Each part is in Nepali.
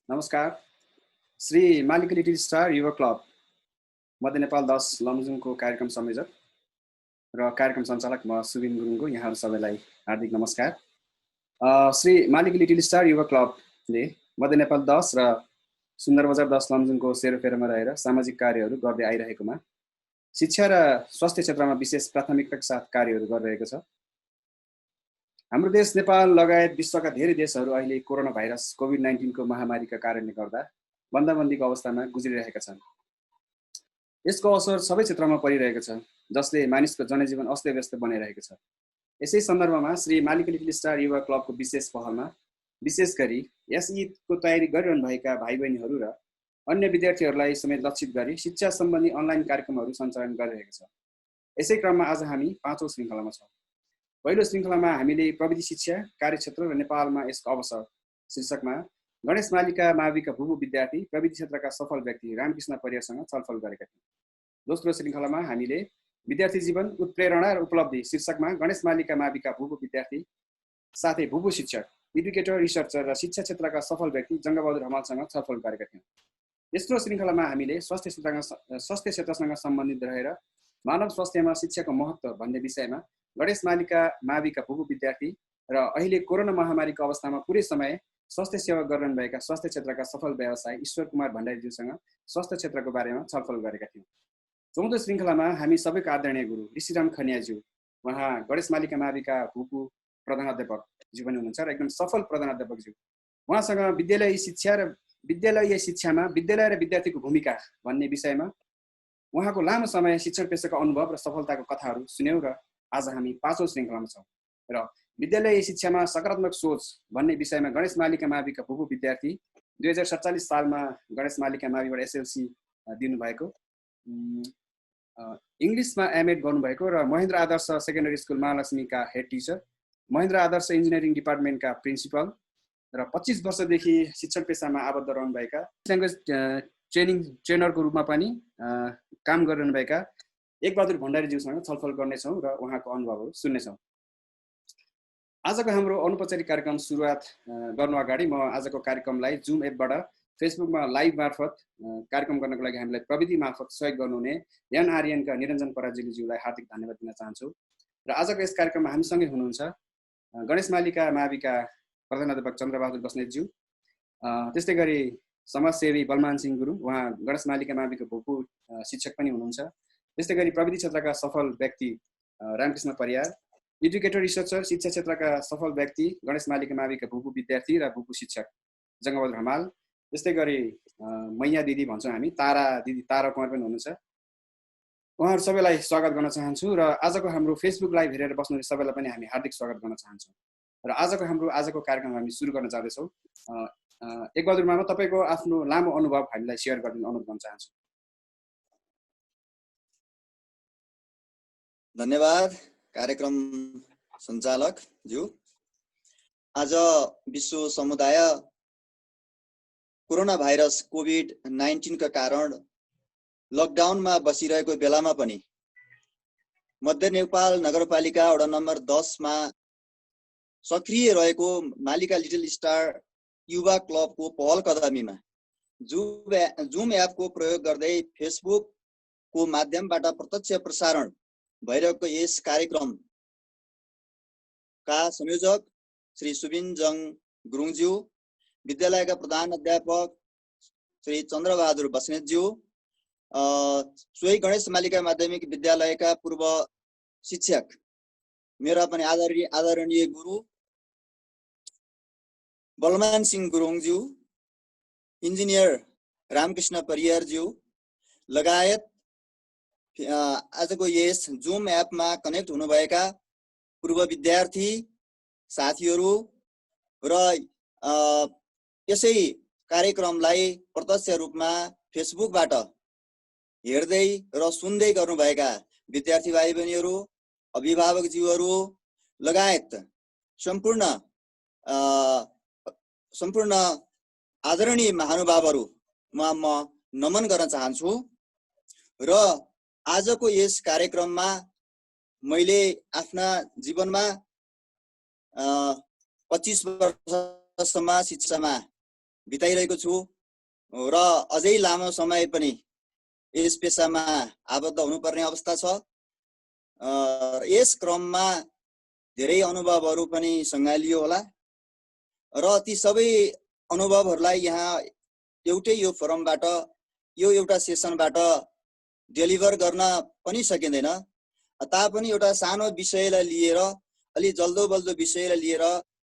नमस्कार। श्री मालिक लिटिल स्टार युवा क्लब मध्य नेपाल 10 लमजुङको कार्यक्रम संयोजक र कार्यक्रम सञ्चालक म सुबिन गुरुङको यहाँहरू सबैलाई हार्दिक नमस्कार। श्री मालिक लिटिल स्टार युवा क्लबले मध्य नेपाल 10 र सुन्दर बजार 10 लमजुङको सेरोफेरोमा रहेर सामाजिक कार्यहरू गर्दै आइरहेकोमा शिक्षा र स्वास्थ्य क्षेत्रमा विशेष प्राथमिकताका साथ कार्यहरू गरिरहेको छ। हाम्रो देश नेपाल लगायत विश्वका धेरै देशहरू अहिले कोरोना भाइरस कोभिड-19 को महामारीका कारणले गर्दा बन्दाबन्दीको अवस्थामा गुज्रिरहेका छन्। यसको असर सबै क्षेत्रमा परिरहेको छ, जसले मानिसको जनजीवन अस्तव्यस्त बनाइरहेको छ। यसै सन्दर्भमा श्री मालिक लिटिल स्टार युवा क्लबको विशेष पहलमा विशेष गरी यस ईदको तयारी गरिरहनुभएका भाइ बहिनीहरू र अन्य विद्यार्थीहरूलाई समेत लक्षित गरी शिक्षा सम्बन्धी अनलाइन कार्यक्रमहरू सञ्चालन गरिरहेको छ। यसै क्रममा आज हामी 5औं श्रृङ्खलामा छौँ। पहिलो श्रृङ्खलामा हामीले प्रविधि शिक्षा कार्यक्षेत्र र नेपालमा यसको अवसर शीर्षकमा गणेश मालिका माविका भूभू विद्यार्थी प्रविधि क्षेत्रका सफल व्यक्ति रामकृष्ण परियारसँग छलफल गरेका थियौँ। दोस्रो श्रृङ्खलामा हामीले विद्यार्थी जीवन उत्प्रेरणा र उपलब्धि शीर्षकमा गणेश मालिका माविका भूभू विद्यार्थी साथै भूभू शिक्षक एडुकेटर रिसर्चर र शिक्षा क्षेत्रका सफल व्यक्ति जङ्गबहादुर हमालसँग छलफल गरेका थियौँ। तेस्रो श्रृङ्खलामा हामीले स्वास्थ्य क्षेत्रसँग सम्बन्धित रहेर मानव स्वास्थ्यमा शिक्षाको महत्त्व भन्ने विषयमा गणेश मालिका माविका भूभू विद्यार्थी र अहिले कोरोना महामारीको अवस्थामा पुरै समय स्वास्थ्य सेवा गरिरहनुभएका स्वास्थ्य क्षेत्रका सफल व्यवसायी ईश्वर कुमार भण्डारीज्यूसँग स्वास्थ्य क्षेत्रको बारेमा छलफल गरेका थियौँ। चौथो श्रृङ्खलामा हामी सबैको आदरणीय गुरु ऋषिराम खनियाज्यू, उहाँ गणेश मालिका माविका भूभू प्रधानाध्यापकज्यू पनि हुनुहुन्छ र एकदम सफल प्रधानाध्यापकज्यू। उहाँसँग विद्यालय शिक्षामा विद्यालय र विद्यार्थीको भूमिका भन्ने विषयमा उहाँको लामो समय शिक्षण पेशाको अनुभव र सफलताको कथाहरू सुन्यौँ र आज हामी 5औं श्रृङ्खलामा छौँ र विद्यालय शिक्षामा सकारात्मक सोच भन्ने विषयमा गणेश मालिका माविका भूभू विद्यार्थी 2047 सालमा गणेश मालिका माविबाट एसएलसी दिनुभएको, इङ्ग्लिसमा एमएड गर्नुभएको र महेन्द्र आदर्श सेकेन्डरी स्कुल महालक्ष्मीका head teacher, Mahendra Adarsh engineering डिपार्टमेन्टका प्रिन्सिपल र 25 वर्षदेखि शिक्षण पेसामा आबद्ध रहनुभएका ल्याङ्ग्वेज ट्रेनरको रूपमा पनि काम गरिरहनुभएका एकबहादुर भण्डारीज्यूसँग छलफल गर्नेछौँ र उहाँको अनुभवहरू सुन्नेछौँ। आजको हाम्रो अनौपचारिक कार्यक्रम सुरुवात गर्नु अगाडि म आजको कार्यक्रमलाई जुम एपबाट फेसबुकमा लाइभ मार्फत कार्यक्रम गर्नको लागि हामीलाई प्रविधि मार्फत सहयोग गर्नुहुने एनआरएनका निरञ्जन पराजुलीज्यूलाई हार्दिक धन्यवाद दिन चाहन्छु। र आजको यस कार्यक्रममा हामीसँगै हुनुहुन्छ गणेश मालिका माविका प्रधानाध्यापक चन्द्रबहादुर बस्नेतज्यू, त्यस्तै गरी समाजसेवी बलमान सिंह गुरुङ, उहाँ गणेश मालिका माविका भूभू शिक्षक पनि हुनुहुन्छ। त्यस्तै गरी प्रविधि क्षेत्रका सफल व्यक्ति रामकृष्ण परियार, एडुकेटर रिसर्चर शिक्षा क्षेत्रका सफल व्यक्ति गणेश मालिका माविका भूभू विद्यार्थी र भूभू शिक्षक जङ्गबहादुर हमाल, त्यस्तै गरी मैया दिदी भन्छौँ हामी, तारा दिदी तारा कुमार पनि हुनुहुन्छ। उहाँहरू सबैलाई स्वागत गर्न चाहन्छु र आजको हाम्रो फेसबुक लाइभ हेरेर बस्नुहुने सबैलाई पनि हामी हार्दिक स्वागत गर्न चाहन्छौँ। र आजको कार्यक्रम हामी सुरु गर्न जाँदैछौँ। एकबहादुर मामा, तपाईँको आफ्नो लामो अनुभव हामीलाई सेयर गरिदिनु अनुरोध गर्न चाहन्छु। धन्यवाद कार्यक्रम सञ्चालक ज्यू। आज विश्व समुदाय कोरोना भाइरस कोभिड-19 का कारण लकडाउनमा बसिरहेको बेलामा पनि मध्य नेपाल नगरपालिका वडा नम्बर 10 मा सक्रिय रहेको मालिका लिटिल स्टार युवा क्लबको पहल कदमीमा जुम एपको प्रयोग गर्दै फेसबुकको माध्यमबाट प्रत्यक्ष प्रसारण भइरहेको यस कार्यक्रमका संयोजक श्री सुबिन जङ गुरुङज्यू, विद्यालयका प्रधान अध्यापक श्री चन्द्रबहादुर बस्नेतज्यू, सोही गणेश मालिका माध्यमिक विद्यालयका पूर्व शिक्षक मेरा पनि आदरणीय गुरु बलमान सिंह गुरुङज्यू, इन्जिनियर रामकृष्ण परियारज्यू लगायत आजको यस जुम एपमा कनेक्ट हुनुभएका पूर्व विद्यार्थी साथीहरू र यसै कार्यक्रमलाई प्रत्यक्ष रूपमा फेसबुकबाट हेर्दै र सुन्दै गर्नुभएका विद्यार्थी भाइ बहिनीहरू, अभिभावकज्यूहरू लगायत सम्पूर्ण आदरणीय महानुभावहरूमा म नमन गर्न चाहन्छु। र आजको यस कार्यक्रममा मैले आफ्ना जीवनमा 25 वर्षसम्म शिक्षामा बिताइरहेको छु र अझै लामो समय पनि यस पेसामा आबद्ध हुनुपर्ने अवस्था छ। यस क्रममा धेरै अनुभवहरू पनि सँगालियो होला र ती सबै अनुभवहरूलाई यहाँ एउटै यो फोरमबाट यो एउटा सेसनबाट डेलिभर गर्न पनि सकिँदैन। तापनि एउटा सानो विषयलाई लिएर, अलि जल्दो बल्दो विषयलाई लिएर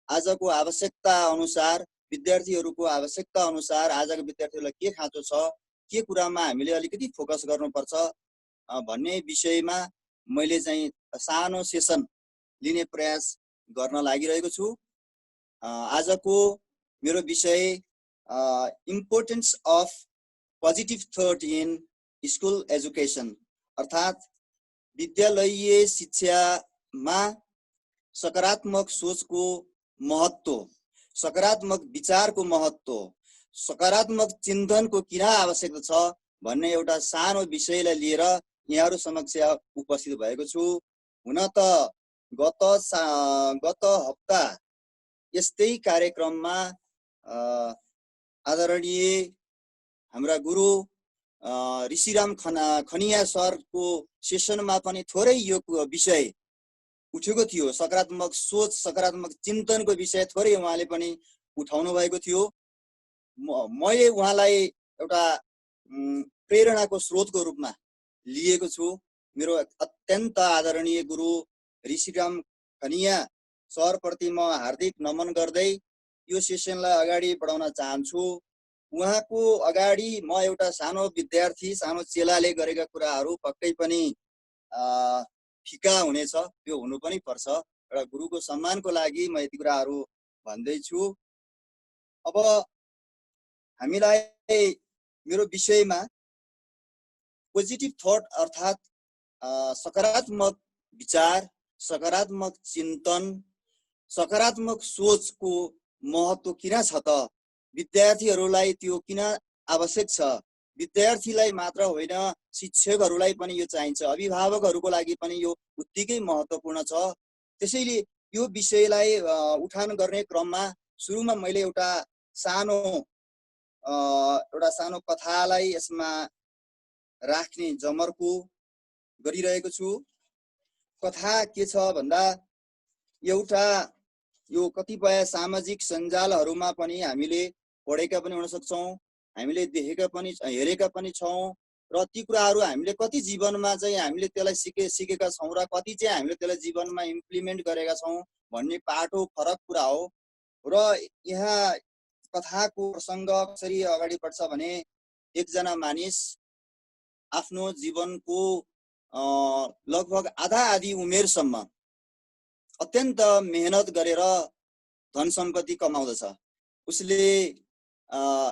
आजको आवश्यकता अनुसार, विद्यार्थीहरूको आवश्यकता अनुसार आजको विद्यार्थीहरूलाई के खाँचो छ, के कुरामा हामीले अलिकति फोकस गर्नुपर्छ भन्ने विषयमा मैले चाहिँ सानो सेसन लिने प्रयास गर्न लागिरहेको छु। आजको मेरो विषय importance of positive thought in school education, अर्थात् विद्यालयीय शिक्षामा सकारात्मक सोचको महत्त्व, सकारात्मक विचारको महत्त्व, सकारात्मक चिन्तनको किन आवश्यकता छ भन्ने एउटा सानो विषयलाई लिएर यहाँहरू समक्ष उपस्थित भएको छु। हुन त गत हप्ता यस्तै कार्यक्रममा आदरणीय हाम्रा गुरु ऋषिराम खनिया सरको सेसनमा पनि थोरै यो विषय उठेको थियो। सकारात्मक सोच, सकारात्मक चिन्तनको विषय थोरै उहाँले पनि उठाउनु भएको थियो। मैले उहाँलाई एउटा प्रेरणाको स्रोतको रूपमा लिएको छु। मेरो अत्यन्त आदरणीय गुरु ऋषिराम खनिया सरप्रति म हार्दिक नमन गर्दै यो सेसनलाई अगाडि बढाउन चाहन्छु। उहाँको अगाडि म एउटा सानो विद्यार्थी, सानो चेलाले गरेका कुराहरू पक्कै पनि फिका हुनेछ, त्यो हुनु पनि पर्छ। एउटा गुरुको सम्मानको लागि म यति कुराहरू भन्दैछु। अब हामीलाई मेरो विषयमा पोजिटिभ थट अर्थात् सकारात्मक विचार, सकारात्मक चिन्तन, सकारात्मक सोचको महत्त्व किन छ त, विद्यार्थीहरूलाई त्यो किन आवश्यक छ, विद्यार्थीलाई मात्र होइन शिक्षकहरूलाई पनि यो चाहिन्छ, अभिभावकहरूको लागि पनि यो उत्तिकै महत्त्वपूर्ण छ। त्यसैले यो विषयलाई उठान गर्ने क्रममा सुरुमा मैले एउटा सानो कथालाई यसमा राख्ने जमर्को गरिरहेको छु। कथा के छ भन्दा एउटा यो कतिपय सामाजिक सञ्जालहरूमा पनि हामीले पढेका पनि हुन सक्छौँ, हामीले देखेका पनि हेरेका पनि छौँ र ती कुराहरू हामीले कति जीवनमा चाहिँ हामीले त्यसलाई सिकेका छौँ र कति चाहिँ हामीले त्यसलाई जीवनमा इम्प्लिमेन्ट गरेका छौँ भन्ने पाटो फरक कुरा हो। र यहाँ कथाको प्रसङ्ग कसरी अगाडि बढ्छ भने एकजना मानिस आफ्नो जीवनको लगभग आधी उमेरसम्म अत्यन्त मेहनत गरेर धन सम्पत्ति कमाउँदछ। उसले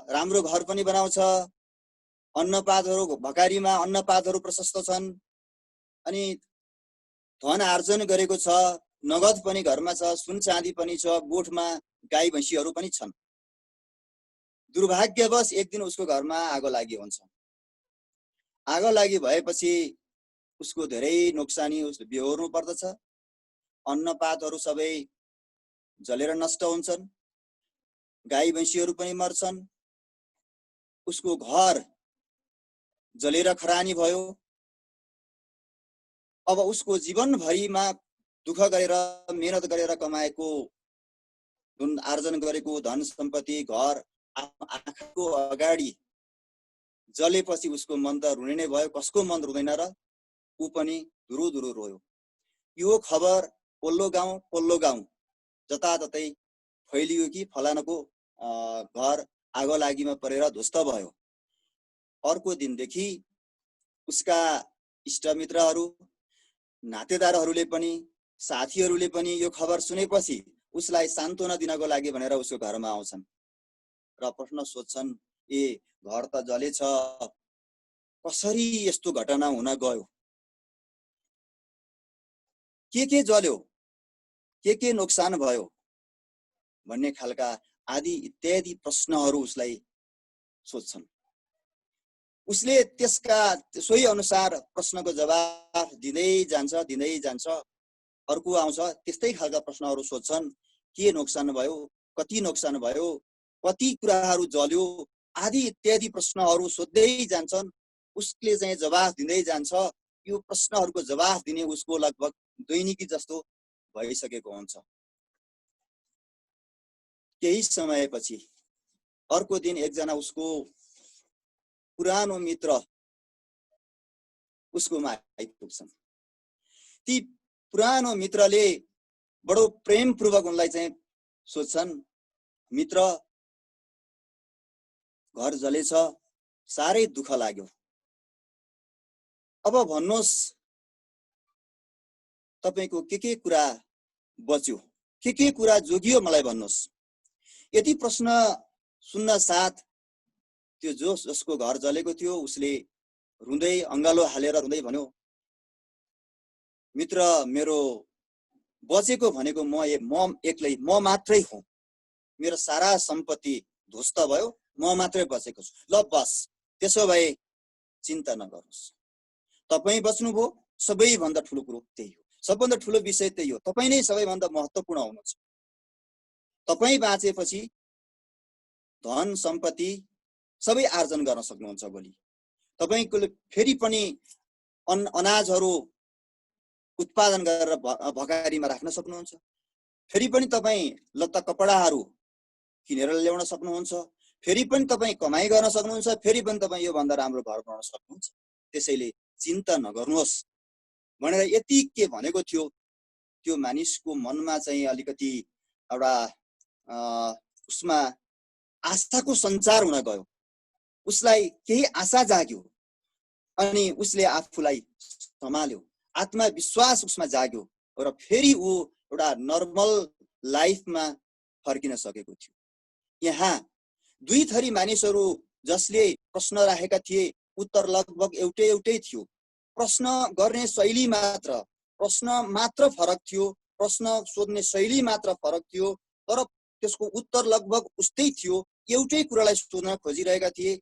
राम्रो घर पनि बनाउँछ, अन्नपातहरू भकारीमा अन्नपातहरू प्रशस्त छन्, अनि धन आर्जन गरेको छ, नगद पनि घरमा छ, सुन चाँदी पनि छ, गोठमा गाई भैँसीहरू पनि छन्। दुर्भाग्यवश एक दिन उसको घरमा आगो लागि हुन्छ। आगो लागि भएपछि उसको धेरै नोक्सानी उसले बेहोर्नु पर्दछ। अन्नपातहरू सबै जलेर नष्ट हुन्छन्, गाई भैँसीहरू पनि मर्छन्, उसको घर जलेर खरानी भयो। अब उसको जीवनभरिमा दुःख गरेर मेहनत गरेर कमाएको जुन आर्जन गरेको धन सम्पत्ति, घर आँखाको अगाडि जलेपछि उसको मन त रुने नै भयो। कसको मन रुँदैन र? ऊ पनि धुरु धुरु रोयो। यो खबर पल्लो गाउँ जताततै फैलियो कि फलानाको घर आगो लागिमा परेर ध्वस्त भयो। अर्को दिनदेखि उसका इष्टमित्रहरू, नातेदारहरूले पनि, साथीहरूले पनि यो खबर सुनेपछि उसलाई सान्त्वना दिनको लागि भनेर उसको घरमा आउँछन् र प्रश्न सोध्छन्, ए घर त जलेछ, कसरी यस्तो घटना हुन गयो, के जल्यो, के नोक्सान भयो भन्ने खालका आदि इत्यादि प्रश्नहरू उसलाई सोध्छन्। उसले त्यसका सोही अनुसार प्रश्नको जवाफ दिँदै जान्छ। अर्को आउँछ, त्यस्तै खालका प्रश्नहरू सोध्छन्, के नोक्सान भयो, कति नोक्सान भयो, कति कुराहरू जल्यो आदि इत्यादि प्रश्नहरू सोध्दै जान्छन्। उसले चाहिँ जवाफ दिँदै जान्छ। यो प्रश्नहरूको जवाफ दिने उसको लगभग दैनिकी जस्तो भइसकेको हुन्छ। केही समयपछि अर्को दिन एकजना उसको पुरानो मित्र उसकोमा आइपुग्छन्। ती पुरानो मित्रले बडो प्रेमपूर्वक उनलाई चाहिँ सोध्छन्, मित्र घर जलेछ, साह्रै दुःख लाग्यो, अब भन्नुहोस् तपाईको के कुरा बच्यो, के कुरा जोगियो मलाई भन्नुहोस्। यति प्रश्न सुन्न साथ त्यो जसको घर जलेको थियो उसले रुँदै अंगालो हालेर रुँदै भन्यो, मित्र मेरो बचेको भनेको म एक्लै, म मात्रै हुँ। मेरो सारा सम्पत्ति ध्वस्त भयो, म मात्रै बचेको छु। ल बस, त्यसो भए चिन्ता नगर्नुहोस्, तपाई बच्नुभयो, सबैभन्दा ठुलो कुरो त्यही हो, सबभन्दा ठुलो विषय त्यही हो। तपाई नै सबैभन्दा महत्त्वपूर्ण हुनुहुन्छ। तपाई बाँचेपछि धन सम्पत्ति सबै आर्जन गर्न सक्नुहुन्छ। भोलि तपाईको फेरि पनि अनाजहरू उत्पादन गरेर भकारीमा राख्न सक्नुहुन्छ। फेरि पनि तपाई लत्ता कपडाहरू किनेर ल्याउन सक्नुहुन्छ। फेरि पनि तपाई कमाई गर्न सक्नुहुन्छ। फेरि पनि तपाई यो भन्दा राम्रो घर बनाउन सक्नुहुन्छ। त्यसैले चिन्ता नगर्नुहोस् भनेर यति के भनेको थियो। त्यो मानिसको मनमा चाहिँ अलिकति एउटा उसमा आशाको सञ्चार हुन गयो। उसलाई केही आशा जाग्यो अनि उसले आफूलाई सम्हाल्यो। आत्मविश्वास उसमा जाग्यो र फेरि ऊ एउटा नर्मल लाइफमा फर्किन सकेको थियो। यहाँ दुई थरी मानिसहरू जसले प्रश्न राखेका थिए उत्तर लगभग एउटै थियो। प्रश्न गर्ने शैली मात्र फरक थियो। प्रश्न सोध्ने शैली मात्र फरक थियो, तर त्यसको उत्तर लगभग उस्तै थियो। एउटै कुरालाई सोध्न खोजिरहेका थिए।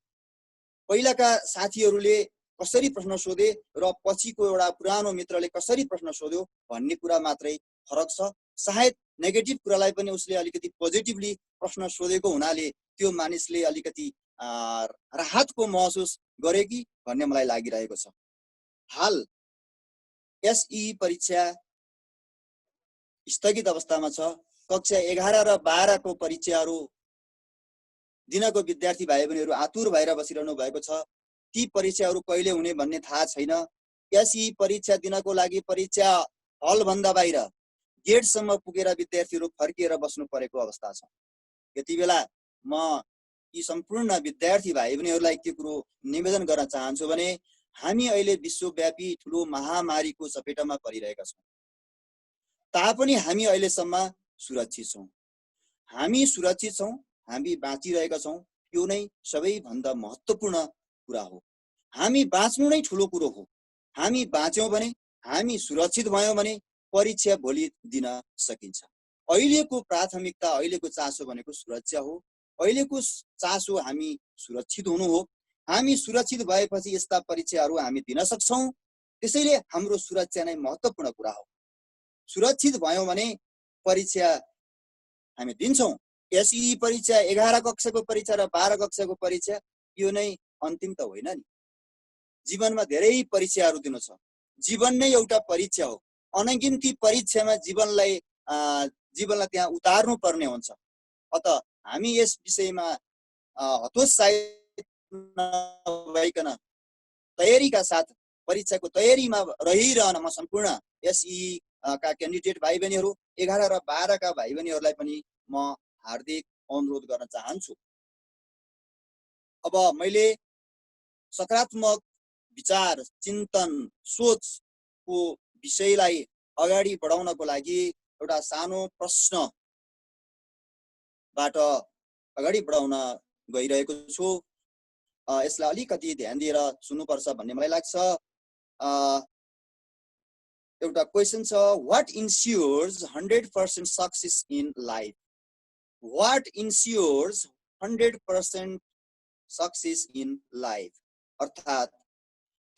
पहिलाका साथीहरूले कसरी प्रश्न सोधे र पछिको एउटा पुरानो मित्रले कसरी प्रश्न सोध्यो भन्ने कुरा मात्रै फरक छ। सायद नेगेटिभ कुरालाई पनि उसले अलिकति पोजिटिभली प्रश्न सोधेको हुनाले त्यो मानिसले अलिकति राहतको महसुस गरे कि भन्ने मलाई लागिरहेको छ। हाल एसई परीक्षा स्थगित अवस्थामा छ। कक्षा 11 र 12 को परीक्षाहरू दिनको विद्यार्थी भाइ बहिनीहरू आतुर भएर बसिरहनु भएको छ। ती परीक्षाहरू कहिले हुने भन्ने थाहा छैन। एसई परीक्षा दिनको लागि परीक्षा हल भन्दा बाहिर गेटसम्म पुगेर विद्यार्थीहरू फर्किएर बस्नु परेको अवस्था छ। यति बेला म यी सम्पूर्ण विद्यार्थी भाइ बहिनीहरूलाई के कुरो निवेदन गर्न चाहन्छु भने हामी अहिले विश्वव्यापी ठुलो महामारीको चपेटामा परिरहेका छौँ। तापनि हामी अहिलेसम्म सुरक्षित छौँ। हामी सुरक्षित छौँ, हामी बाँचिरहेका छौँ। यो नै सबैभन्दा महत्त्वपूर्ण कुरा हो। हामी बाँच्नु नै ठुलो कुरो हो। हामी बाँच्यौँ भने, हामी सुरक्षित भयौँ भने परीक्षा भोलि दिन सकिन्छ। अहिलेको प्राथमिकता, अहिलेको चासो भनेको सुरक्षा हो। अहिलेको चासो हामी सुरक्षित हुनु हो। हामी सुरक्षित भएपछि यस्ता परीक्षाहरू हामी दिन सक्छौँ। त्यसैले हाम्रो सुरक्षा नै महत्त्वपूर्ण कुरा हो। सुरक्षित भयौँ भने परीक्षा हामी दिन्छौँ। एसई परीक्षा 11 कक्षाको परीक्षा र 12 कक्षाको परीक्षा यो नै अन्तिम त होइन नि। जीवनमा धेरै परीक्षाहरू दिनु छ। जीवन नै एउटा परीक्षा हो। अनगिन्ती परीक्षामा जीवनलाई त्यहाँ उतार्नु पर्ने हुन्छ। अत हामी यस विषयमा हतोत्साहित नभइकन तयारीका साथ परीक्षाको तयारीमा रहिरहन म सम्पूर्ण एसई का क्यान्डिडेट भाइ बहिनीहरू 11 र 12 का भाइ बहिनीहरूलाई पनि म हार्दिक अनुरोध गर्न चाहन्छु। अब मैले सकारात्मक विचार, चिन्तन, सोचको विषयलाई अगाडि बढाउनको लागि एउटा सानो प्रश्नबाट अगाडि बढाउन गइरहेको छु। यसलाई अलिकति ध्यान दिएर सुन्नुपर्छ भन्ने मलाई लाग्छ। एउटा क्वेशन छ, what ensures 100% success in life? What ensures 100% success in life? अर्थात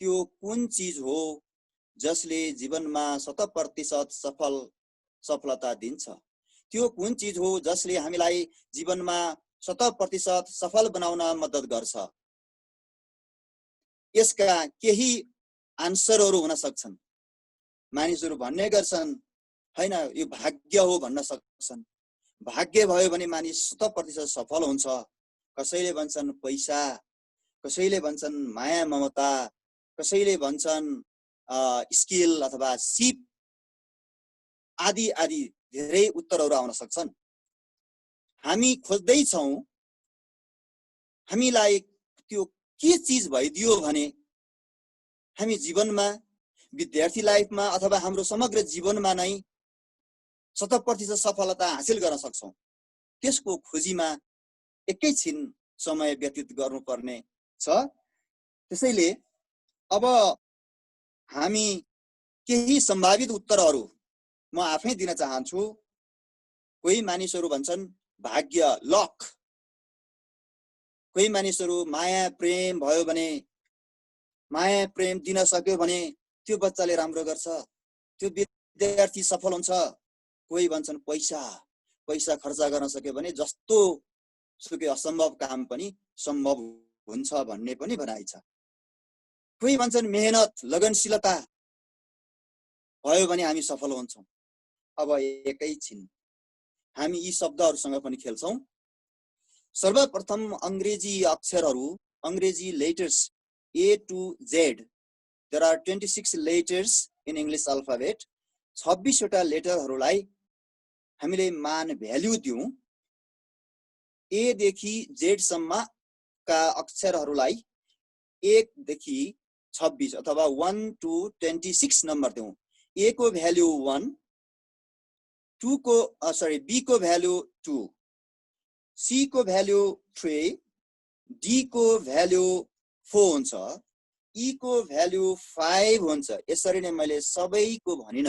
त्यो कुन चीज हो जसले जीवनमा 100% सफलता दिन्छ? त्यो कुन चीज हो जसले हामीलाई जीवनमा 100% सफल बनाउन मद्दत गर्छ। यसका केही आन्सरहरू हुन सक्छन्। मानिसहरू भन्ने गर्छन् हैन यो भाग्य हो भन्न सक्छन्। भाग्य भयो भने मानिस 100% सफल हुन्छ। कसैले भन्छन् पैसा, कसैले भन्छन् माया ममता, कसैले भन्छन् स्किल अथवा सिप आदि आदि धेरै उत्तरहरू आउन सक्छन्। हामी खोज्दै छौं हामीलाई त्यो के चीज भइदियो भने हामी जीवनमा, विद्यार्थी लाइफमा अथवा हाम्रो समग्र जीवनमा नै 100% सफलता हासिल गर्न सक्छौं। त्यसको खोजीमा एकैछिन समय व्यतीत गर्नुपर्ने छ। त्यसैले अब हामी केही सम्भावित उत्तरहरू म आफै दिन चाहन्छु। कोही मानिसहरू भन्छन् भाग्य, लक। कोही मानिसहरू माया प्रेम भयो भने, माया प्रेम दिन सक्यो भने त्यो बच्चाले राम्रो गर्छ, त्यो विद्यार्थी सफल हुन्छ। कोही भन्छन् पैसा, पैसा खर्च गर्न सक्यो भने जस्तो सुकै असम्भव काम पनि सम्भव हुन्छ भन्ने पनि भनाइ छ। कोही भन्छन् मेहनत, लगनशीलता भयो भने हामी सफल हुन्छौं। अब एकैछिन हामी यी शब्दहरूसँग पनि खेल्छौं। सर्वप्रथम अंग्रेजी अक्षरहरू, अंग्रेजी letters A to Z. There are 26 letters in English alphabet. 26 वटा लेटरहरूलाई हामीले मान भ्याल्यु दिउँ। A देखि Z सम्मका अक्षरहरूलाई 1 देखि 26 अथवा 1 to 26 नम्बर दिउँ। A को भ्याल्यु 1, B को भ्याल्यु 2, C को भ्याल्यु 3, D को भ्याल्यु 4 हुन्छ, E को भ्याल्यु 5 हुन्छ। यसरी नै मैले सबैको भनिन।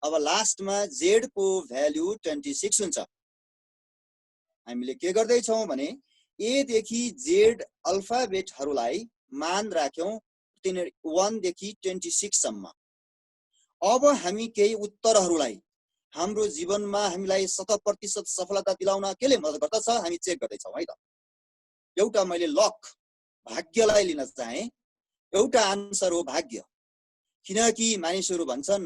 अब लास्टमा Z को भ्याल्यु 26 हुन्छ। हामीले के गर्दै छौं भने A देखि Z अल्फाबेटहरूलाई मान राख्यौं 1 देखि 26 सम्म। अब हामी केही उत्तरहरूलाई हाम्रो जीवनमा हामीलाई 100% सफलता दिलाउन केले मद्दत गर्दछ हामी चेक गर्दै छौं है त। एउटा मैले लक, भाग्यलाई लिन चाहे। एउटा आन्सर हो भाग्य। किनकि मानिसहरू भन्छन्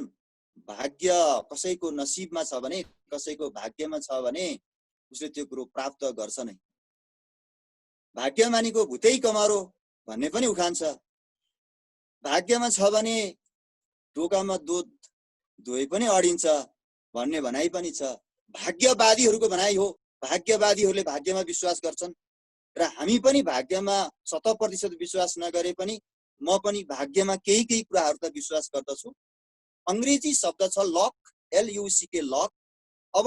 भाग्य कसैको नसिबमा छ भने, कसैको भाग्यमा छ भने उसले त्यो कुरो प्राप्त गर्छ नै। भाग्यमानीको भुतै कमारो भन्ने पनि उखान छ। भाग्यमा छ भने ढोकामा दुध धोइ पनि अडिन्छ भन्ने भनाइ पनि छ। भाग्यवादीहरूको भनाइ हो। भाग्यवादीहरूले भाग्यमा विश्वास गर्छन् र हामी पनि भाग्यमा 100% विश्वास नगरे पनि म पनि भाग्यमा केही कुराहरु त विश्वास गर्दछु। अंग्रेजी शब्द छ लक, LUCK लक। अब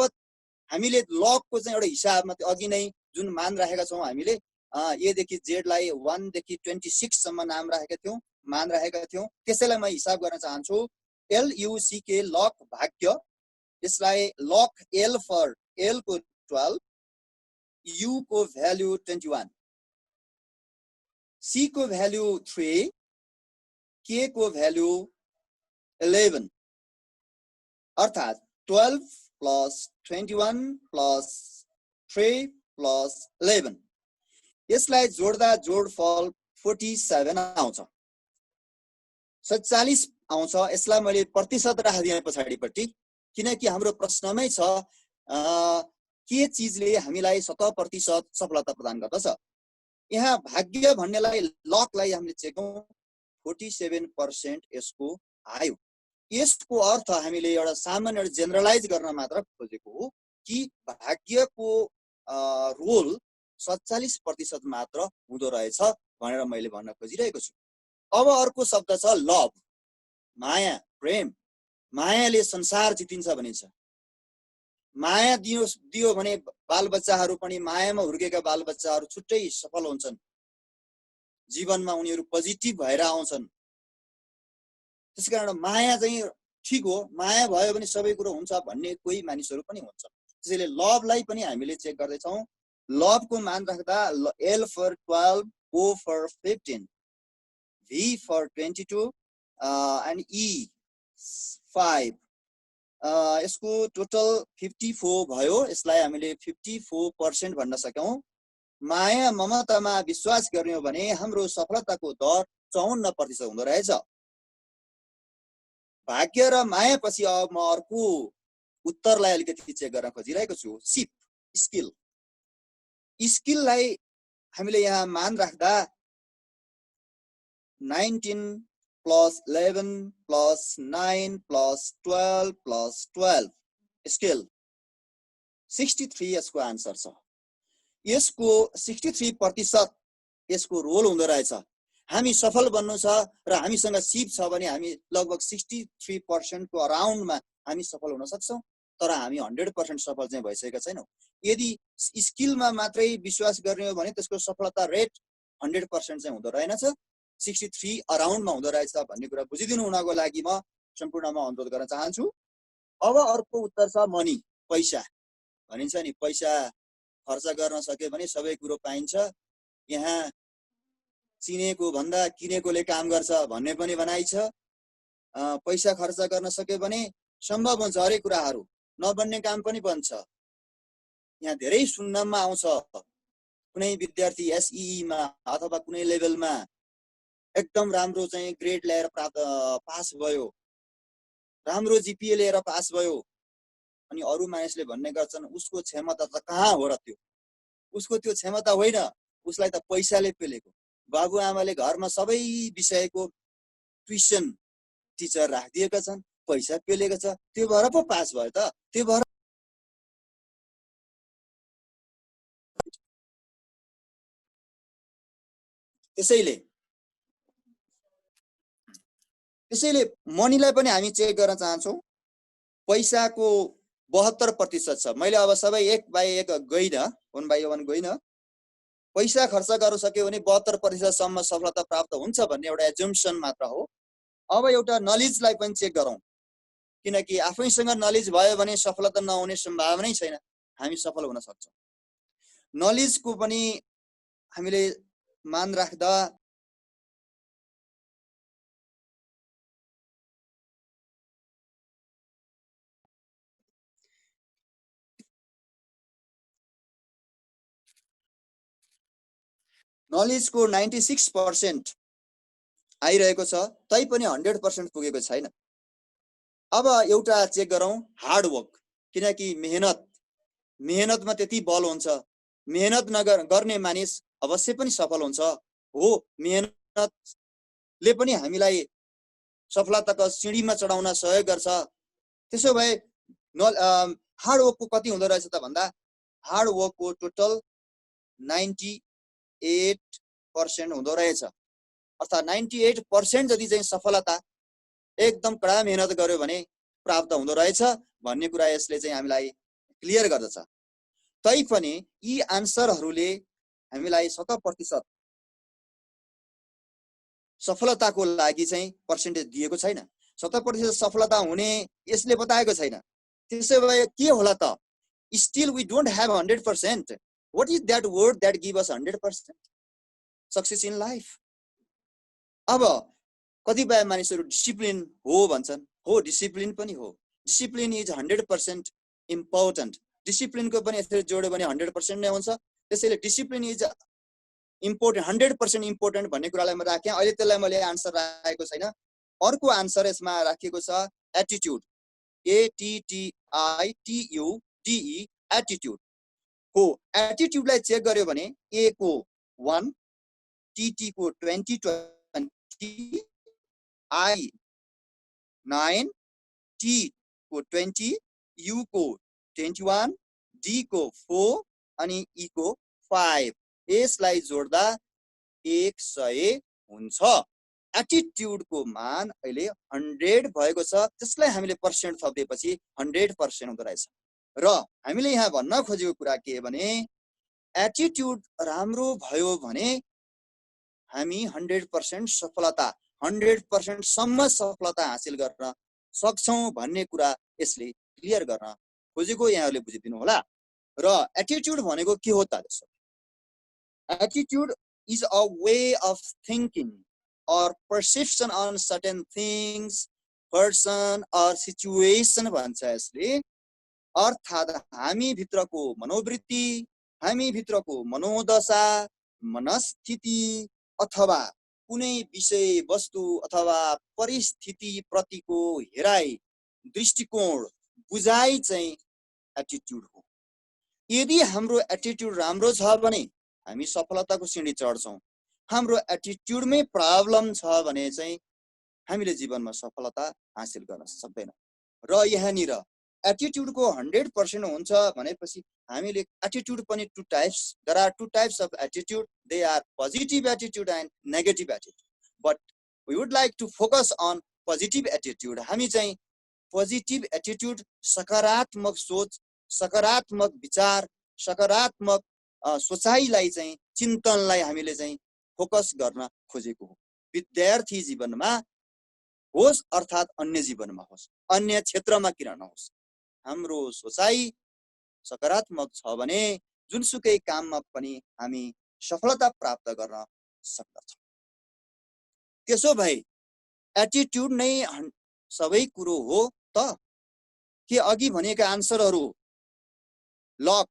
हामीले लकको चाहिँ एउटा हिसाबमा अघि नै जुन मान राखेका छौं हामीले A देखि Z लाई 1 देखि 26 सम्म नाम राखेका थियौं, मान राखेका थियौं। त्यसैलाई म हिसाब गर्न चाहन्छु। LUCK लक भाग्य। यसलाई लक L फर L को 12, U को भ्याल्यु 21, C को भ्याल्यु 3, K को भ्याल्यु 11 अर्थात 12 प्लस 21 प्लस 3 प्लस 11। यसलाई जोड्दा जोडफल 47 आउँछ, 47 आउँछ। यसलाई मैले प्रतिशत राखिदिएँ पछाडिपट्टि, किनकि हाम्रो प्रश्नमै छ के चीजले हामीलाई 100% सफलता प्रदान गर्दछ। यहाँ भाग्य भन्नेलाई लकलाई हामीले चेकौं 47% यसको आयो। यसको अर्थ हामीले एउटा सामान्य जेनरलाइज गर्न मात्र खोजेको हो कि भाग्यको रोल 47% मात्र हुँदो रहेछ भनेर मैले भन्न खोजिरहेको छु। अब अर्को शब्द छ लभ, माया, प्रेम। मायाले संसार जितिन्छ भनिन्छ। माया दियो भने बालबच्चाहरू पनि, मायामा हुर्केका बालबच्चाहरू छुट्टै सफल हुन्छन्। जीवनमा उनीहरू पोजिटिभ भएर आउँछन्। त्यसकारण माया चाहिँ ठीक हो, माया भयो भने सबै कुरो हुन्छ भन्ने कोही मानिसहरू पनि हुन्छ। त्यसैले लभलाई पनि हामीले चेक गर्दैछौँ। लभको मान राख्दा L for 12, O for 15, V for 22 and E 5 यसको टोटल 54 भयो। यसलाई हामीले 54% भन्न सक्यौं। माया ममतामा विश्वास गर्ने हो भने हाम्रो सफलताको दर 54% हुँदो रहेछ। भाग्य र माया पछि अब म अर्को उत्तरलाई अलिकति चेक गर्न खोजिरहेको छु। सिप, स्किल। स्किललाई हामीले यहाँ मान राख्दा 19 + 11 + 9 + 12 + 12 स्किल 63 यसको आन्सर छ। यसको 63% यसको रोल हुँदो रहेछ। हामी सफल बन्नु छ र हामीसँग सिप छ भने हामी लगभग 63% को अराउन्डमा हामी सफल हुन सक्छौं। तर हामी 100% सफल चाहिँ भइसकेका छैनौं। यदि स्किलमा मात्रै विश्वास गर्ने हो भने त्यसको सफलता रेट 100% चाहिँ हुँदो रहेनछ, 63 अराउन्डमा हुँदो रहेछ भन्ने कुरा बुझिदिनु हुनको लागि म सम्पूर्णमा अनुरोध गर्न चाहन्छु। अब अर्को उत्तर छ मनी, पैसा। भनिन्छ नि पैसा खर्च गर्न सक्यो भने सबै कुरो पाइन्छ। यहाँ चिनेको भन्दा किनेकोले काम गर्छ भन्ने पनि भनाइ छ। पैसा खर्च गर्न सक्यो भने सम्भव हुन्छ हरेक कुराहरू, नबन्ने काम पनि बन्छ। यहाँ धेरै सुन्नमा आउँछ कुनै विद्यार्थी एसईई मा अथवा कुनै लेभलमा एकदम राम्रो चाहिँ ग्रेड ल्याएर पास भयो, राम्रो जीपीए लिएर पास भयो, अनि अरू मानिसले भन्ने गर्छन् उसको क्षमता त कहाँ हो र त्यो, उसको त्यो क्षमता होइन, उसलाई त पैसाले पेलेको। बाबुआमाले घरमा सबै विषयको ट्युसन टिचर राखिदिएका छन्, पैसा पेलेको छ, त्यो भएर पो पास भयो त। त्यो भएर त्यसैले मनीलाई पनि हामी चेक गर्न चाहन्छौँ। पैसाको 72% छ। मैले अब सबै 1 बाई 1 गइन, 1 बाई 1 गइन। पैसा खर्च गर्न सक्यो भने 72% सम्म सफलता प्राप्त हुन्छ भन्ने एउटा एजम्पसन मात्र हो। अब एउटा नलेजलाई पनि चेक गरौँ, किनकि आफैसँग नलेज भयो भने सफलता नहुने सम्भावनै छैन, हामी सफल हुन सक्छौँ। नलेजको पनि हामीले मान राख्दा नलेजको 96% आइरहेको छ, तैपनि 100% पुगेको छैन। अब एउटा चेक गरौँ हार्डवर्क, किनकि मेहनतमा त्यति बल हुन्छ। मेहनत गर्ने मानिस अवश्य पनि सफल हुन्छ। हो, मेहनतले पनि हामीलाई सफलताको सिँढीमा चढाउन सहयोग गर्छ। त्यसो भए हार्डवर्कको कति हुँदो रहेछ त भन्दा हार्डवर्कको टोटल 98% हुँदो रहेछ। अर्थात् 98% जति चाहिँ सफलता एकदम कडा मेहनत गर्यो भने प्राप्त हुँदो रहेछ भन्ने कुरा यसले चाहिँ हामीलाई क्लियर गर्दछ। तैपनि यी आन्सरहरूले हामीलाई 100% सफलताको लागि चाहिँ पर्सेन्टेज दिएको छैन। 100% सफलता हुने यसले बताएको छैन। त्यसो भए के होला त? Still we don't have 100%. What is that word that give us 100% success in life? अब कतिपय मानिसहरू डिसिप्लिन हो भन्छन्। हो, डिसिप्लिन पनि हो। Discipline is 100% important. डिसिप्लिनको पनि यसरी जोड्यो भने 100% नै हुन्छ। त्यसैले डिसिप्लिन इज इम्पोर्टेन्ट, 100% इम्पोर्टेन्ट भन्ने कुरालाई म राखेँ। अहिले त्यसलाई मैले आन्सर राखेको छैन। अर्को आन्सर यसमा राखेको छ एटिट्युड, ATTITUDE, एटिट्युड हो। एटिट्युडलाई चेक गर्यो भने ए को 1, टीटी को 20, I 9, T को 20, U को 21, D को 4 अनि E को 5। यसलाई जोड्दा 100 हुन्छ। एटिट्युडको मान अहिले 100 भएको छ। त्यसलाई हामीले पर्सेन्ट थपिएपछि 100% हुँदो रहेछ। र हामीले यहाँ भन्न खोजेको कुरा के भने एटिट्युड राम्रो भयो भने हामी 100% सफलता, 100% सम्म सफलता हासिल गर्न सक्छौं भन्ने कुरा यसले क्लियर गर्न खोजेको यहाँहरूले बुझिदिनु होला। र एटिट्युड भनेको के हो त? Attitude is a way of thinking or perception on certain things person or situation भन्छ यसले। अर्थात् हामी भित्रको मनोवृत्ति, हामी भित्रको मनोदशा, मनस्थिति अथवा कुनै विषय वस्तु अथवा परिस्थिति प्रतिको हेराइ, दृष्टिकोण, बुझाइ चाहिँ एटिट्युड हो। यदि हाम्रो एटिट्युड राम्रो छ भने हामी सफलताको सिँढी चढ्छौँ। हाम्रो एटिट्युडमै प्रब्लम छ भने चाहिँ हामीले जीवनमा सफलता हासिल गर्न सक्दैन। र यहाँनिर एटिट्युडको 100% हुन्छ भनेपछि हामीले एटिट्युड पनि two types, there are two types of attitude, they are positive attitude and negative attitude, but we would like to focus on positive attitude. हामी चाहिँ पोजिटिभ एटिट्युड, सकारात्मक सोच, सकारात्मक विचार, सकारात्मक सोचाइलाई चाहिँ, चिन्तनलाई हामीले चाहिँ फोकस गर्न खोजेको हो। विद्यार्थी जीवनमा होस् अर्थात् अन्य जीवनमा होस्, अन्य क्षेत्रमा किन नहोस्, हाम्रो सोचाइ सकारात्मक छ भने जुनसुकै काममा पनि हामी सफलता प्राप्त गर्न सक्दछौँ। त्यसो भए एटिट्युड नै सबै कुरो हो त के अघि भनेका आन्सरहरू luck,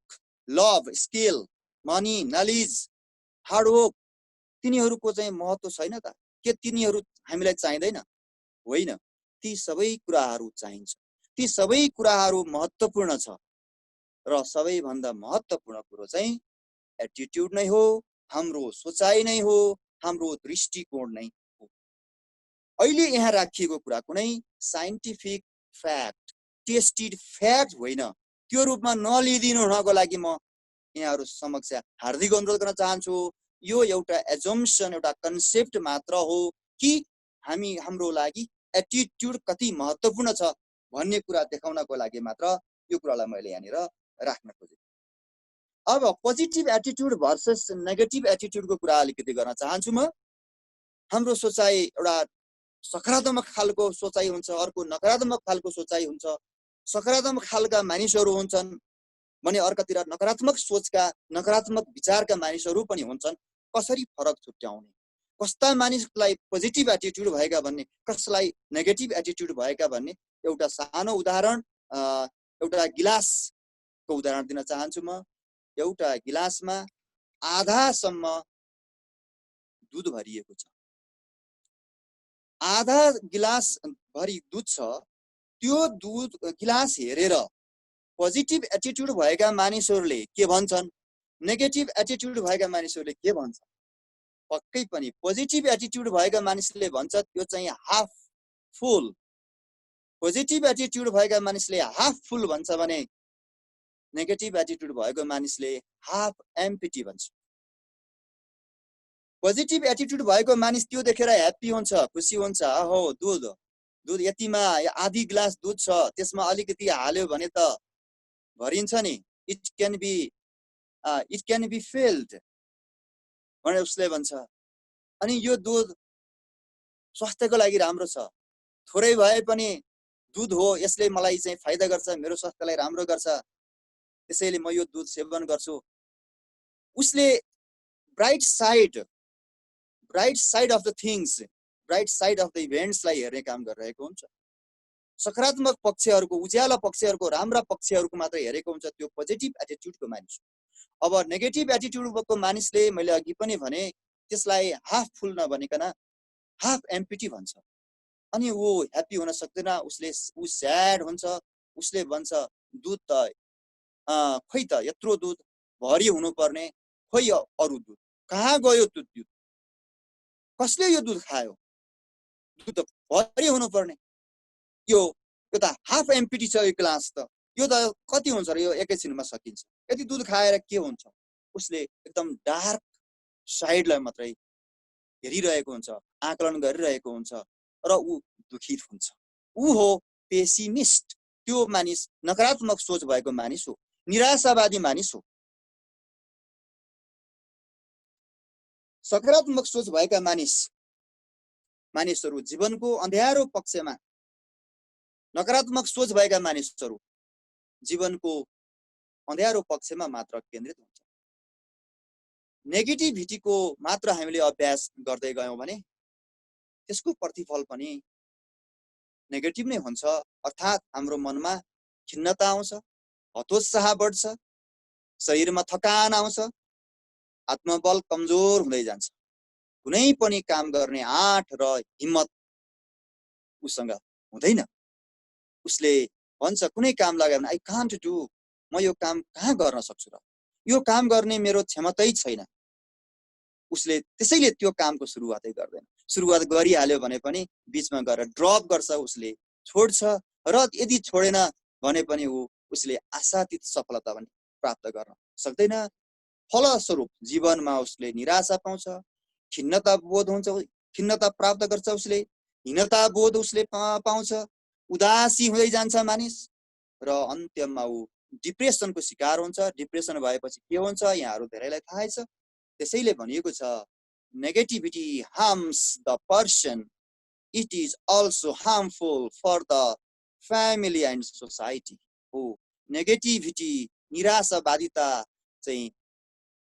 love, skill, money, knowledge, hard work तिनीहरूको चाहिँ महत्त्व छैन त? के तिनीहरू हामीलाई चाहिँदैन? होइन, ती सबै कुराहरू चाहिन्छ। ती सबै कुराहरू महत्त्वपूर्ण छ र सबैभन्दा महत्त्वपूर्ण कुरो चाहिँ एटिट्युड नै हो, हाम्रो सोचाइ नै हो, हाम्रो दृष्टिकोण नै हो। अहिले यहाँ राखिएको कुरा कुनै साइन्टिफिक फ्याक्ट, टेस्टेड फ्याक्ट होइन। त्यो रूपमा नलिदिनु हुनको लागि म यहाँहरू समक्ष हार्दिक अनुरोध गर्न चाहन्छु। यो एउटा एजम्पसन, एउटा कन्सेप्ट मात्र हो कि हाम्रो लागि एटिट्युड कति महत्त्वपूर्ण छ भन्ने कुरा देखाउनको लागि मात्र यो कुरालाई मैले यहाँनिर राख्न खोजेँ। अब पोजिटिभ एटिट्युड भर्सेस नेगेटिभ एटिट्युडको कुरा अलिकति गर्न चाहन्छु म। हाम्रो सोचाइ एउटा सकारात्मक खालको सोचाइ हुन्छ, अर्को नकारात्मक खालको सोचाइ हुन्छ। सकारात्मक खालका मानिसहरू हुन्छन् भने अर्कोतिर नकारात्मक सोचका, नकारात्मक विचारका मानिसहरू पनि हुन्छन्। कसरी फरक छुट्याउने, कस्ता मानिसलाई पोजिटिभ एटिट्युड भएका भन्ने, कसलाई नेगेटिभ एटिट्युड भएका भन्ने एउटा सानो उदाहरण, एउटा गिलासको उदाहरण दिन चाहन्छु म। एउटा गिलासमा आधासम्म दुध भरिएको छ, आधा गिलास भरि दुध छ। त्यो दुध गिलास हेरेर पोजिटिभ एटिट्युड भएका मानिसहरूले के भन्छन्, नेगेटिभ एटिट्युड भएका मानिसहरूले के भन्छन्? पक्कै पनि पोजिटिभ एटिट्युड भएका मानिसले भन्छ त्यो चाहिँ हाफ फुल। पोजिटिभ एटिट्युड भएका मानिसले हाफ फुल भन्छ भने नेगेटिभ एटिट्युड भएको मानिसले हाफ एम्प्टी भन्छ। पोजिटिभ एटिट्युड भएको मानिस त्यो देखेर ह्याप्पी हुन्छ, खुसी हुन्छ। हो दुध दुध यतिमा आधी गिलास दुध छ, त्यसमा अलिकति हाल्यो भने त भरिन्छ नि। इट क्यान बी फिल्ड भनेर उसले भन्छ। अनि यो दुध स्वास्थ्यको लागि राम्रो छ, थोरै भए पनि दुध हो, यसले मलाई चाहिँ फाइदा गर्छ, मेरो स्वास्थ्यलाई राम्रो गर्छ, त्यसैले म यो दुध सेवन गर्छु। उसले bright side of the things, bright side of the इभेन्ट्सलाई हेर्ने काम गरिरहेको हुन्छ। सकारात्मक पक्षहरूको, उज्यालो पक्षहरूको, राम्रा पक्षहरूको मात्र हेरेको हुन्छ त्यो पोजिटिभ एटिट्युडको मानिस। अब नेगेटिभ एटिट्युडको मानिसले, मैले अघि पनि भने, त्यसलाई हाफ फुल नभनिकन हाफ एम्प्टी भन्छ। अनि ऊ ह्याप्पी हुन सक्दैन, ऊ स्याड हुन्छ। उसले भन्छ दुध त खोइ त यत्रो दुध भरि हुनुपर्ने, खोइ अरू दुध कहाँ गयो? त्यो दुध कसले यो दुध खायो? दुध त भरि हुनुपर्ने, यो त हाफ एम्प्टी छ यो ग्लास त, यो त कति हुन्छ र यो एकैछिनमा सकिन्छ, यति दुध खाएर के हुन्छ? उसले एकदम डार्क साइडलाई मात्रै हेरिरहेको हुन्छ, आकलन गरिरहेको हुन्छ र ऊ दुखित हुन्छ। ऊ हो पेसिमिस्ट। त्यो मानिस नकारात्मक सोच भएको मानिस हो, निराशावादी मानिस हो। सकारात्मक सोच भएका मानिसहरू जीवनको अँध्यारो पक्षमा, नकारात्मक सोच भएका मानिसहरू जीवनको अँध्यारो पक्षमा मात्र केन्द्रित हुन्छ। नेगेटिभिटीको मात्र हामीले अभ्यास गर्दै गयौँ भने त्यसको प्रतिफल पनि नेगेटिभ नै हुन्छ, अर्थात् हाम्रो मनमा खिन्नता आउँछ, हतोत्साह बढ्छ, शरीरमा थकान आउँछ, आत्मबल कमजोर हुँदै जान्छ, कुनै पनि काम गर्ने आँट र हिम्मत उसँग हुँदैन। उसले भन्छ कुनै काम लाग्यो भने आई कान्ट डु, म यो काम कहाँ गर्न सक्छु र, यो काम गर्ने मेरो क्षमतै छैन। उसले त्यसैले त्यो कामको सुरुवातै गर्दैन। सुरुवात गरिहाल्यो भने पनि बीचमा गएर ड्रप गर्छ, उसले छोड्छ, र यदि छोडेन भने पनि उसले आशातीत सफलता पनि प्राप्त गर्न सक्दैन। फलस्वरूप जीवनमा उसले निराशा पाउँछ, खिन्नता बोध हुन्छ, खिन्नता प्राप्त गर्छ, उसले हीनता बोध उसले पाउँछ, उदासी हुँदै जान्छ मानिस, र अन्त्यमा डिप्रेसनको शिकार हुन्छ। डिप्रेसन भएपछि के हुन्छ यहाँहरू धेरैलाई थाहै छ। त्यसैले भनिएको छ negativity harms the person, it is also harmful for the family and society. हो, नेगेटिभिटी निराशावादिता चाहिँ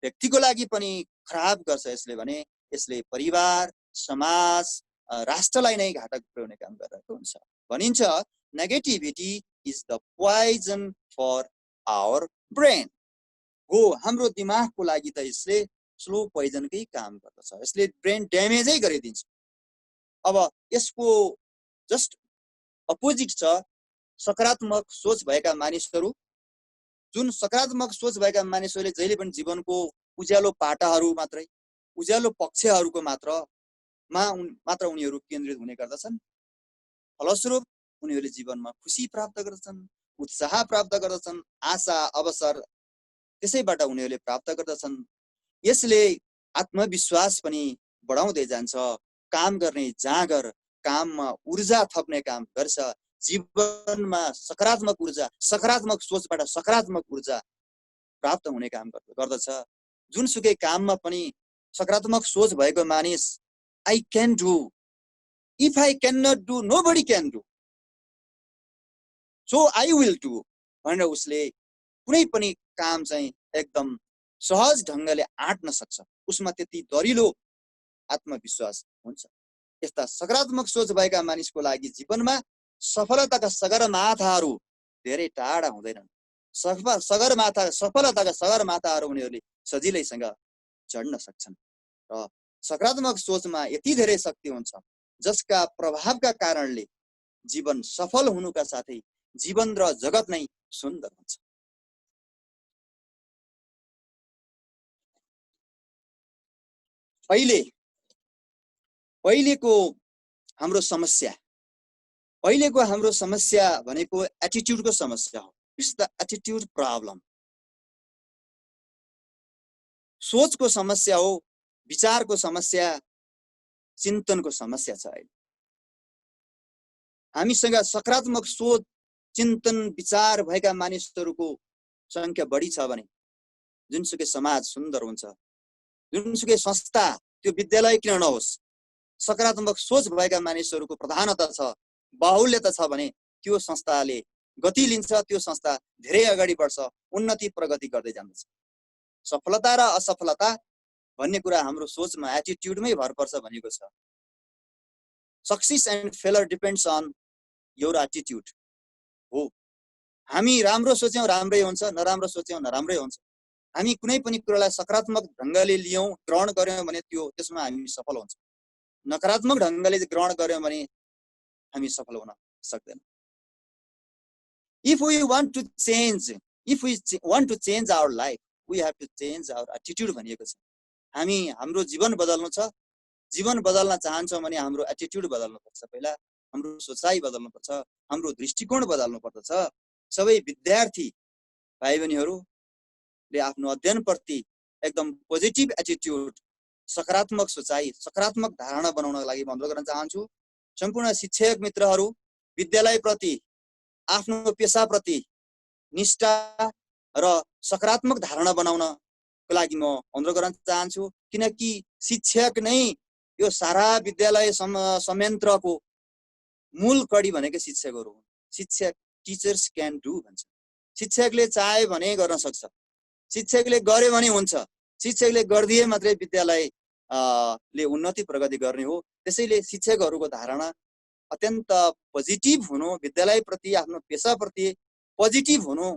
व्यक्तिको लागि पनि खराब गर्छ यसले, भने यसले परिवार, समाज, राष्ट्रलाई नै घाटा पुर्याउने काम गरिरहेको हुन्छ। भनिन्छ negativity is the poison for our brain. हो, हाम्रो दिमागको लागि त यसले स्लो पोइजनकै काम गर्दछ, यसले ब्रेन ड्यामेजै गरिदिन्छ। अब यसको जस्ट अपोजिट छ सकारात्मक सोच भएका मानिसहरू। जुन सकारात्मक सोच भएका मानिसहरूले जहिले पनि जीवनको उज्यालो पाटाहरू मात्रै, उज्यालो पक्षहरूको मात्र उनीहरू केन्द्रित हुने गर्दछन्। फलस्वरूप उनीहरूले जीवनमा खुसी प्राप्त गर्दछन्, उत्साह प्राप्त गर्दछन्, आशा अवसर त्यसैबाट उनीहरूले प्राप्त गर्दछन्। यसले आत्मविश्वास पनि बढाउँदै जान्छ, काम गर्ने जाँगर, काममा ऊर्जा थप्ने काम गर्छ, जीवनमा सकारात्मक ऊर्जा, सकारात्मक सोचबाट सकारात्मक ऊर्जा प्राप्त हुने काम गर्दछ। जुनसुकै काममा पनि सकारात्मक सोच भएको मानिस I can do, if I can not do nobody can do, so I will do भनेर उसले कुनै पनि काम चाहिँ एकदम सहज ढङ्गले आँट्न सक्छ। उसमा त्यति दरिलो आत्मविश्वास हुन्छ। यस्ता सकारात्मक सोच भएका मानिसको लागि जीवनमा सफलताका सगरमाथाहरू धेरै टाढा हुँदैनन्। सफलताका सगरमाथाहरू उनीहरूले सजिलैसँग चढ्न सक्छन्। र सकारात्मक सोचमा यति धेरै शक्ति हुन्छ जसका प्रभावका कारणले जीवन सफल हुनुका साथै जीवन र जगत नै सुन्दर हुन्छ। पहिलेको हाम्रो समस्या भनेको एटिट्युडको समस्या हो। It's the attitude problem. सोचको समस्या हो, विचारको समस्या, चिन्तनको समस्या छ। अहिले हामीसँग सकारात्मक सोच, चिन्तन, विचार भएका मानिसहरूको संख्या बढी छ भने जुनसुकै समाज सुन्दर हुन्छ। जुनसुकै संस्था, त्यो विद्यालय किन नहोस्, सकारात्मक सोच भएका मानिसहरूको प्रधानता छ, बाहुल्यता छ भने त्यो संस्थाले गति लिन्छ, त्यो संस्था धेरै अगाडि बढ्छ, उन्नति प्रगति गर्दै जान्छ। सफलता र असफलता भन्ने कुरा हाम्रो सोचमा, एटिट्युडमै भर पर्छ भनेको छ। Success and failure depends on your attitude. हो, हामी राम्रो सोच्यौँ राम्रै हुन्छ, नराम्रो सोच्यौँ नराम्रै हुन्छ। हामी कुनै पनि कुरालाई सकारात्मक ढङ्गले लियौँ, ग्रहण गर्यौँ भने त्यसमा हामी सफल हुन्छौँ। नकारात्मक ढङ्गले ग्रहण गर्यौँ भने हामी सफल हुन सक्दैनौँ। If we want to change our life, we have to change our attitude भनिएको छ। हामी हाम्रो जीवन बदल्नु छ, जीवन बदल्न चाहन्छौँ भने हाम्रो एटिट्युड बदल्नु पर्छ। पहिला हाम्रो सोचाइ बदल्नु पर्छ, हाम्रो दृष्टिकोण बदल्नु पर्दछ। सबै विद्यार्थी भाइ बहिनीहरूले आफ्नो अध्ययनप्रति एकदम पोजिटिभ एटिट्युड, सकारात्मक सोचाइ, सकारात्मक धारणा बनाउनको लागि म अनुरोध गर्न चाहन्छु। सम्पूर्ण शिक्षक मित्रहरू विद्यालयप्रति, आफ्नो पेसाप्रति निष्ठा र सकारात्मक धारणा बनाउनको लागि म अनुरोध गर्न चाहन्छु। किनकि शिक्षक नै यो सारा विद्यालय संयन्त्रको मूल कडी भनेको शिक्षकहरू हुन्। शिक्षक, टिचर्स क्यान डु भन्छ। शिक्षकले चाहे भने गर्न सक्छ, शिक्षकले गर्यो भने हुन्छ, शिक्षकले गरिदिए मात्रै विद्यालय ले उन्नति प्रगति गर्ने हो। त्यसैले शिक्षकहरूको धारणा अत्यन्त पोजिटिभ हुनु, विद्यालयप्रति आफ्नो पेसाप्रति पोजिटिभ हुनु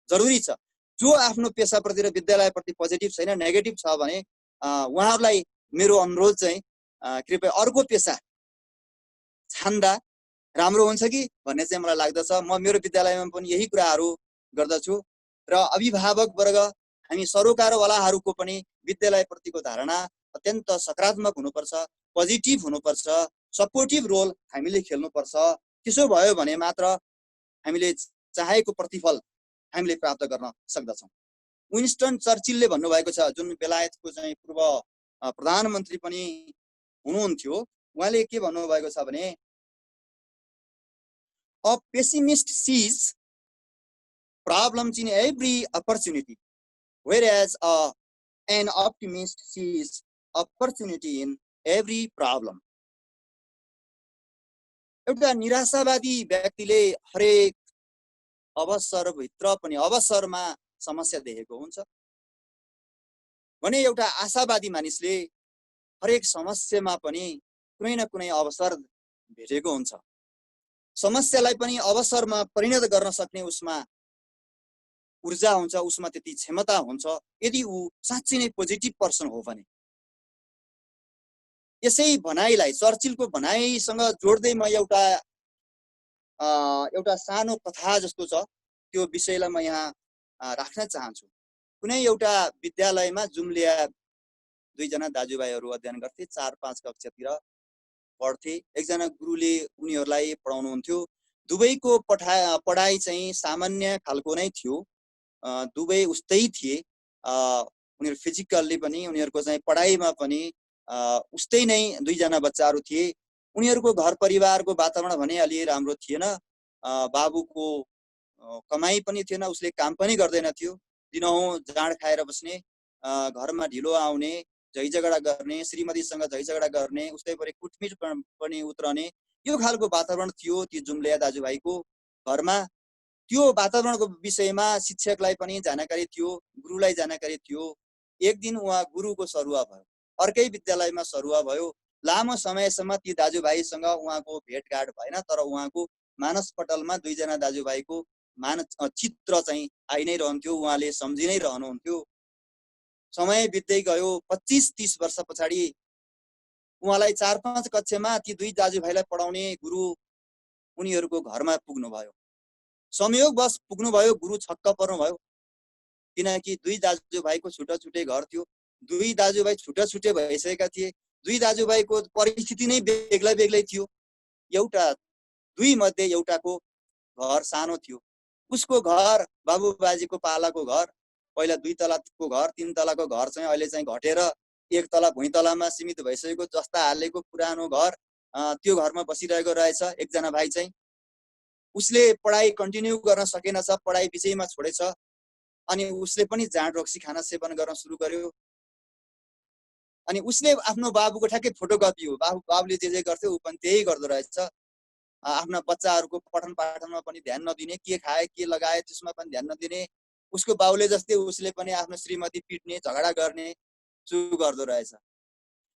जरुरी छ। जो आफ्नो पेसाप्रति र विद्यालयप्रति पोजिटिभ छैन, नेगेटिभ छ भने उहाँहरूलाई मेरो अनुरोध चाहिँ कृपया अर्को पेसा छान्दा राम्रो हुन्छ कि भन्ने चाहिँ मलाई लाग्दछ। म मेरो विद्यालयमा पनि यही कुराहरू गर्दछु र अभिभावक वर्ग हामी सरोकारवालाहरूको पनि विद्यालयप्रतिको धारणा अत्यन्त सकारात्मक हुनुपर्छ, पोजिटिभ हुनुपर्छ, सपोर्टिभ रोल हामीले खेल्नुपर्छ। त्यसो भयो भने मात्र हामीले चाहेको प्रतिफल हामीले प्राप्त गर्न सक्दछौँ। विन्स्टन चर्चिलले भन्नुभएको छ, जुन बेलायतको चाहिँ पूर्व प्रधानमन्त्री पनि हुनुहुन्थ्यो, उहाँले के भन्नुभएको छ भने a pessimist sees problems in every opportunity, whereas an optimist sees opportunity in every problem. एउटा निराशावादी व्यक्तिले हरेक अवसरभित्र पनि अवसरमा समस्या देखेको हुन्छ भने एउटा आशावादी मानिसले हरेक समस्यामा पनि कुनै न कुनै अवसर भेटेको हुन्छ। समस्यालाई पनि अवसरमा परिणत गर्न सक्ने उसमा ऊर्जा हुन्छ, उसमा त्यति क्षमता हुन्छ, यदि ऊ साँच्चै नै पोजिटिभ पर्सन हो भने। यसै भनाइलाई, चर्चिलको भनाइसँग जोड्दै म एउटा सानो कथा जस्तो छ, त्यो विषयलाई म यहाँ राख्न चाहन्छु। कुनै एउटा विद्यालयमा जुम्लिया दुईजना दाजुभाइहरू अध्ययन गर्थे, 4-5 कक्षातिर पढ्थे। एकजना गुरुले उनीहरूलाई पढाउनुहुन्थ्यो। दुवैको पढाइ चाहिँ सामान्य खालको नै थियो, दुवै उस्तै थिए। उनीहरू फिजिकल्ली पनि, उनीहरूको चाहिँ पढाइमा पनि उस्तै नै दुईजना बच्चाहरू थिए। उनीहरूको घर परिवारको वातावरण भने अलि राम्रो थिएन। बाबुको कमाई पनि थिएन, उसले काम पनि गर्दैन थियो। दिनहुँ जाँड खाएर बस्ने, घरमा ढिलो आउने, झैझगडा गर्ने, श्रीमतीसँग झैझगडा गर्ने, उस्तै गरी कुटमिट पनि उत्रने, यो खालको वातावरण थियो ती जुम्लिया दाजुभाइको घरमा। त्यो वातावरणको विषयमा शिक्षकलाई पनि जानकारी थियो, गुरुलाई जानकारी थियो। एक दिन उहाँ गुरुको सरुवा भयो, अर्कै विद्यालयमा सरुवा भयो। लामो समयसम्म ती दाजुभाइसँग उहाँको भेटघाट भएन, तर उहाँको मानसपटलमा दुईजना दाजुभाइको चित्र चाहिँ आइ नै रहन्थ्यो, उहाँले सम्झि नै रहनुहुन्थ्यो। समय बित्दै गयो। 25-30 वर्ष पछाडि उहाँलाई 4-5 कक्षामा ती दुई दाजुभाइलाई पढाउने गुरु उनीहरूको घरमा पुग्नुभयो। संयोगवश पुग्नुभयो, गुरु छक्क पर्नुभयो, किनकि दुई दाजुभाइको छुट्टा छुट्टै घर थियो। दुई दाजुभाइ छुट्टा छुट्टै भइसकेका थिए। दुई दाजुभाइको परिस्थिति नै बेग्लै बेग्लै थियो। दुई मध्ये एउटाको घर सानो थियो। उसको घर बाबुबाजीको पालाको घर, पहिला 2 तलाको घर, 3 तलाको घर चाहिँ अहिले चाहिँ घटेर 1 तला भुइँतलामा सीमित भइसकेको जस्ता हालेको पुरानो घर, त्यो घरमा बसिरहेको रहेछ एकजना भाइ चाहिँ। उसले पढाइ कन्टिन्यू गर्न सकेनछ, पढाइ बिचैमा छोडेछ। अनि उसले पनि जाँड रक्सी खाना सेवन गर्न सुरु गर्यो। अनि उसले आफ्नो बाबुको ठ्याक्कै फोटोकपी हो, बाबुले जे गर्थ्यो ऊ पनि त्यही गर्दो रहेछ। आफ्ना बच्चाहरूको पठन पाठनमा पनि ध्यान नदिने, के खाए के लगाए त्यसमा पनि ध्यान नदिने। उसको बाउले जस्तै उसले पनि आफ्नो श्रीमती पिट्ने, झगडा गर्ने सुरु गर्दो रहेछ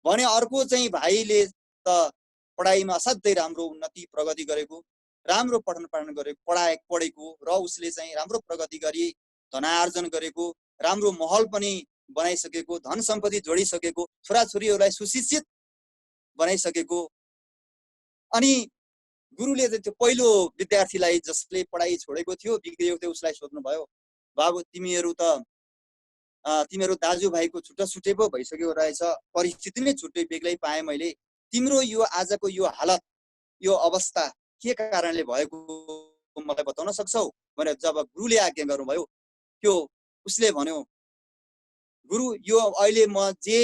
भने अर्को चाहिँ भाइले त पढाइमा असाध्यै राम्रो उन्नति प्रगति गरेको, राम्रो पठन पाठन गरेको, पढेको र उसले चाहिँ राम्रो प्रगति गरी धनार्जन गरेको, राम्रो महल पनि बनाइसकेको, धन सम्पत्ति जोडिसकेको, छोराछोरीहरूलाई सुशिक्षित बनाइसकेको। अनि गुरुले त्यो पहिलो विद्यार्थीलाई जसले पढाइ छोडेको थियो, बिग्रिएको थियो, उसलाई सोध्नुभयो, बाबु तिमीहरू दाजुभाइको छुट्टा छुट्टै पो भइसक्यो रहेछ, परिस्थिति नै छुट्टै बेग्लै पाएँ मैले। तिम्रो यो आजको यो हालत, यो अवस्था के कारणले भएको मलाई बताउन सक्छौ भनेर जब गुरुले आज्ञा गर्नुभयो, त्यो उसले भन्यो, गुरु यो अहिले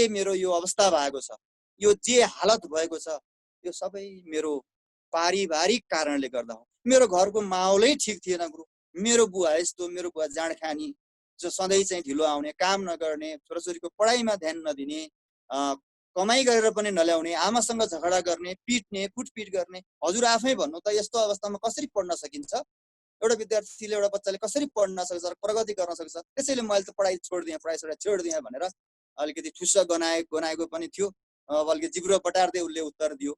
मेरो यो अवस्था भएको छ, यो जे हालत भएको छ, यो सबै मेरो पारिवारिक कारणले गर्दा हो। मेरो घरको माहौलै ठिक थिएन गुरु। मेरो बुवा यस्तो, मेरो बुवा जाँड खानी, जो सधैँ चाहिँ ढिलो आउने, काम नगर्ने, छोराछोरीको पढाइमा ध्यान नदिने, कमाइ गरेर पनि नल्याउने, आमासँग झगडा गर्ने, पिट्ने, कुटपिट गर्ने। हजुर आफै भन्नु त यस्तो अवस्थामा कसरी पढ्न सकिन्छ? एउटा विद्यार्थीले, एउटा बच्चाले कसरी पढ्न सक्छ, प्रगति गर्न सक्छ? त्यसैले मैले त पढाइ छोडिदिएँ भनेर अलिकति ठुस्स गनाएको पनि थियो। बल्कि जिब्रो बटार्दै उसले उत्तर दियो।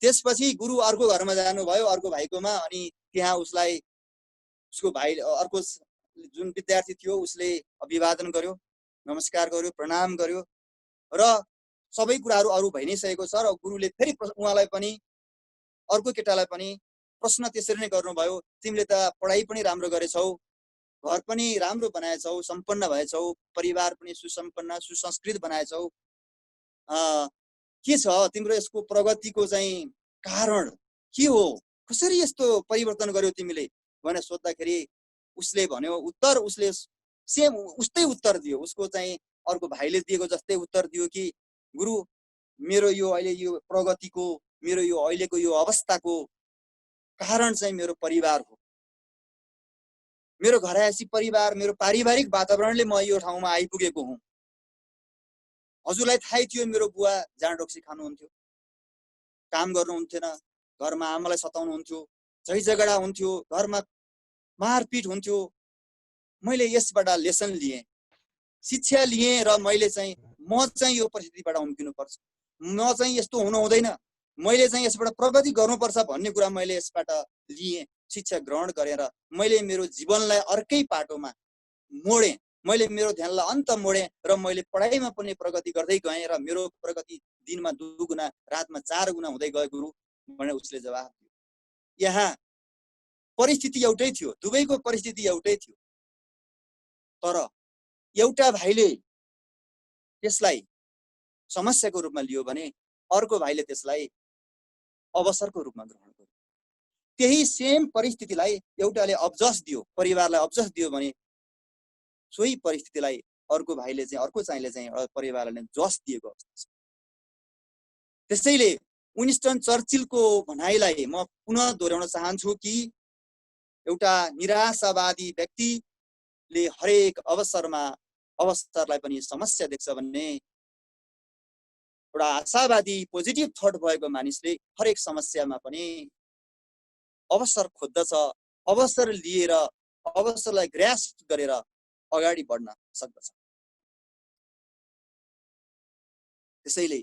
त्यसपछि गुरु अर्को घरमा जानुभयो अर्को भाइकोमा, अनि त्यहाँ उसलाई उसको भाइ अर्को जुन विद्यार्थी थियो उसले अभिवादन गर्यो, नमस्कार गर्यो, प्रणाम गर्यो र सबै कुराहरू अरू भइ नै सकेको छ। र गुरुले फेरि उहाँलाई पनि अर्को केटालाई पनि प्रश्न त्यसरी नै गर्नुभयो, तिमीले त पढाइ पनि राम्रो गरेछौ, घर पनि राम्रो बनाएछौ, सम्पन्न भएछौ, परिवार पनि सुसम्पन्न सुसंस्कृत बनाएछौ, के छ तिम्रो यसको प्रगतिको चाहिँ कारण के हो, कसरी यस्तो परिवर्तन गर्यो तिमीले भनेर सोद्धाखेरि उसले भन्यो उत्तर, उसले सेम उस्तै उत्तर दियो, उसको चाहिँ अर्को भाइले दिएको जस्तै उत्तर दियो कि गुरु मेरो यो अहिले यो प्रगतिको, मेरो यो अहिलेको यो अवस्थाको कारण चाहिँ मेरो परिवार हो। मेरो घरयासी परिवार, मेरो पारिवारिक वातावरणले म यो ठाउँमा आइपुगेको हुँ। हजुरलाई थाहै थियो मेरो बुवा जाँड रक्सी खानुहुन्थ्यो, काम गर्नुहुन्थेन, घरमा आमालाई सताउनुहुन्थ्यो, झै झगडा हुन्थ्यो, घरमा मारपिट हुन्थ्यो। मैले यसबाट लेसन लिएँ, शिक्षा लिएँ र मैले चाहिँ म चाहिँ यो परिस्थितिबाट उम्किनुपर्छ, म चाहिँ यस्तो हुनु हुँदैन, मैले चाहिँ यसबाट प्रगति गर्नुपर्छ भन्ने कुरा मैले यसबाट लिएँ। शिक्षा ग्रहण गरेर मैले मेरो जीवनलाई अर्कै पाटोमा मोडेँ, मैले मेरो ध्यानलाई अन्त मोडेँ र मैले पढाइमा पनि प्रगति गर्दै गएँ र मेरो प्रगति दिनमा 2 गुणा रातमा 4 गुणा हुँदै गयो गुरु भनेर उसले जवाफ दियो। यहाँ परिस्थिति एउटै थियो, दुवैको परिस्थिति एउटै थियो, तर एउटा भाइले त्यसलाई समस्याको रूपमा लियो भने अर्को भाइले त्यसलाई अवसरको रूपमा ग्रहण गर्यो। त्यही सेम परिस्थितिलाई एउटाले अब्जस दियो, परिवारलाई अब्जस दियो भने सोही परिस्थितिलाई अर्को भाइले चाहिँ अर्को चाहिँले चाहिँ परिवारले जस दिएको अवस्था छ। त्यसैले विन्स्टन चर्चिलको भनाइलाई म पुनः दोहोर्याउन चाहन्छु कि एउटा निराशावादी व्यक्तिले हरेक अवसरलाई पनि समस्या देख्छ भने एउटा आशावादी पोजिटिभ थट भएको मानिसले हरेक समस्यामा पनि अवसर खोज्दछ, अवसर लिएर अवसरलाई ग्रास्प गरेर अगाडि बढ्न सक्दछ। त्यसैले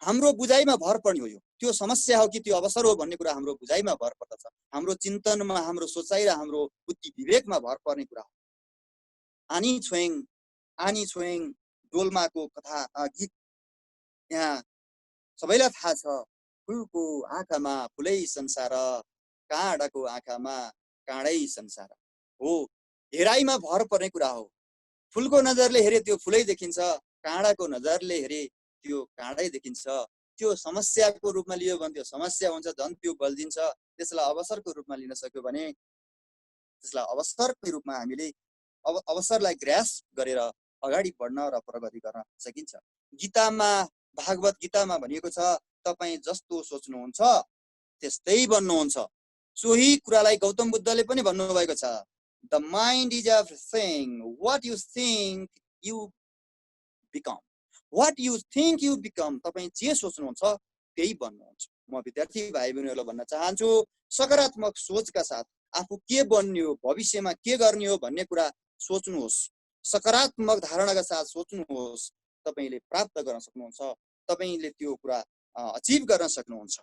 हाम्रो बुझाइमा भर पर्ने हो, यो त्यो समस्या हो कि त्यो अवसर हो भन्ने कुरा हाम्रो बुझाइमा भर पर्दछ, हाम्रो चिन्तनमा, हाम्रो सोचाइ र हाम्रो बुद्धि विवेकमा भर पर्ने कुरा हो। आनी छोएङ डोल्माको कथा गीत यहाँ सबैलाई थाहा छ, फुलको आँखामा फुलै संसार, काँडाको आँखामा काँडै संसार हो। हेराइमा भर पर्ने कुरा हो। फुलको नजरले हेरे त्यो फुलै देखिन्छ, काँडाको नजरले हेरे त्यो काँडै देखिन्छ। त्यो समस्याको रूपमा लियो भने त्यो समस्या हुन्छ, झन् त्यो बल्झिन्छ। त्यसलाई अवसरको रूपमा लिन सक्यो भने त्यसलाई अवसरको रूपमा हामीले अवसरलाई ग्रास्प गरेर अगाडि बढ्न र प्रगति गर्न सकिन्छ। गीतामा, भागवत गीतामा भनिएको छ, तपाईँ जस्तो सोच्नुहुन्छ त्यस्तै बन्नुहुन्छ। सोही कुरालाई गौतम बुद्धले पनि भन्नुभएको छ, the mind is everything, what you think you become, what you think you become. तपाईँ जे सोच्नुहुन्छ त्यही बन्नुहुन्छ। म विद्यार्थी भाइ बहिनीहरूलाई भन्न चाहन्छु, सकारात्मक सोचका साथ आफू के बन्ने हो, भविष्यमा के गर्ने हो भन्ने कुरा सोच्नुहोस्। सकारात्मक धारणाका साथ सोच्नुहोस्, तपाईँले प्राप्त गर्न सक्नुहुन्छ, तपाईँले त्यो कुरा अचिभ गर्न सक्नुहुन्छ।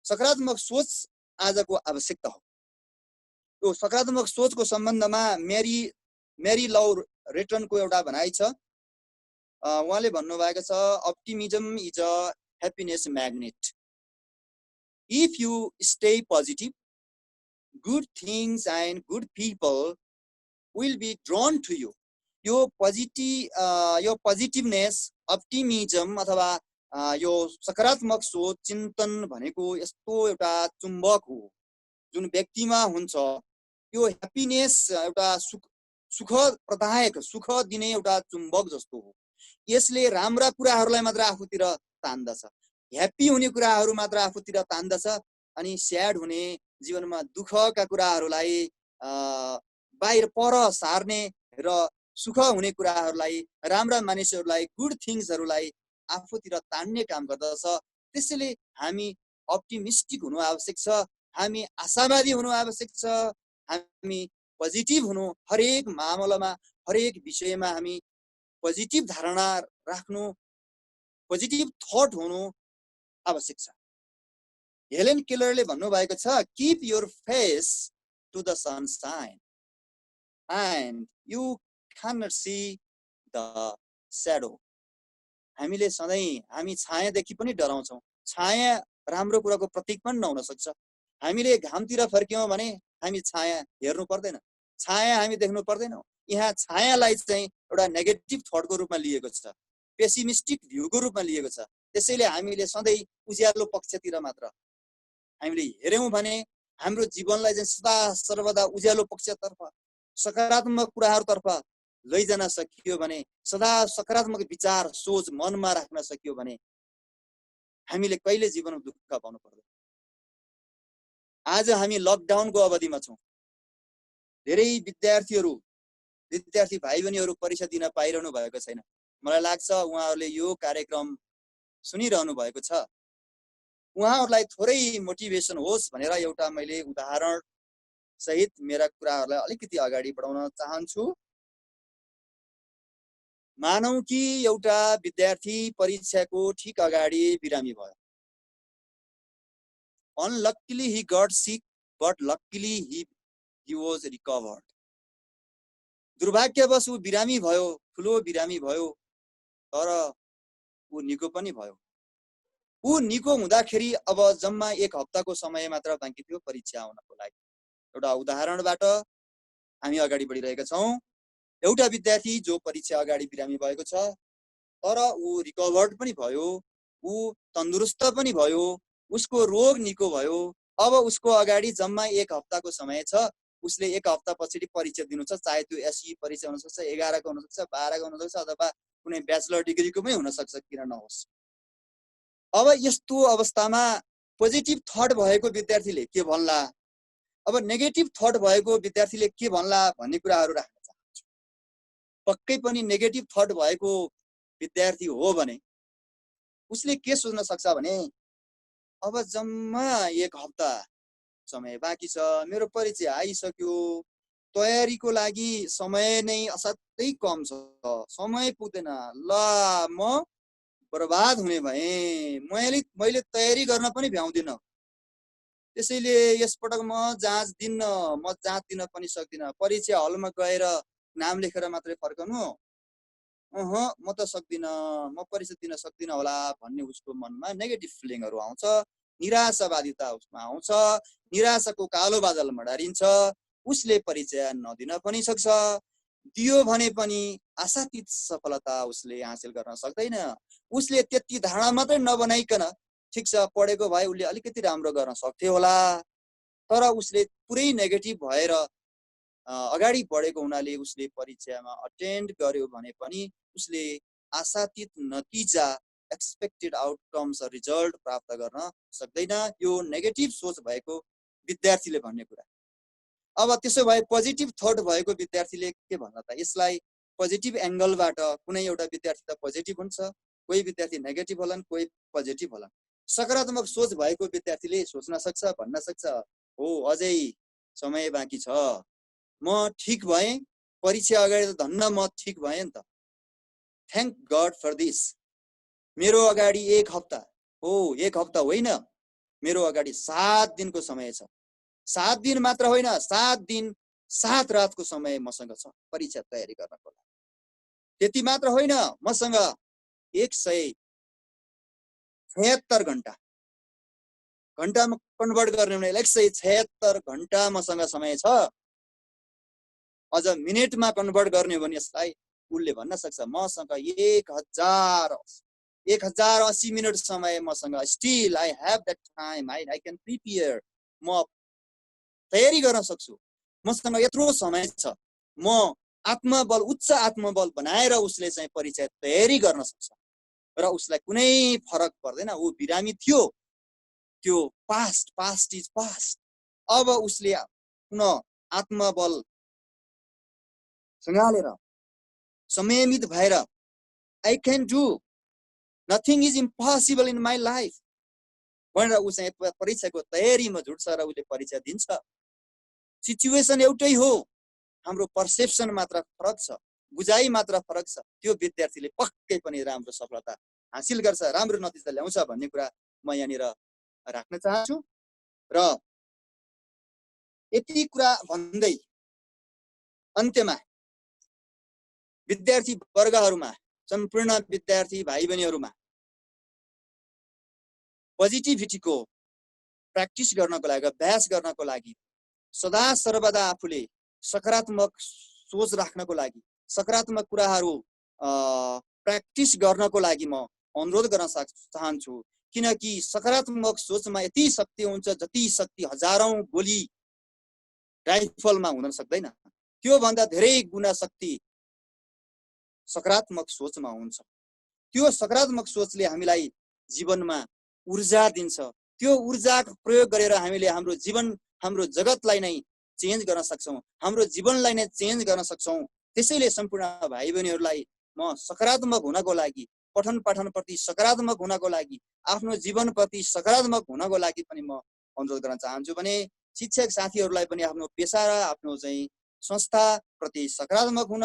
सकारात्मक सोच आजको आवश्यकता हो। यो सकारात्मक सोचको सम्बन्धमा मेरी लौ रेटनको एउटा भनाइ छ। उहाँले भन्नुभएको छ, optimism is a happiness magnet. If you stay positive, good things and good people will be drawn to you. यो पोजिटिभनेस, अप्टिमिजम अथवा यो सकारात्मक सोच, चिन्तन भनेको यस्तो एउटा चुम्बक हो जुन व्यक्तिमा हुन्छ। यो ह्याप्पिनेस एउटा सुख प्रदायक, सुख दिने एउटा चुम्बक जस्तो हो। यसले राम्रा कुराहरूलाई मात्र आफूतिर तान्दछ, ह्याप्पी हुने कुराहरू मात्र आफूतिर तान्दछ, अनि स्याड हुने, जीवनमा दुःखका कुराहरूलाई बाहिर पर सार्ने र सुख हुने कुराहरूलाई, राम्रा मानिसहरूलाई, गुड थिङ्सहरूलाई आफूतिर तान्ने काम गर्दछ। त्यसैले हामी अप्टिमिस्टिक हुनु आवश्यक छ, हामी आशावादी हुनु आवश्यक छ, हामी पोजिटिभ हुनु, हरेक मामलामा, हरेक विषयमा हामी पोजिटिभ धारणा राख्नु, पोजिटिभ थट हुनु आवश्यक छ। हेलेन केलरले भन्नुभएको छ, keep your face to the sunshine and you cannot see the shadow. हामीले सधैँ हामी छायादेखि पनि डराउँछौँ। छाया राम्रो कुराको प्रतीक पनि नहुन सक्छ। हामीले घामतिर फर्क्यौँ भने हामी छाया हेर्नु पर्दैन, छाया हामी देख्नु पर्दैन। यहाँ छायालाई चाहिँ एउटा नेगेटिभ थटको रूपमा लिएको छ, पेसिमिस्टिक भ्यूको रूपमा लिएको छ। त्यसैले हामीले सधैँ उज्यालो पक्षतिर मात्र हामीले हेर्यौँ भने हाम्रो जीवनलाई चाहिँ सदा सर्वदा उज्यालो पक्षतर्फ, सकारात्मक कुराहरूतर्फ लैजान सकियो भने, सदा सकारात्मक विचार सोच मनमा राख्न सकियो भने हामीले कहिले जीवनमा दुःख पाउनु पर्दैन। आज हामी लकडाउनको अवधिमा छौँ। धेरै विद्यार्थी भाइ बहिनीहरू परीक्षा दिन पाइरहनु भएको छैन। मलाई लाग्छ उहाँहरूले यो कार्यक्रम सुनिरहनु भएको छ। उहाँहरूलाई थोरै मोटिभेसन होस् भनेर एउटा मैले उदाहरण सहित मेरा कुराहरूलाई अलिकति अगाडि बढाउन चाहन्छु। मानौ कि एउटा विद्यार्थी परीक्षाको ठीक अगाडि बिरामी भयो। Unluckily he got sick, but luckily he was recovered. दुर्भाग्यवश ऊ बिरामी भयो, ठुलो बिरामी भयो, तर ऊ निको पनि भयो। ऊ निको हुँदाखेरि अब जम्मा 1 हप्ताको समय मात्र बाँकी थियो परीक्षा आउनको लागि। एउटा उदाहरणबाट हामी अगाडि बढिरहेका छौँ। एउटा विद्यार्थी जो परीक्षा अगाडि बिरामी भएको छ, तर ऊ रिकभर्ड पनि भयो, ऊ तन्दुरुस्त पनि भयो, उसको रोग निको भयो। अब उसको अगाडि जम्मा 1 हप्ताको समय छ। उसले 1 हप्ता पछाडि परीक्षा दिनु छ, चाहे त्यो एसई परीक्षा हुन सक्छ, 11 को हुन सक्छ, 12 को हुन सक्छ, अथवा कुनै ब्याचलर डिग्रीको पनि हुन सक्छ, किन नहोस्। अब यस्तो अवस्थामा पोजिटिभ थट भएको विद्यार्थीले के भन्ला, अब नेगेटिभ थट भएको विद्यार्थीले के भन्ला भन्ने कुराहरू राख्न चाहन्छु। पक्कै पनि नेगेटिभ थट भएको विद्यार्थी हो भने उसले के सोच्न सक्छ भने अब जम्मा 1 हप्ता समय बाँकी छ, मेरो परीक्षा आइसक्यो, तयारीको लागि समय नै असाध्यै कम छ, समय पुग्दैन, ल म बर्बाद हुने भएँ, मैले तयारी गर्न पनि भ्याउँदिनँ। त्यसैले यसपटक म जाँच दिन पनि सक्दिनँ। परीक्षा हलमा गएर नाम लेखेर मात्रै फर्कनु, म त सक्दिनँ, म परीक्षा दिन सक्दिनँ होला भन्ने उसको मनमा नेगेटिभ फिलिङहरू आउँछ, निराशावादिता उसमा आउँछ, निराशाको कालो बादल मडारिन्छ। उसले परीक्षा नदिन पनि सक्छ, दियो भने पनि आशातीत सफलता उसले हासिल गर्न सक्दैन। उसले त्यति धारणा मात्रै नबनाइकन ठिक छ पढेको भए उसले अलिकति राम्रो गर्न सक्थ्यो होला, तर उसले पुरै नेगेटिभ भएर अगाडि बढेको हुनाले उसले परीक्षामा अटेन्ड गर्यो भने पनि उसले आशातीत नतिजा, एक्सपेक्टेड आउटकम्स रिजल्ट प्राप्त गर्न सक्दैन। यो नेगेटिभ सोच भएको विद्यार्थीले भन्ने कुरा। अब त्यसो भए पोजिटिभ थट भएको विद्यार्थीले के भन्ला त? यसलाई पोजिटिभ एंगलबाट कुनै एउटा विद्यार्थी त पोजिटिभ हुन्छ, कोही विद्यार्थी नेगेटिभ होलान्, कोही पोजिटिभ होलान्। सकारात्मक सोच भएको विद्यार्थीले सोच्न सक्छ, भन्न सक्छ, हो अझै समय बाँकी छ, म ठीक भएँ, परीक्षा अगाडि त धन्न म ठीक भएँ नि त, थ्याङ्क गड फर दिस। मेरो अगाडि 1 हप्ता हो, 1 हप्ता होइन, मेरो अगाडि 7 दिनको समय छ। 7 दिन मात्र होइन, 7 दिन 7 रातको समय मसँग छ परीक्षा तयारी गर्नको लागि। त्यति मात्र होइन, मसँग 176 घण्टा, घण्टामा कन्भर्ट गर्ने भने 176 घण्टा मसँग समय छ। अझ मिनेटमा कन्भर्ट गर्ने भने यसलाई उसले भन्न सक्छ, मसँग 1080 मिनट समय मसँग, still I have that time, I can prepare, म तयारी गर्न सक्छु, मसँग यत्रो समय छ। म आत्मबल, उच्च आत्मबल बनाएर उसले चाहिँ परीक्षा तयारी गर्न सक्छ र उसलाई कुनै फरक पर्दैन। ऊ बिरामी थियो, त्यो पास्ट इज पास्ट। अब उसले पुनः आत्मबल सँगालेर संयमित भएर I can do, nothing is impossible in my life भनेर ऊ चाहिँ परीक्षाको तयारीमा जुट्छ र उसले परीक्षा दिन्छ। सिचुएसन एउटै हो, हाम्रो पर्सेप्सन मात्र फरक छ, बुझाइ मात्र फरक छ। त्यो विद्यार्थीले पक्कै पनि राम्रो सफलता हासिल गर्छ, राम्रो नतिजा ल्याउँछ भन्ने कुरा म यहाँनिर राख्न चाहन्छु र यति कुरा भन्दै अन्त्यमा विद्यार्थी वर्गहरूमा सम्पूर्ण विद्यार्थी भाइ बहिनीहरूमा पोजिटिभिटीको प्र्याक्टिस गर्नको लागि अभ्यास गर्नको लागि सदा सर्वदा आफूले सकारात्मक सोच राख्नको लागि सकारात्मक कुराहरू प्र्याक्टिस गर्नको लागि म अनुरोध गर्न चाहन्छु किनकि सकारात्मक सोचमा यति शक्ति हुन्छ जति शक्ति हजारौं गोली राइफलमा हुन सक्दैन त्यो भन्दा धेरै गुणा शक्ति सकारात्मक सोचमा हुन्छ त्यो सकारात्मक सोचले हामीलाई जीवनमा ऊर्जा दिन्छ त्यो ऊर्जाको प्रयोग गरेर हामीले हाम्रो जीवन हाम्रो जगतलाई नै चेन्ज गर्न सक्छौं हाम्रो जीवनलाई नै चेन्ज गर्न सक्छौं त्यसैले सम्पूर्ण भाइ बहिनीहरूलाई म सकारात्मक हुनको लागि पठन पाठनप्रति सकारात्मक हुनको लागि आफ्नो जीवनप्रति सकारात्मक हुनको लागि पनि म अनुरोध गर्न चाहन्छु भने शिक्षक साथीहरूलाई पनि आफ्नो पेशा र आफ्नो चाहिँ संस्था प्रति सकारात्मक हुन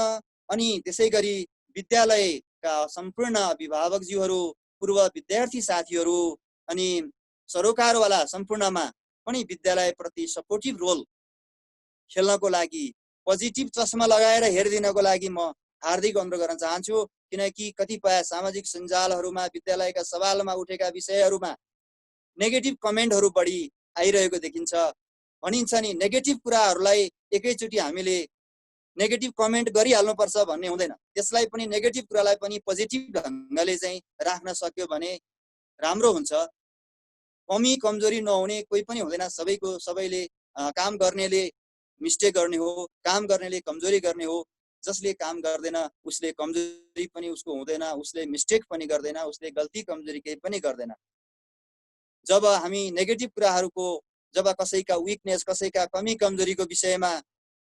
अनि त्यसैगरी विद्यालयका सम्पूर्ण अभिभावकज्यूहरू पूर्व विद्यार्थी साथीहरू अनि सरोकारवाला सम्पूर्णमा पनि विद्यालय प्रति सपोर्टिभ रोल खेल्नको लागि पोजिटिभ चस्मा लगाएर हेरिदिनको लागि म हार्दिक अनुरोध गर्न चाहन्छु किनकि कतिपय सामाजिक सञ्जालहरूमा विद्यालयका सवालमा उठेका विषयहरूमा नेगेटिभ कमेन्टहरू बढी आइरहेको देखिन्छ भनिन्छ नि नेगेटिभ कुराहरूलाई एकैचोटि हामीले नेगेटिभ कमेन्ट गरिहाल्नुपर्छ भन्ने हुँदैन त्यसलाई पनि नेगेटिभ कुरालाई पनि पोजिटिभ ढङ्गले चाहिँ राख्न सक्यो भने राम्रो हुन्छ कमी कमजोरी नहुने कोही पनि हुँदैन सबैले काम गर्नेले मिस्टेक गर्ने हो काम गर्नेले कमजोरी गर्ने हो जसले काम गर्दैन उसले कमजोरी पनि उसको हुँदैन उसले मिस्टेक पनि गर्दैन उसले गल्ती कमजोरी केही पनि गर्दैन जब हामी नेगेटिभ कुराहरूको जब कसैका विकनेस कसैका कमी कमजोरीको विषयमा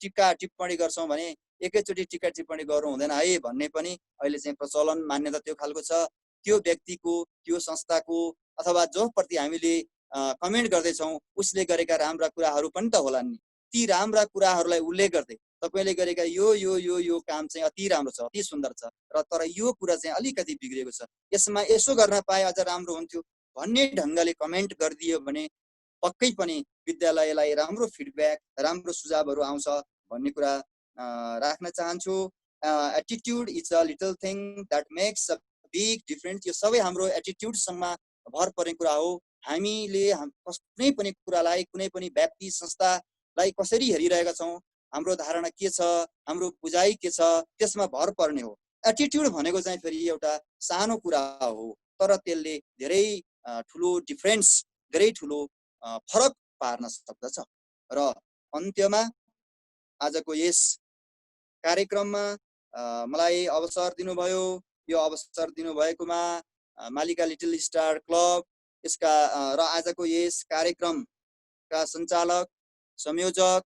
टिक्का टिप्पणी गर्छौं भने एकैचोटि टिक्का टिप्पणी गर्नु हुँदैन है भन्ने पनि अहिले चाहिँ प्रचलन मान्यता त्यो खालको छ त्यो व्यक्तिको त्यो संस्थाको अथवा जो प्रति हामीले कमेन्ट गर्दैछौं उसले गरेका राम्रा कुराहरू पनि त होलान् नि ती राम्रा कुराहरूलाई उल्लेख गर्दै तपाईले गरेका यो काम चाहिँ अति राम्रो छ अति सुन्दर छ र तर यो कुरा चाहिँ अलिकति बिग्रेको छ यसमा यसो गर्न पाए अझ राम्रो हुन्थ्यो भन्ने ढङ्गले कमेन्ट गरिदियो भने पक्कै पनि विद्यालयलाई राम्रो फिडब्याक राम्रो सुझावहरू आउँछ भन्ने कुरा राख्न चाहन्छु attitude is a little thing that makes a big difference यो सबै हाम्रो एटिट्युडसँग भर पर्ने कुरा हो हामीले कुनै पनि कुरालाई कुनै पनि व्यक्ति संस्थालाई कसरी हेरिरहेका छौं हाम्रो धारणा के छ हाम्रो बुझाइ के छ त्यसमा भर पर्ने हो एटिट्युड भनेको चाहिँ फेरि एउटा सानो कुरा हो तर त्यसले धेरै ठुलो डिफरेन्स धेरै ठुलो फरक पार्न सक्दछ र अन्त्यमा आजको यस कार्यक्रममा मलाई अवसर दिनुभयो यो अवसर दिनुभएकोमा मालिका लिटिल स्टार क्लब यसका र आजको यस कार्यक्रमका सञ्चालक संयोजक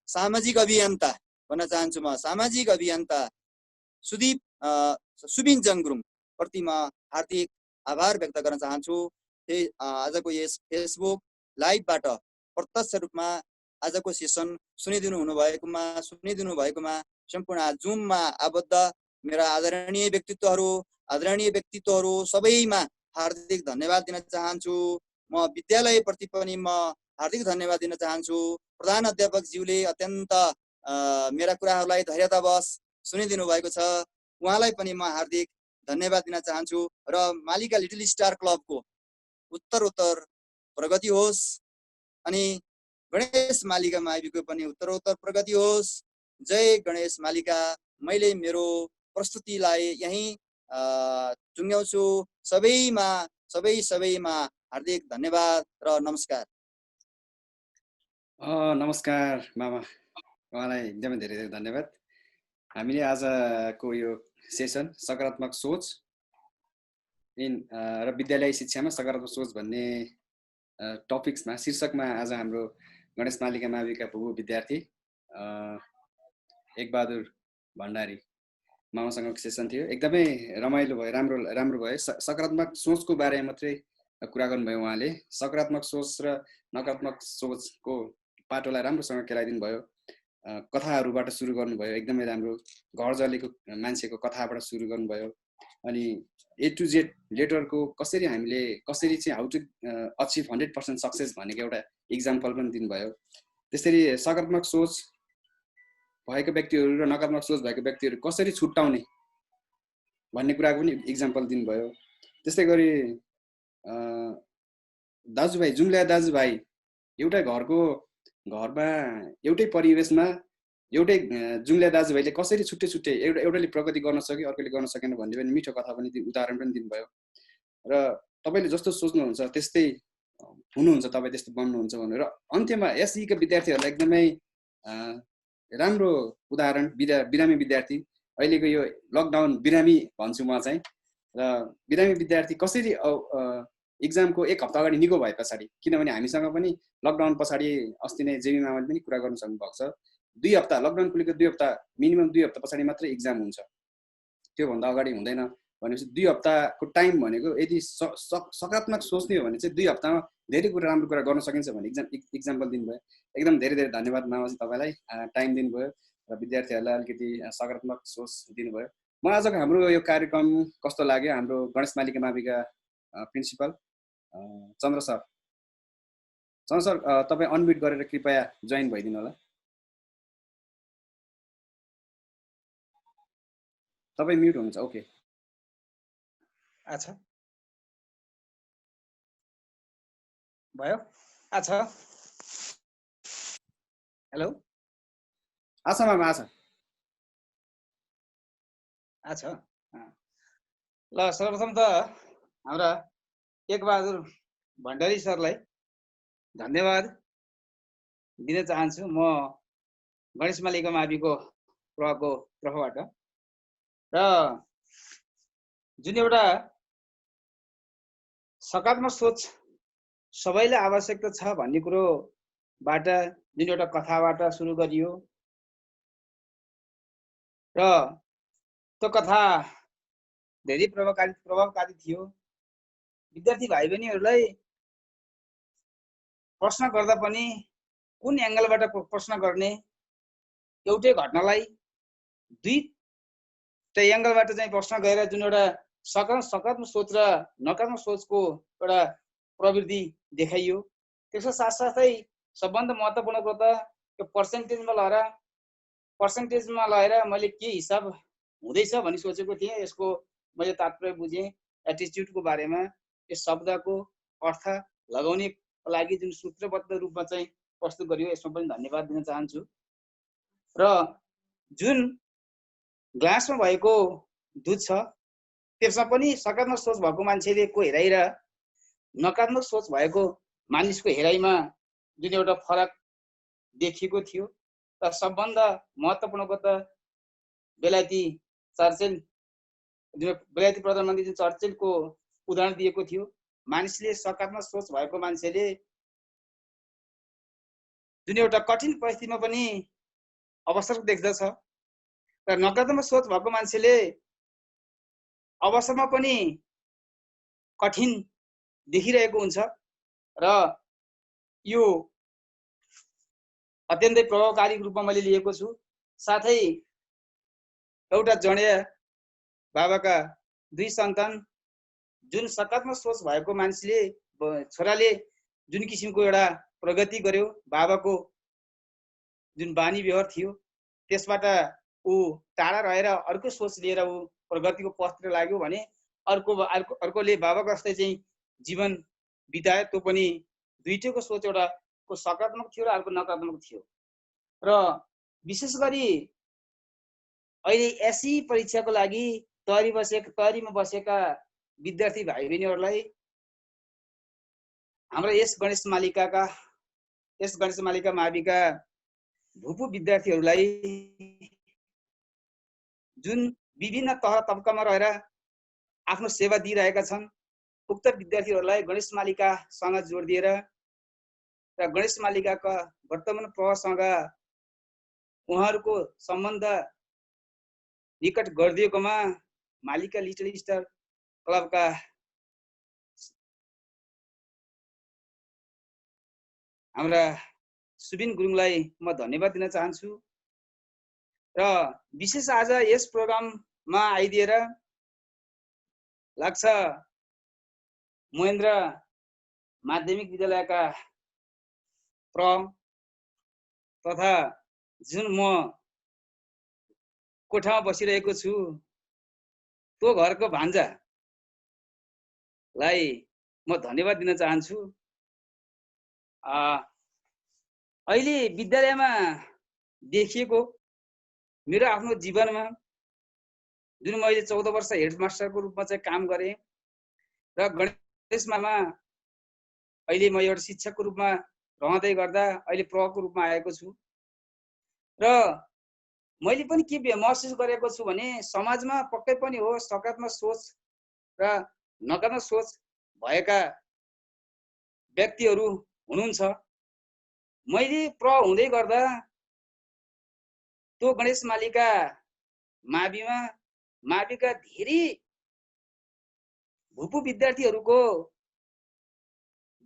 सामाजिक अभियन्ता भन्न चाहन्छु म सामाजिक अभियन्ता सुबिन जङगुरुङ प्रति म हार्दिक आभार व्यक्त गर्न चाहन्छु आजको यस फेसबुक लाइभबाट प्रत्यक्ष रूपमा आजको सेसन सुनिदिनु भएकोमा सम्पूर्ण जुममा आबद्ध मेरा आदरणीय व्यक्तित्वहरू सबैमा हार्दिक धन्यवाद दिन चाहन्छु म विद्यालय प्रति पनि म हार्दिक धन्यवाद दिन चाहन्छु प्रधान अध्यापक ज्यूले अत्यन्त मेरा कुराहरूलाई धैर्यतावश सुनिदिनु भएको छ उहाँलाई पनि म हार्दिक धन्यवाद दिन चाहन्छु र मालिका लिटिल स्टार क्लबको उत्तरोत्तर प्रगति होस् अनि गणेश मालिका माविको पनि उत्तरोत्तर प्रगति होस् जय गणेश मालिका मैले मेरो प्रस्तुतिलाई यही टुङ्ग्याउँछु सबैमा हार्दिक धन्यवाद र नमस्कार नमस्कार मामा उहाँलाई एकदमै धेरै धेरै धन्यवाद हामीले आजको यो सेसन सकारात्मक सोच र विद्यालय शिक्षामा सकारात्मक सोच भन्ने टपिक्समा शीर्षकमा आज हाम्रो गणेश मालिका माविका भूभू विद्यार्थी एकबहादुर भण्डारी मामासँगको सेसन थियो एकदमै रमाइलो भयो राम्रो भयो सकारात्मक सोचको बारेमा मात्रै कुरा गर्नुभयो उहाँले सकारात्मक सोच र नकारात्मक सोचको पाटोलाई राम्रोसँग खेलाइदिनु भयो कथाहरूबाट सुरु गर्नुभयो एकदमै राम्रो घर जलेको मान्छेको कथाबाट सुरु गर्नुभयो अनि A to Z लेटरको कसरी हामीले कसरी चाहिँ हाउ टु अचिभ 100% सक्सेस भनेको एउटा इक्जाम्पल पनि दिनुभयो। त्यसरी सकारात्मक सोच भएको व्यक्तिहरू र नकारात्मक सोच भएको व्यक्तिहरू कसरी छुट्याउने भन्ने कुराको पनि इक्जाम्पल दिनुभयो। त्यस्तै गरी दाजुभाइ जुम्ल्या दाजुभाइ एउटै घरमा एउटै परिवेशमा एउटै जुम्ल्या दाजुभाइले कसरी छुट्टै छुट्टै एउटाले प्रगति गर्न सक्यो अर्कोले गर्न सकेन भन्ने पनि मिठो कथा पनि उदाहरण पनि दिनुभयो। र तपाईले जस्तो सोच्नुहुन्छ त्यस्तै हुनुहुन्छ, तपाईँ त्यस्तो बन्नुहुन्छ भनेर अन्त्यमा एसईका विद्यार्थीहरूलाई एकदमै राम्रो उदाहरण बिरामी विद्यार्थी अहिलेको यो लकडाउन बिरामी भन्छु म चाहिँ। र बिरामी विद्यार्थी कसरी इक्जामको एक हप्ता अगाडि निको भए पछाडि, किनभने हामीसँग पनि लकडाउन पछाडि अस्ति नै जेबी मामाले पनि कुरा गर्न सक्नुभएको छ, 2 हप्ता लकडाउन खुलेको 2 हप्ता मिनिमम 2 हप्ता पछाडि मात्रै इक्जाम हुन्छ, त्योभन्दा अगाडि हुँदैन भनेपछि 2 हप्ताको टाइम भनेको यदि सकारात्मक सोच्ने हो भने चाहिँ 2 हप्तामा धेरै कुरा राम्रो कुरा गर्न सकिन्छ भन्ने इक्जाम्पल दिनुभयो। एकदम धेरै धेरै धन्यवाद मामाजी, तपाईँलाई टाइम दिनुभयो र विद्यार्थीहरूलाई अलिकति सकारात्मक सोच दिनुभयो। म आजको हाम्रो यो कार्यक्रम कस्तो लाग्यो, हाम्रो गणेश मालिका माविका प्रिन्सिपल चन्द्र सर तपाईँ अनम्युट गरेर कृपया जोइन भइदिनु होला। तपाईँ म्युट हुनुहुन्छ। ओके, अच्छा भयो। अच्छा हेलो, आशा मामा आशा। अच्छा ल, सर्वप्रथम त हाम्रा एकबहादुर भण्डारी सरलाई धन्यवाद दिन चाहन्छु म गणेश मालिका माविको प्रको तर्फबाट। र जुन एउटा सकारात्मक सोच सबैलाई आवश्यकता छ भन्ने कुरोबाट जुन एउटा कथाबाट सुरु गरियो र त्यो कथा धेरै प्रभावकारी थियो। विद्यार्थी भाइ बहिनीहरूलाई प्रश्न गर्दा पनि कुन एंगलबाट प्रश्न गर्ने, एउटै घटनालाई दुईटै एंगलबाट चाहिँ प्रश्न गरेर जुन एउटा सकारात्मक सोच र नकारात्मक सोचको एउटा प्रवृत्ति देखाइयो। त्यसको साथसाथै सबभन्दा महत्त्वपूर्ण कुरो त यो पर्सेन्टेजमा लगेर मैले के हिसाब हुँदैछ भनी सोचेको थिएँ। यसको मैले तात्पर्य बुझेँ, एटिट्युडको बारेमा, यो शब्दको अर्थ लगाउनेको लागि जुन सूत्रबद्ध रूपमा चाहिँ प्रस्तुत गरियो, यसमा पनि धन्यवाद दिन चाहन्छु। र जुन ग्लासमा भएको दुध छ त्यसमा पनि सकारात्मक सोच भएको मान्छेले को हेराइ र नकारात्मक सोच भएको मानिसको हेराइमा जुन एउटा फरक देखिएको थियो। र सबभन्दा महत्त्वपूर्ण कुरा त बेलायती प्रधानमन्त्री जुन चर्चिलको उदाहरण दिएको थियो। मानिसले सकारात्मक सोच भएको मान्छेले जुन एउटा कठिन परिस्थितिमा पनि अवसर देख्दछ र नकारात्मक सोच भएको मान्छेले अवसरमा पनि कठिन देखिरहेको हुन्छ। र यो अत्यन्तै प्रभावकारी रूपमा मैले लिएको छु। साथै एउटा जडिया बाबाका 2 सन्तान जुन सकारात्मक सोच भएको मान्छेले, छोराले जुन किसिमको एउटा प्रगति गर्यो, बाबाको जुन बानी व्यवहार थियो त्यसबाट ऊ टाढा रहेर अर्को सोच लिएर ऊ प्रगतिको पथतिर लाग्यो भने अर्कोले बाबाको जस्तै चाहिँ जीवन बितायो। त्यो पनि दुईटैको सोच एउटा को सकारात्मक थियो र अर्को नकारात्मक थियो। र विशेष गरी अहिले एसई परीक्षाको लागि तयारीमा बसेका विद्यार्थी भाइ बहिनीहरूलाई हाम्रो यस गणेश मालिका माविका भूपू विद्यार्थीहरूलाई जुन विभिन्न तह तबकामा रहेर आफ्नो सेवा दिइरहेका छन्, उक्त विद्यार्थीहरूलाई गणेश मालिकासँग जोड दिएर र गणेश मालिकाका वर्तमान प्रवाहसँग उहाँहरूको सम्बन्ध निकट गरिदिएकोमा मालिका लिटल स्टार क्लबका हाम्रा सुबिन गुरुङलाई म धन्यवाद दिन चाहन्छु। र विशेष आज यस प्रोग्राममा आइदिएर लाग्छ महेन्द्र माध्यमिक विद्यालयका प्र तथा जुन म कोठामा बसिरहेको छु त्यो घरको भान्जालाई म धन्यवाद दिन चाहन्छु। अहिले विद्यालयमा देखिएको मेरो आफ्नो जीवनमा जुन मैले 14 वर्ष हेडमास्टरको रूपमा चाहिँ काम गरेँ र गणेशमामा अहिले म एउटा शिक्षकको रूपमा रहँदै गर्दा अहिले प्रको रूपमा आएको छु र मैले पनि के महसुस गरेको छु भने समाजमा पक्कै पनि हो सकारात्मक सोच र नकारात्मक सोच भएका व्यक्तिहरू हुनुहुन्छ। मैले प्र हुँदै गर्दा त्यो गणेश मालिका माविका धेरै भूपू विद्यार्थीहरूको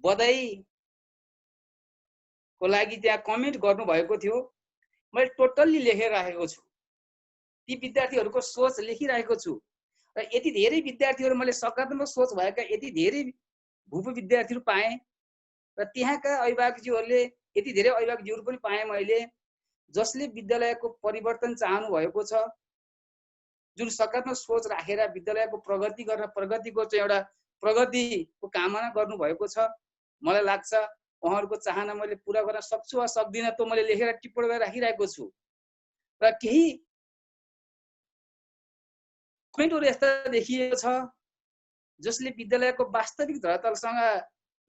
बधाईको लागि त्यहाँ कमेन्ट गर्नुभएको थियो। मैले टोटल्ली लेखेर राखेको छु, ती विद्यार्थीहरूको सोच लेखिरहेको छु र यति धेरै विद्यार्थीहरू मैले सकारात्मक सोच भएका यति धेरै भूपू विद्यार्थीहरू पाएँ र त्यहाँका अभिभावकज्यूहरूले यति धेरै अभिभावकज्यूहरू पनि पाएँ मैले, जसले विद्यालयको परिवर्तन चाहनु भएको छ, जुन सकारात्मक सोच राखेर विद्यालयको प्रगति गर्न प्रगतिको चाहिँ एउटा प्रगतिको कामना गर्नुभएको छ। मलाई लाग्छ उहाँहरूको चाहना मैले पुरा गर्न सक्छु वा सक्दिनँ त्यो मैले लेखेर टिप्पणी गरेर राखिरहेको छु र केही कमेन्टहरू यस्ता देखिएको छ जसले विद्यालयको वास्तविक धरातलसँग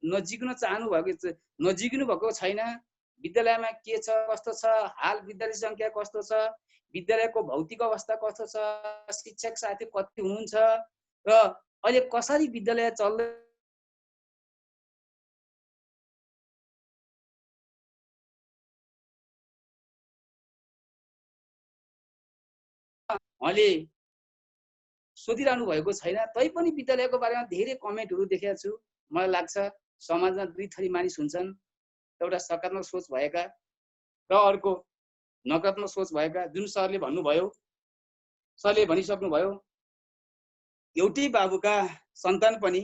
नजिक्न नजिक्नु भएको छैन। विद्यालयमा के छ कस्तो छ, हाल विद्यार्थी संख्या कस्तो छ, विद्यालयको भौतिक अवस्था कस्तो छ, शिक्षक साथी कति हुनुहुन्छ र अहिले कसरी विद्यालय चल्दै उहाँले सोधिरहनु भएको छैन। तैपनि विद्यालयको बारेमा धेरै कमेन्टहरू देखेको छु। मलाई लाग्छ समाजमा दुई थरी मानिस हुन्छन्, एउटा सकारात्मक सोच भएका र अर्को नकारात्मक सोच भएका। जुन सरले भन्नुभयो, सरले भनिसक्नुभयो, एउटै बाबुका सन्तान पनि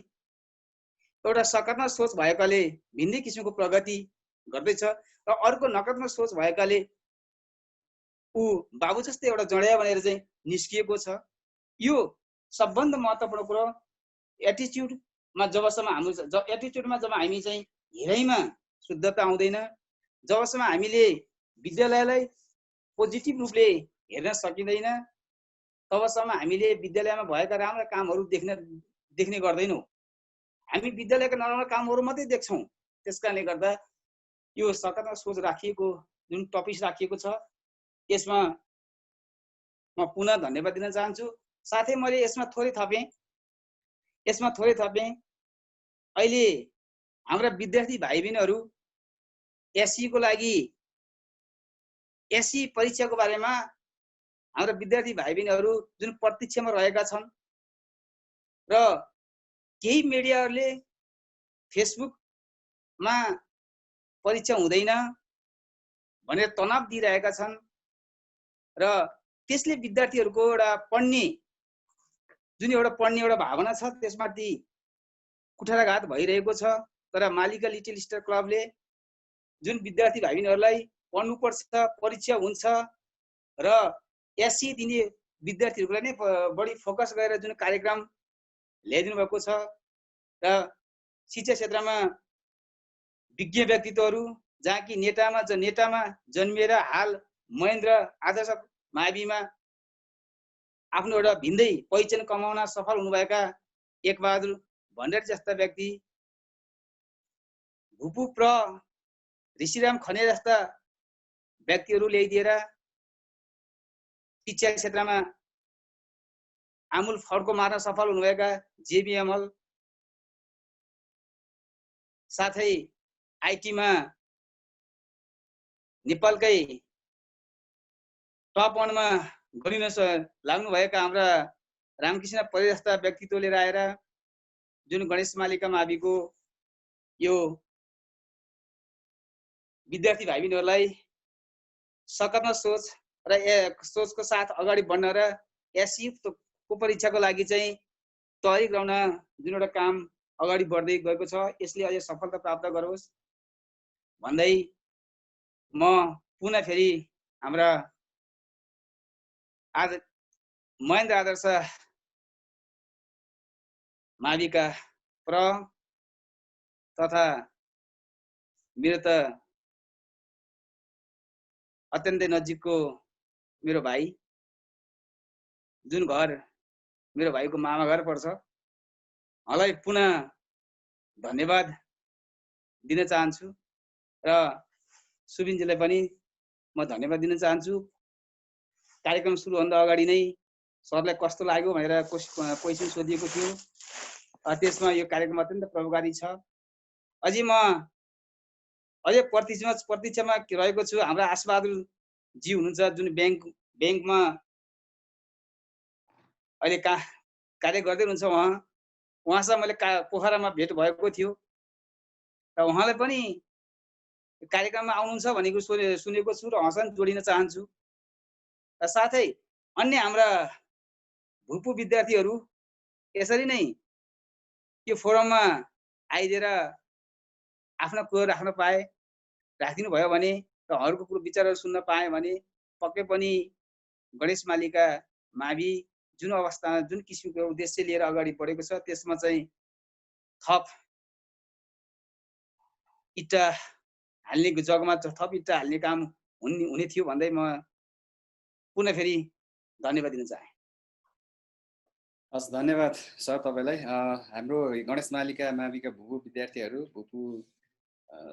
एउटा सकारात्मक सोच भएकाले भिन्दै किसिमको प्रगति गर्दैछ र अर्को नकारात्मक सोच भएकाले ऊ बाबु जस्तै एउटा जडिया बनेर चाहिँ निस्किएको छ। यो सबभन्दा महत्त्वपूर्ण कुरो एटिच्युडमा जबसम्म हामी चाहिँ हेराइमा शुद्धता आउँदैन, जबसम्म हामीले विद्यालयलाई पोजिटिभ रूपले हेर्न सकिँदैन, तबसम्म हामीले विद्यालयमा भएका राम्रा कामहरू देख्ने गर्दैनौँ। हामी विद्यालयका नराम्रा कामहरू मात्रै देख्छौँ। त्यसकारणले गर्दा यो सकारात्मक सोच राखिएको जुन टपिक राखिएको छ यसमा म पुनः धन्यवाद दिन चाहन्छु। साथै मैले यसमा थोरै थपेँ। अहिले हाम्रा विद्यार्थी भाइ बहिनीहरू एससीको लागि एससी परीक्षाको बारेमा हाम्रा विद्यार्थी भाइ बहिनीहरू जुन प्रतीक्षामा रहेका छन् र केही मिडियाहरूले फेसबुकमा परीक्षा हुँदैन भनेर तनाव दिइरहेका छन् र त्यसले विद्यार्थीहरूको एउटा पढ्ने एउटा भावना छ त्यसमाथि कुठाराघात भइरहेको छ। तर मालिका लिटिल स्टार क्लबले जुन विद्यार्थी भाइ बहिनीहरूलाई पढ्नुपर्छ, परीक्षा हुन्छ र एससी दिने विद्यार्थीहरूलाई नै बढी फोकस गरेर जुन कार्यक्रम ल्याइदिनु भएको छ र शिक्षा क्षेत्रमा विज्ञ व्यक्तित्वहरू जहाँ कि नेटामा जन्मिएर हाल महेन्द्र आदर्श माविमा आफ्नो एउटा भिन्दै पहिचान कमाउन सफल हुनुभएका एकबहादुर भण्डारी जस्ता व्यक्ति, भूपू प्र ऋषिराम खनेर जस्ता व्यक्तिहरू ल्याइदिएर शिक्षा क्षेत्रमा आमूल फड्को मार्न सफल हुनुभएका जेबी अमल, साथै आइटीमा नेपालकै टप 1 मा गरिन लाग्नुभएका हाम्रा रामकृष्ण परे जस्ता व्यक्तित्व लिएर आएर जुन गणेश मालिका माविको यो विद्यार्थी भाइ बहिनीहरूलाई सकारात्मक सोच र सोचको साथ अगाडि बढ्न र एससी को परीक्षाको लागि चाहिँ तयारी गराउन जुन एउटा काम अगाडि बढ्दै गएको छ यसले अझै सफलता प्राप्त गरोस् भन्दै म पुनः फेरि हाम्रा आज महेन्द्र आदर्श माविका प्र तथा मेरो त अत्यन्तै नजिकको मेरो भाइ जुन घर मेरो भाइको मामा घर पर्छ उहाँलाई पुनः धन्यवाद दिन चाहन्छु र सुबिनजीलाई पनि म धन्यवाद दिन चाहन्छु। कार्यक्रम सुरु भन्दा अगाडि नै सरलाई कस्तो लाग्यो भनेर क्वेसन सोधिएको थियो। त्यसमा यो कार्यक्रम अत्यन्त प्रभावकारी छ। अझै प्रतीक्षामा रहेको छु। हाम्रो आशबहादुर जी हुनुहुन्छ जुन ब्याङ्कमा अहिले कार्य गर्दै हुनुहुन्छ। उहाँसँग मैले पोखरामा भेट भएको थियो र उहाँलाई पनि कार्यक्रममा आउनुहुन्छ भनेको सुनेको छु र उहाँसँग जोडिन चाहन्छु। र साथै अन्य हाम्रा भूपू विद्यार्थीहरू यसरी नै यो फोरममा आइदिएर आफ्ना कुरो राख्न पाए राखिदिनु भयो भने र उहाँहरूको कुरो विचारहरू सुन्न पाएँ भने पक्कै पनि गणेश मालिका मावि जुन अवस्था जुन किसिमको उद्देश्य लिएर अगाडि बढेको छ त्यसमा चाहिँ थप इट्टा हाल्ने जग्गामा थप इट्टा हाल्ने काम हुने थियो भन्दै म पुनः फेरि धन्यवाद दिन चाहे। हस्, धन्यवाद सर तपाईँलाई। हाम्रो गणेश मालिका माविका भूपू विद्यार्थीहरू भूपू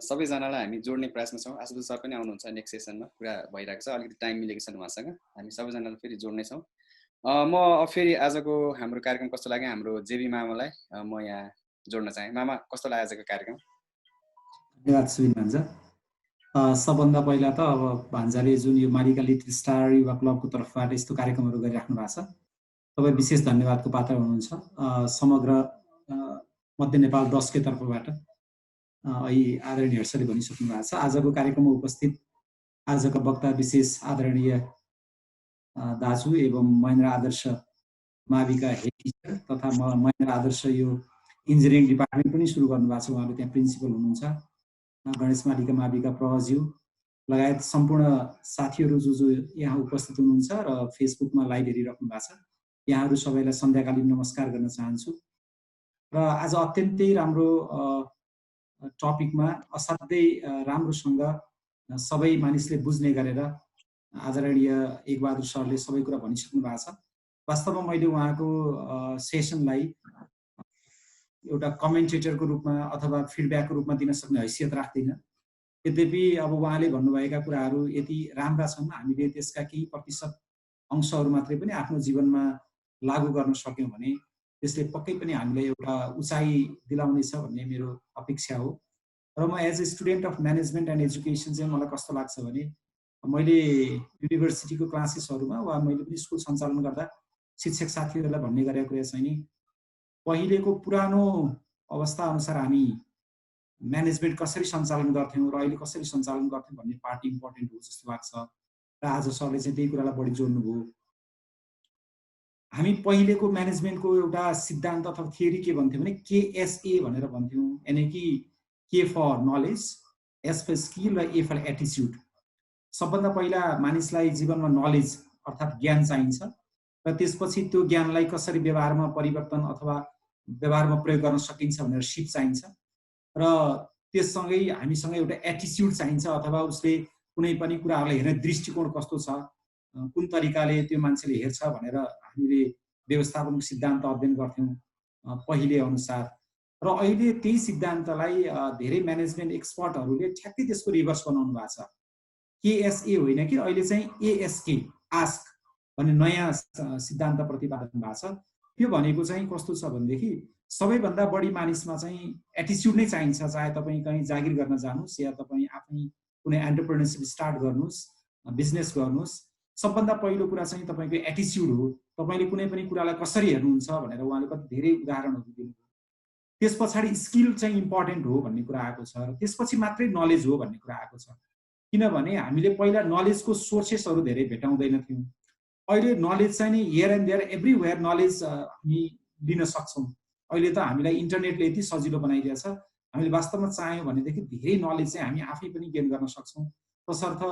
सबैजनालाई हामी जोड्ने प्रयासमा छौँ। आशुतोष सर पनि आउनुहुन्छ नेक्स्ट सेसनमा, कुरा भइरहेको छ, अलिकति टाइम मिलेको छ उहाँसँग। हामी सबैजनालाई फेरि जोड्नेछौँ। म फेरि आजको हाम्रो कार्यक्रम कस्तो लाग्यो हाम्रो जेबी मामालाई म यहाँ जोड्न चाहेँ। मामा कस्तो लाग्यो आजको कार्यक्रम? धन्यवाद सुबिन भान्जा। सबभन्दा पहिला त अब भान्जाले जुन यो मालिका लिटिल स्टार युवा क्लबको तर्फबाट यस्तो कार्यक्रमहरू गरिराख्नु भएको छ, तपाईँ विशेष धन्यवादको पात्र हुनुहुन्छ। समग्र मध्य नेपाल 10 के तर्फबाट अहिले आदरणीय सरले भनिसक्नु भएको छ। आजको कार्यक्रममा उपस्थित आजका वक्ता विशेष आदरणीय दाजु एवं महेन्द्र आदर्श माविका हेड टिचर तथा महेन्द्र आदर्श यो इन्जिनियरिङ डिपार्टमेन्ट पनि सुरु गर्नुभएको छ, उहाँले त्यहाँ प्रिन्सिपल हुनुहुन्छ। गणेश मालिका माविका प्रज्यू लगायत सम्पूर्ण साथीहरू जो यहाँ उपस्थित हुनुहुन्छ र फेसबुकमा लाइभ हेरिराख्नु भएको छ, यहाँहरू सबैलाई सन्ध्याकालीन नमस्कार गर्न चाहन्छु। र आज अत्यन्तै राम्रो टपिकमा असाध्यै राम्रोसँग सबै मानिसले बुझ्ने गरेर आदरणीय एकबहादुर सरले सबै कुरा भनिसक्नु भएको छ। वास्तवमा मैले उहाँको सेसनलाई एउटा कमेन्टेटरको रूपमा अथवा फिडब्याकको रूपमा दिन सक्ने हैसियत राख्दिनँ। यद्यपि अब उहाँले भन्नुभएका कुराहरू यति राम्रा छन्, हामीले त्यसका केही प्रतिशत अंशहरू मात्रै पनि आफ्नो जीवनमा लागू गर्न सक्यौँ भने त्यसले पक्कै पनि हामीलाई एउटा उचाइ दिलाउनेछ भन्ने मेरो अपेक्षा हो। र म as a student of management and education चाहिँ मलाई कस्तो लाग्छ भने मैले युनिभर्सिटीको क्लासेसहरूमा वा मैले पनि स्कुल सञ्चालन गर्दा शिक्षक साथीहरूलाई भन्ने गरेको कुरा चाहिँ नि पहिलेको पुरानो अवस्था अनुसार हामी म्यानेजमेन्ट कसरी सञ्चालन गर्थ्यौँ र अहिले कसरी सञ्चालन गर्थ्यौँ भन्ने पार्ट इम्पोर्टेन्ट हो जस्तो लाग्छ। र आज सरले चाहिँ त्यही कुरालाई बढी जोड्नुभयो। हामी पहिलेको म्यानेजमेन्टको एउटा सिद्धान्त अथवा थियोरी के भन्थ्यौँ भने KSA भनेर भन्थ्यौँ, यानि कि K for knowledge, S for skill र ए फर एटिच्युड। सबभन्दा पहिला मानिसलाई जीवनमा नलेज अर्थात् ज्ञान चाहिन्छ र त्यसपछि त्यो ज्ञानलाई कसरी व्यवहारमा परिवर्तन अथवा व्यवहारमा प्रयोग गर्न सकिन्छ भनेर सिप चाहिन्छ र त्यससँगै हामीसँग एउटा एटिच्युड चाहिन्छ अथवा उसले कुनै पनि कुराहरूलाई हेर्ने दृष्टिकोण कस्तो छ, कुन तरिकाले त्यो मान्छेले हेर्छ भनेर हामीले व्यवस्थापनको सिद्धान्त अध्ययन गर्थ्यौँ पहिले अनुसार। र अहिले त्यही सिद्धान्तलाई धेरै म्यानेजमेन्ट एक्सपर्टहरूले ठ्याक्कै त्यसको रिभर्स बनाउनु भएको छ। KSA होइन कि अहिले चाहिँ ASK आस्क भन्ने नयाँ सिद्धान्त प्रतिपादन भएको छ। त्यो भनेको चाहिँ कस्तो छ भनेदेखि सबैभन्दा बढी मानिसमा चाहिँ एटिच्युड नै चाहिन्छ। चाहे तपाईँ कहीँ जागिर गर्न जानुहोस् या तपाईँ आफै कुनै एन्टरप्रेन्योरसिप स्टार्ट गर्नुहोस्, बिजनेस गर्नुहोस्, सबभन्दा पहिलो कुरा चाहिँ तपाईँको एटिच्युड हो। तपाईँले कुनै पनि कुरालाई कसरी हेर्नुहुन्छ भनेर उहाँले कति धेरै उदाहरणहरू दिनुभयो। त्यस पछाडि स्किल चाहिँ इम्पोर्टेन्ट हो भन्ने कुरा आएको छ र त्यसपछि मात्रै नलेज हो भन्ने कुरा आएको छ। किनभने हामीले पहिला नलेजको सोर्सेसहरू धेरै भेटाउँदैन थियौँ। अहिले नलेज चाहिँ नि here and there everywhere knowledge हामी लिन सक्छौँ। अहिले त हामीलाई इन्टरनेटले यति सजिलो बनाइदिएको छ, हामीले वास्तवमा चाह्यौँ भनेदेखि धेरै नलेज चाहिँ हामी आफै पनि गेन गर्न सक्छौँ। तसर्थ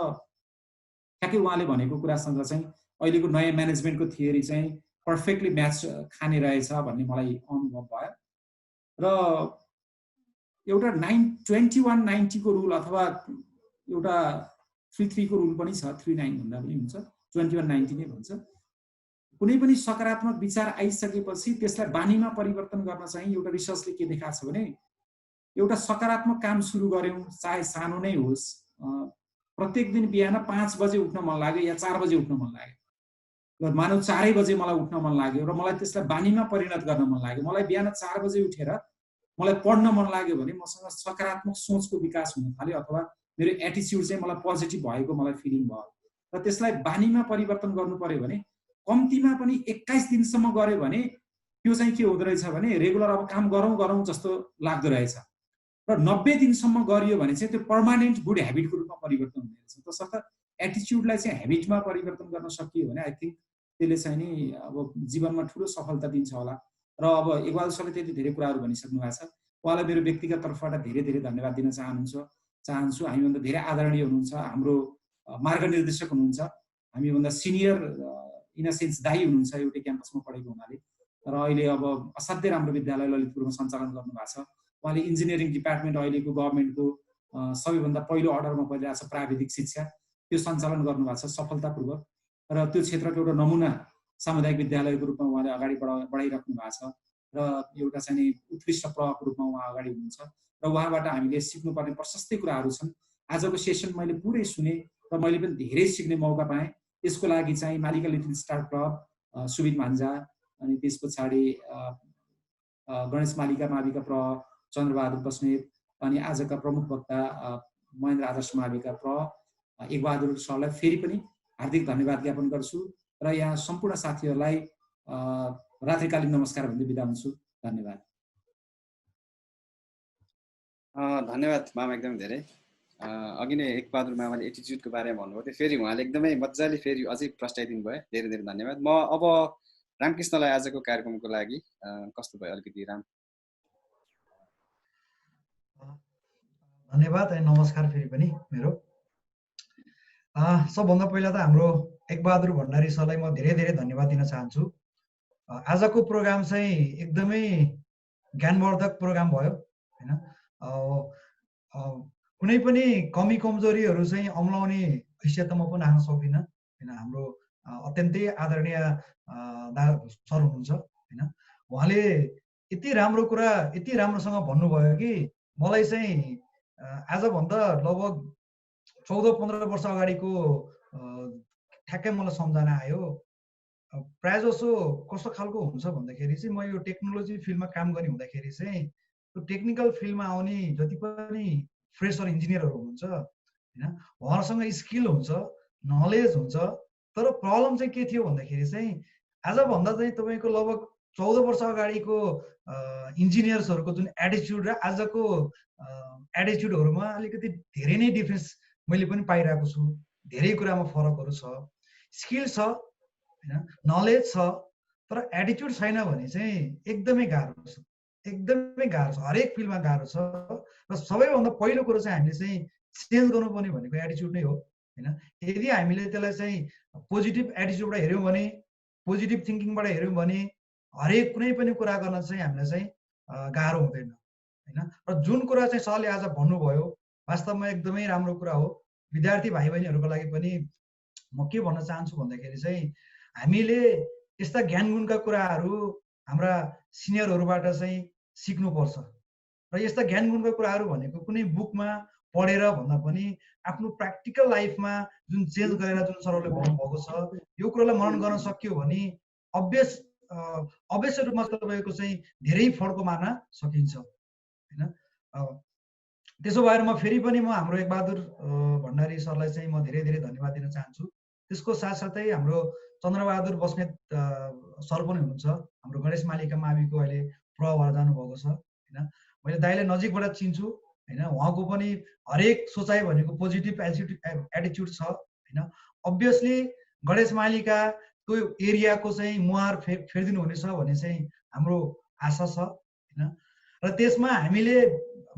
ठ्याक्कै उहाँले भनेको कुरासँग चाहिँ अहिलेको नयाँ म्यानेजमेन्टको थियोरी चाहिँ पर्फेक्टली म्याच खाने रहेछ भन्ने मलाई अनुभव भयो। र एउटा 2190 को रुल अथवा एउटा 33 को रुल पनि छ, 39 भन्दा पनि हुन्छ, 2190 नै भन्छ। कुनै पनि सकारात्मक विचार आइसकेपछि त्यसलाई बानीमा परिवर्तन गर्न चाहिँ एउटा रिसर्चले के देखाएको छ भने एउटा सकारात्मक काम सुरु गर्यौँ, चाहे सानो नै होस्, प्रत्येक दिन बिहान 5 बजे उठ्न मन लाग्यो या 4 बजे उठ्न मन लाग्यो, र मानव 4 बजे मलाई उठ्न मन लाग्यो र मलाई त्यसलाई बानीमा परिणत गर्न मन लाग्यो, मलाई बिहान 4 बजे उठेर मलाई पढ्न मन लाग्यो भने मसँग सकारात्मक सोचको विकास हुन थाल्यो अथवा मेरो एटिच्युड चाहिँ मलाई पोजिटिभ भएको मलाई फिलिङ भयो। र त्यसलाई बानीमा परिवर्तन गर्नु पर्यो भने कम्तीमा पनि 21 दिनसम्म गर्यो भने त्यो चाहिँ के हुँदो रहेछ भने रेगुलर अब काम गरौँ जस्तो लाग्दो रहेछ, र 90 दिनसम्म गरियो भने चाहिँ त्यो पर्मानेन्ट गुड ह्याबिटको रूपमा परिवर्तन हुने रहेछ। तसर्थ एटिच्युडलाई चाहिँ ह्याबिटमा परिवर्तन गर्न सकियो भने आई थिङ्क त्यसले चाहिँ नि अब जीवनमा ठुलो सफलता दिन्छ होला। र अब इकबाल सरले त्यति धेरै कुराहरू भनिसक्नु भएको छ, उहाँलाई मेरो व्यक्तिगत तर्फबाट धेरै धेरै धन्यवाद दिन चाहन्छु। हामीभन्दा धेरै आदरणीय हुनुहुन्छ, हाम्रो मार्गनिर्देशक हुनुहुन्छ, हामीभन्दा सिनियर इन अ सेन्स दाई हुनुहुन्छ एउटै क्याम्पसमा पढेको हुनाले, र अहिले अब असाध्यै राम्रो विद्यालय ललितपुरमा सञ्चालन गर्नुभएको छ। उहाँले इन्जिनियरिङ डिपार्टमेन्ट अहिलेको गभर्मेन्टको सबैभन्दा पहिलो अर्डरमा परिरहेको छ प्राविधिक शिक्षा, त्यो सञ्चालन गर्नुभएको छ सफलतापूर्वक, र त्यो क्षेत्रको एउटा नमुना सामुदायिक विद्यालयको रूपमा उहाँले अगाडि बढाइराख्नु भएको छ, र एउटा चाहिँ उत्कृष्ट प्रवक्ताको रूपमा उहाँ अगाडि हुनुहुन्छ, र उहाँबाट हामीले सिक्नुपर्ने प्रशस्तै कुराहरू छन्। आजको सेसन मैले पुरै सुने र मैले पनि धेरै सिक्ने मौका पाएँ। यसको लागि चाहिँ मालिका लिटिल स्टार क्लब, सुबिन भान्जा, अनि त्यस पछाडि गणेश मालिका माविका प्र चन्द्रबहादुर बस्नेत, अनि आजका प्रमुख वक्ता महेन्द्र आदर्श माविका प्र एकबहादुर सरलाई फेरि पनि हार्दिक धन्यवाद ज्ञापन गर्छु, र यहाँ सम्पूर्ण साथीहरूलाई रात्रिकालीन नमस्कार भन्दै बिदा हुन्छु। धन्यवाद। धन्यवाद मामा, एकदम धेरै। अघि नै एकबहादुर मामाले एटिच्युडको बारेमा भन्नुभयो थियो, फेरि उहाँले एकदमै मजाले फेरि अझै प्रस्ताइदिनु भयो, धेरै धेरै धन्यवाद। म अब रामकृष्णलाई आजको कार्यक्रमको लागि कस्तो भयो अलिकति राम? धन्यवाद अनि नमस्कार फेरि पनि मेरो। सबभन्दा पहिला त हाम्रो एकबहादुर भण्डारी सरलाई म धेरै धेरै धन्यवाद दिन चाहन्छु। आजको प्रोग्राम चाहिँ एकदमै ज्ञानवर्धक प्रोग्राम भयो हैन। कुनै पनि कमी कमजोरीहरू चाहिँ अम्लाउने हैसियत म पनि राख्न सक्दिनँ हैन। हाम्रो अत्यन्तै आदरणीय सर हुनुहुन्छ हैन, उहाँले यति राम्रो कुरा यति राम्रोसँग भन्नुभयो कि मलाई चाहिँ आजभन्दा लगभग 14-15 वर्ष अगाडिको ठ्याक्कै मलाई सम्झना आयो। प्रायः जसो कस्तो खालको हुन्छ भन्दाखेरि चाहिँ म यो टेक्नोलोजी फिल्डमा काम गर्ने हुँदाखेरि चाहिँ त्यो टेक्निकल फिल्डमा आउने जति पनि फ्रेसर इन्जिनियरहरू हुनुहुन्छ हैन, उहाँहरूसँग स्किल हुन्छ, नलेज हुन्छ, तर प्रब्लम चाहिँ के थियो भन्दाखेरि चाहिँ आजभन्दा चाहिँ तपाईँको लगभग 14 वर्ष अगाडिको इन्जिनियर्सहरूको जुन एटिच्युड र आजको एटिच्युडहरूमा अलिकति धेरै नै डिफ्रेन्स मैले पनि पाइरहेको छु। धेरै कुरामा फरकहरू छ, स्किल छ हैन, नलेज छ, तर एटिच्युड छैन भने चाहिँ एकदमै गाह्रो छ, एकदमै गाह्रो छ, हरेक फिल्डमा गाह्रो छ। र सबैभन्दा पहिलो कुरो चाहिँ हामीले चाहिँ चेन्ज गर्नुपर्ने भनेको एटिच्युड नै हो हैन। यदि हामीले त्यसलाई चाहिँ पोजिटिभ एटिच्युडबाट हेऱ्यौँ भने, पोजिटिभ थिङ्किङबाट हेऱ्यौँ भने हरेक कुनै पनि कुरा गर्न चाहिँ हामीलाई चाहिँ गाह्रो हुँदैन हैन। र जुन कुरा चाहिँ सरले आज भन्नुभयो वास्तवमा एकदमै राम्रो कुरा हो। विद्यार्थी भाइ बहिनीहरूको लागि पनि म के भन्न चाहन्छु भन्दाखेरि चाहिँ हामीले यस्ता ज्ञानगुणका कुराहरू हाम्रा सिनियरहरूबाट चाहिँ सिक्नुपर्छ। र यस्ता ज्ञानगुणका कुराहरू भनेको कुनै बुकमा पढेर भन्दा पनि आफ्नो प्र्याक्टिकल लाइफमा जुन चेन्ज गरेर जुन सरहरूले भन्नुभएको छ यो कुरालाई मनन गर्न सकियो भने अवश्य रूपमा तपाईँको चाहिँ धेरै फड्को मार्न सकिन्छ हैन। त्यसो भएर म फेरि पनि म हाम्रो एकबहादुर भण्डारी सरलाई चाहिँ म धेरै धेरै धन्यवाद दिन चाहन्छु। त्यसको साथसाथै हाम्रो चन्द्रबहादुर बस्नेत सर पनि हुनुहुन्छ, हाम्रो गणेश मालिका माविको अहिले प्रभाव जानुभएको छ हैन। मैले दाइलाई नजिकबाट चिन्छु हैन, उहाँको पनि हरेक सोचाइ भनेको पोजिटिभ एटिच्युड छ हैन। अभियसली गणेश मालिका त्यो एरियाको चाहिँ मुहार फेरिदिनु हुनेछ भने चाहिँ हाम्रो आशा छ हैन। र त्यसमा हामीले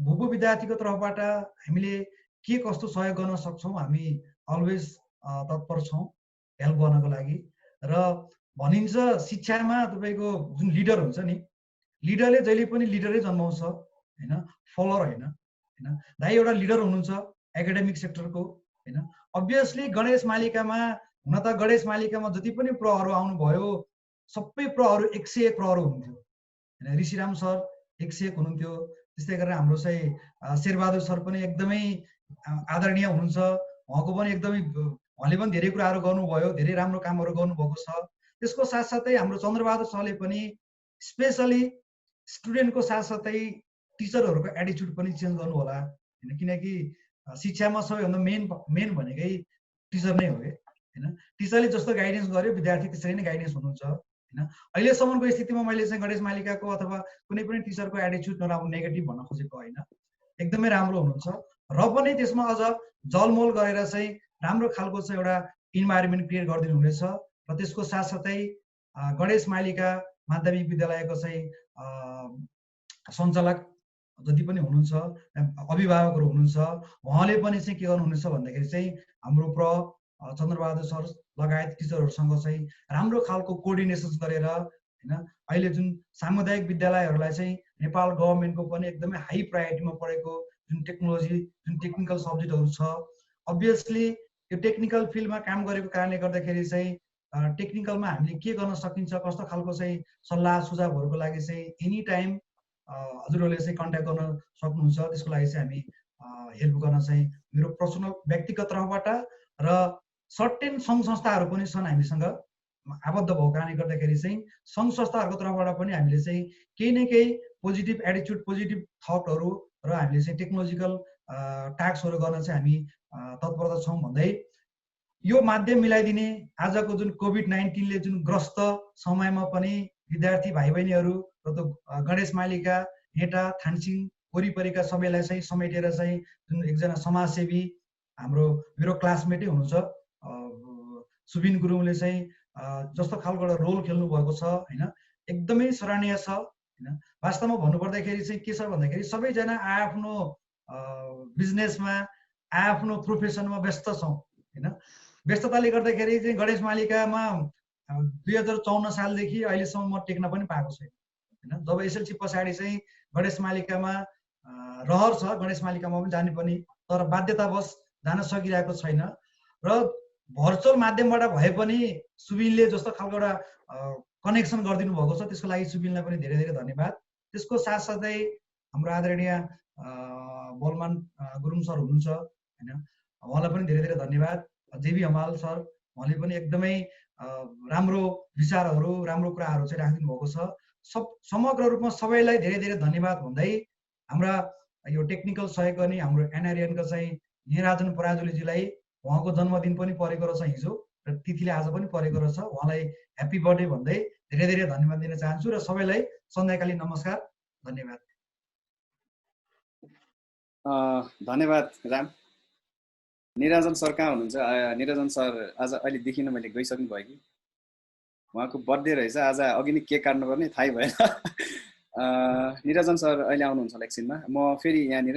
भूपू विद्यार्थीको तर्फबाट हामीले के कस्तो सहयोग गर्न सक्छौँ हामी अलवेज तत्पर छौँ हेल्प गर्नको लागि। र भनिन्छ शिक्षामा तपाईँको जुन लिडर हुन्छ नि, लिडरले जहिले पनि लिडरै जन्माउँछ हैन, फलोअर होइन हैन। दाइ एउटा लिडर हुनुहुन्छ एकाडेमिक सेक्टरको हैन। अभियसली गणेश मालिकामा हुन त गणेश मालिकामा जति पनि प्रहहरू आउनुभयो सबै प्रहहरू 101 प्रहहरू हुनुहुन्थ्यो हैन। ऋषिराम सर 101 हुनुहुन्थ्यो। त्यस्तै गरेर हाम्रो चाहिँ शेरबहादुर सर पनि एकदमै आदरणीय हुनुहुन्छ। उहाँको पनि एकदमै उहाँले पनि धेरै कुराहरू गर्नुभयो, धेरै राम्रो कामहरू गर्नुभएको छ। त्यसको साथसाथै हाम्रो चन्द्रबहादुर सरले पनि स्पेसली स्टुडेन्टको साथसाथै टिचरहरूको एटिच्युड पनि चेन्ज गर्नु होला हैन। किनकि शिक्षामा सबैभन्दा मेन भनेकै टिचर नै हो के हैन। टिचरले जस्तो गाइडेन्स गर्यो विद्यार्थी त्यसरी नै गाइडेन्स हुनुहुन्छ हैन। अहिलेसम्मको स्थितिमा मैले चाहिँ गणेश मालिकाको अथवा कुनै पनि टिचरको एटिच्युड नराम्रो नेगेटिभ भन्न खोजेको होइन, एकदमै राम्रो हुनुहुन्छ। र पनि त्यसमा अझ जलमोल गरेर चाहिँ राम्रो खालको चाहिँ एउटा इन्भाइरोमेन्ट क्रिएट गरिदिनु हुनेछ। र त्यसको साथसाथै गणेश मालिका माध्यमिक विद्यालयको चाहिँ सञ्चालक जति पनि हुनुहुन्छ, अभिभावकहरू हुनुहुन्छ, उहाँले पनि चाहिँ के गर्नुहुनेछ भन्दाखेरि चाहिँ हाम्रो चन्द्रबहादुर सर लगायत टिचरहरूसँग चाहिँ राम्रो खालको कोअर्डिनेसन गरेर हैन। अहिले जुन सामुदायिक विद्यालयहरूलाई चाहिँ नेपाल गभर्मेन्टको पनि एकदमै हाई प्रायोरिटीमा परेको जुन टेक्नोलोजी जुन टेक्निकल सब्जेक्टहरू छ, अभियसली यो टेक्निकल फिल्डमा काम गरेको कारणले गर्दाखेरि चाहिँ टेक्निकलमा हामीले के गर्न सकिन्छ, कस्तो खालको चाहिँ सल्लाह सुझावहरूको लागि चाहिँ एनी टाइम हजुरहरूले चाहिँ कन्ट्याक्ट गर्न सक्नुहुन्छ। त्यसको लागि चाहिँ हामी हेल्प गर्न चाहिँ मेरो पर्सनल व्यक्तिगत तर्फबाट र सर्टेन सङ्घ संस्थाहरू पनि छन् हामीसँग आबद्ध भएको कारणले गर्दाखेरि चाहिँ सङ्घ संस्थाहरूको तर्फबाट पनि हामीले चाहिँ केही न केही पोजिटिभ एटिच्युड पोजिटिभ थटहरू र हामीले चाहिँ टेक्नोलोजिकल टास्कहरू गर्न चाहिँ हामी तत्परता छौँ भन्दै यो माध्यम मिलाइदिने आजको जुन कोभिड-19ले जुन ग्रस्त समयमा पनि विद्यार्थी भाइ बहिनीहरू र त गणेश मालिका हेटा थानसिङ वरिपरिका सबैलाई चाहिँ समेटेर चाहिँ जुन एकजना समाजसेवी हाम्रो मेरो क्लासमेटै हुनुहुन्छ सुबिन गुरुङले चाहिँ जस्तो खालको एउटा रोल खेल्नु भएको छ हैन, एकदमै सराहनीय छ हैन। वास्तवमा भन्नुपर्दाखेरि चाहिँ के छ भन्दाखेरि सबैजना आफ्नो बिजनेसमा आफ्नो प्रोफेसनमा व्यस्त छौँ हैन। व्यस्तताले गर्दाखेरि चाहिँ गणेश मालिकामा 2054 सालदेखि अहिलेसम्म म टेक्न पनि पाएको छैन हैन। जब एसएलसी पछाडि चाहिँ गणेश मालिकामा रहर छ, गणेश मालिकामा पनि जाने पनि, तर बाध्यतावश जान सकिरहेको छैन। र भर्चुअल माध्यमबाट भए पनि सुबिनले जस्तो खालको एउटा कनेक्सन गरिदिनु भएको छ, त्यसको लागि सुबिनलाई पनि धेरै धेरै धन्यवाद। त्यसको साथसाथै हाम्रो आदरणीय बलमान गुरुङ सर हुनुहुन्छ हैन, उहाँलाई पनि धेरै धेरै धन्यवाद। जेबी हमाल सर उहाँले पनि एकदमै राम्रो विचारहरू राम्रो कुराहरू चाहिँ राखिदिनु भएको छ। समग्र रूपमा सबैलाई धेरै धेरै धन्यवाद भन्दै हाम्रा यो टेक्निकल सहयोग गर्ने हाम्रो एनआरएनका चाहिँ निराजन पराजुलीजीलाई उहाँको जन्मदिन पनि परेको रहेछ हिजो र तिथिले आज पनि परेको रहेछ, उहाँलाई ह्याप्पी बर्थडे भन्दै धेरै धेरै धन्यवाद दिन चाहन्छु र सबैलाई सन्ध्याकालीन नमस्कार, धन्यवाद। धन्यवाद राम। निराजन सर कहाँ हुनुहुन्छ? निराजन सर आज अहिले देखिन, मैले गइसक्नु भयो कि उहाँको बर्थडे रहेछ आज, अघि नै केक काट्नुपर्ने थाहै भएन। निराजन सर अहिले आउनुहुन्छ होला एकछिनमा। म फेरि यहाँनिर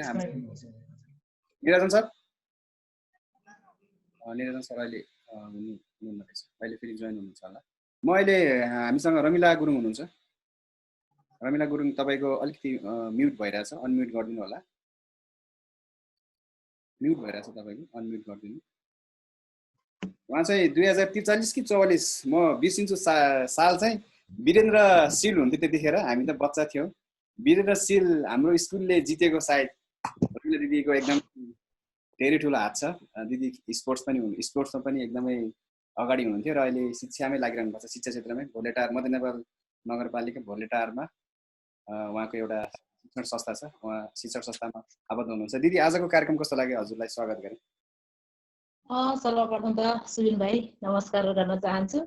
निराजन सर अहिले हुनुहुन्न रहेछ, अहिले फेरि जोइन हुनुहुन्छ होला। म अहिले हामीसँग रमिला गुरुङ हुनुहुन्छ। रमिला गुरुङ तपाईँको अलिकति म्युट भइरहेछ, अनम्युट गरिदिनु होला। म्युट भइरहेछ तपाईँको, अनम्युट गरिदिनु। उहाँ चाहिँ 2043 कि 44 म बिर्सिन्छु साल चाहिँ वीरेन्द्र सिल हुन्थ्यो त्यतिखेर, हामी त बच्चा थियौँ। वीरेन्द्र सिल हाम्रो स्कुलले जितेको सायद रमिला दिदीको एकदम धेरै ठुलो हात छ। दिदी स्पोर्ट्समा पनि एकदमै अगाडि हुनुहुन्थ्यो र अहिले शिक्षामै लागिरहनु भएको छ, शिक्षा क्षेत्रमै। भोलेटार मध्यनगर नगरपालिका भोलेटारमा उहाँको एउटा शिक्षण संस्था छ, उहाँ शिक्षण संस्थामा आबद्ध हुनुहुन्छ। दिदी आजको कार्यक्रम कस्तो लाग्यो? हजुरलाई स्वागत गरेँ। सर्वप्रथम त सुबिन भाइ नमस्कार गर्न चाहन्छु।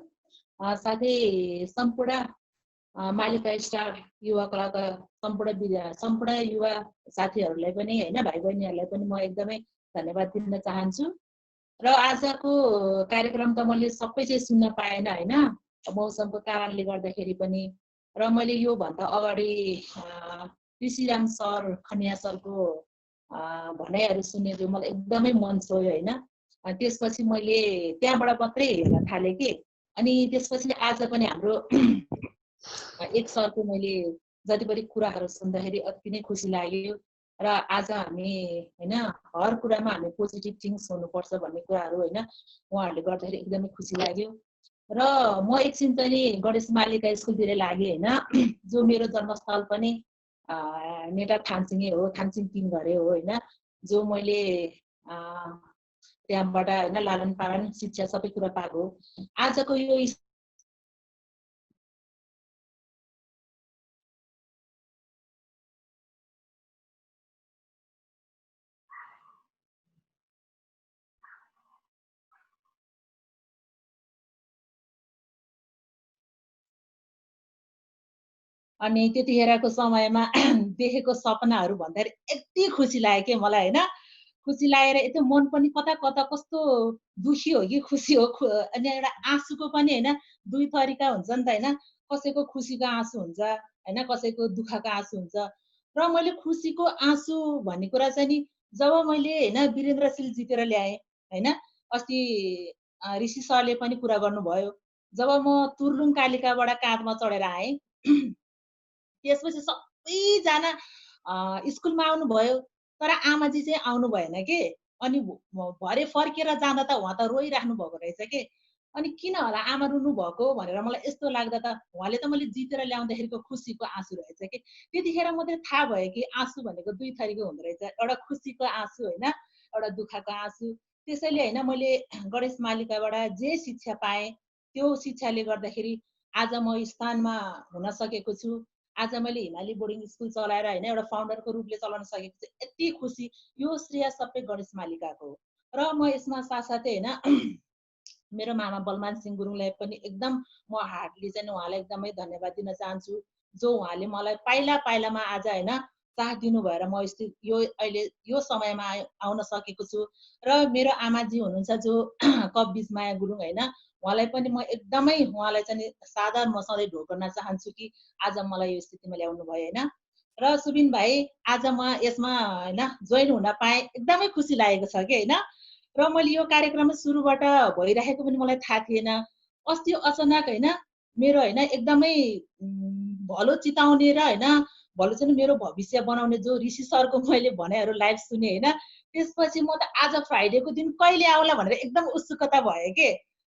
साथै सम्पूर्ण मालिका स्टार युवा क्लबका सम्पूर्ण युवा साथीहरूलाई पनि होइन, भाइ बहिनीहरूलाई पनि म एकदमै धन्यवाद दिन चाहन्छु। र आजको कार्यक्रम त मैले सबै चाहिँ सुन्न पाएन होइन, मौसमको कारणले गर्दाखेरि पनि र मैले योभन्दा अगाडि ऋषिराम सर खनिया सरको भनाइहरू सुनेको मलाई एकदमै मन छोयो होइन। त्यसपछि मैले त्यहाँबाट मात्रै हेर्न थालेँ कि अनि त्यसपछि आज पनि हाम्रो एक सरको मैले जति पनि कुराहरू सुन्दाखेरि अति नै खुसी लाग्यो र आज हामी होइन हर कुरामा हामी पोजिटिभ थिङ्स हुनुपर्छ भन्ने कुराहरू होइन उहाँहरूले गर्दाखेरि एकदमै खुसी लाग्यो। र म एकछिन चाहिँ गणेश मालिका स्कुलतिर लागेँ होइन, जो मेरो जन्मस्थल पनि नेटा थानसिङै हो, थानसिङ 3 घरे हो होइन, जो मैले त्यहाँबाट होइन लालन पालन शिक्षा सबै कुरा पाएको हो। आजको यो अनि त्यतिखेरको समयमा देखेको सपनाहरू भन्दाखेरि यति खुसी लाग्यो कि मलाई होइन। खुसी लागेर यति मन पनि कता कता कस्तो दुखी हो कि खुसी हो। अनि एउटा आँसुको पनि होइन दुई थरीका हुन्छ नि त होइन, कसैको खुसीको आँसु हुन्छ होइन, कसैको दुःखको आँसु हुन्छ। र मैले खुसीको आँसु भन्ने कुरा चाहिँ नि जब मैले होइन वीरेन्द्रशील जितेर ल्याएँ होइन, अस्ति ऋषि सरले पनि कुरा गर्नुभयो, जब म तुर्लुङ कालिकाबाट काँधमा चढेर आएँ त्यसपछि सबैजना स्कुलमा आउनुभयो तर आमाजी चाहिँ आउनु भएन के। अनि भरे फर्केर जाँदा त उहाँ त रोइराख्नु भएको रहेछ के। अनि किन होला आमा रुनु भएको भनेर मलाई यस्तो लाग्दा त उहाँले त मैले जितेर ल्याउँदाखेरिको खुसीको आँसु रहेछ कि। त्यतिखेर मात्रै थाहा भयो कि आँसु भनेको दुई थरीको हुँदो रहेछ, एउटा खुसीको आँसु होइन, एउटा दुःखको आँसु। त्यसैले होइन मैले गणेश मालिकाबाट जे शिक्षा पाएँ त्यो शिक्षाले गर्दाखेरि आज म स्थानमा हुन सकेको छु। आज मैले हिमाली बोर्डिङ स्कुल चलाएर होइन एउटा फाउन्डरको रूपले चलाउन सकेको छु, यति खुसी। यो श्रेय सबै गणेश मालिकाको हो। र म यसमा साथसाथै होइन मेरो मामा बलमान सिंह गुरुङलाई पनि एकदम म हार्टली चाहिँ उहाँलाई एकदमै धन्यवाद दिन चाहन्छु, जो उहाँले मलाई पाइला पाइलामा आज होइन साथ दिनु भएर म यो अहिले यो समयमा आउन सकेको छु। र मेरो आमाजी हुनुहुन्छ जो कप बिजमाया गुरुङ होइन, उहाँलाई पनि म एकदमै उहाँलाई चाहिँ साधारण म सधैँ ढोकर्न चाहन्छु कि आज मलाई यो स्थितिमा ल्याउनु भयो होइन। र सुबिन भाइ आज म यसमा होइन जोइन हुन पाएँ, एकदमै खुसी लागेको छ कि होइन। र मैले यो कार्यक्रम सुरुबाट भइरहेको पनि मलाई थाहा थिएन। अस्ति अचानक होइन मेरो होइन एकदमै भलो चिताउने र होइन भलो चाहिँ मेरो भविष्य बनाउने जो ऋषि सरको मैले भनाइहरू लाइभ सुने होइन, त्यसपछि म त आज फ्राइडेको दिन कहिले आउला भनेर एकदम उत्सुकता भयो के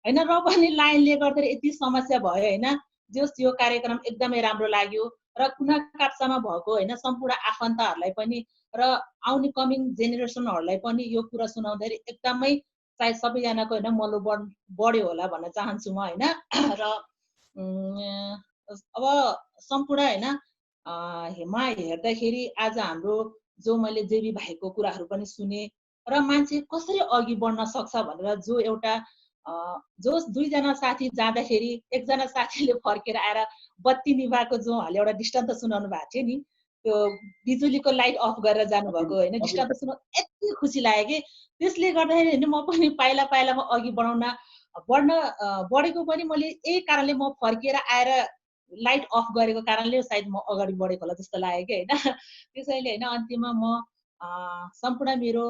होइन। र पनि लाइनले गर्दाखेरि यति समस्या भयो होइन। जस यो कार्यक्रम एकदमै राम्रो लाग्यो र कुना काप्चामा भएको होइन सम्पूर्ण आफन्तहरूलाई पनि र आउने कमिङ जेनेरेसनहरूलाई पनि यो कुरा सुनाउँदाखेरि एकदमै सायद सबैजनाको होइन मनोबल बढ्यो होला भन्न चाहन्छु म होइन। र अब सम्पूर्ण होइन हेमा हेर्दाखेरि आज हाम्रो जो मैले जेबी भाइको कुराहरू पनि सुने र मान्छे कसरी अघि बढ्न सक्छ भनेर जो एउटा जो दुईजना साथी जाँदाखेरि एकजना साथीले फर्केर आएर बत्ती निभाएको जो उहाँले एउटा दृष्टान्त सुनाउनु भएको थियो नि, त्यो बिजुलीको लाइट अफ गरेर जानुभएको होइन दृष्टान्त सुनाउनु यति खुसी लाग्यो कि। त्यसले गर्दाखेरि होइन म पनि पाइला पाइलामा अघि बढेको पनि मैले यही कारणले म फर्केर आएर लाइट अफ गरेको कारणले सायद म अगाडि बढेको होला जस्तो लाग्यो कि होइन। त्यसैले होइन अन्तिममा म सम्पूर्ण मेरो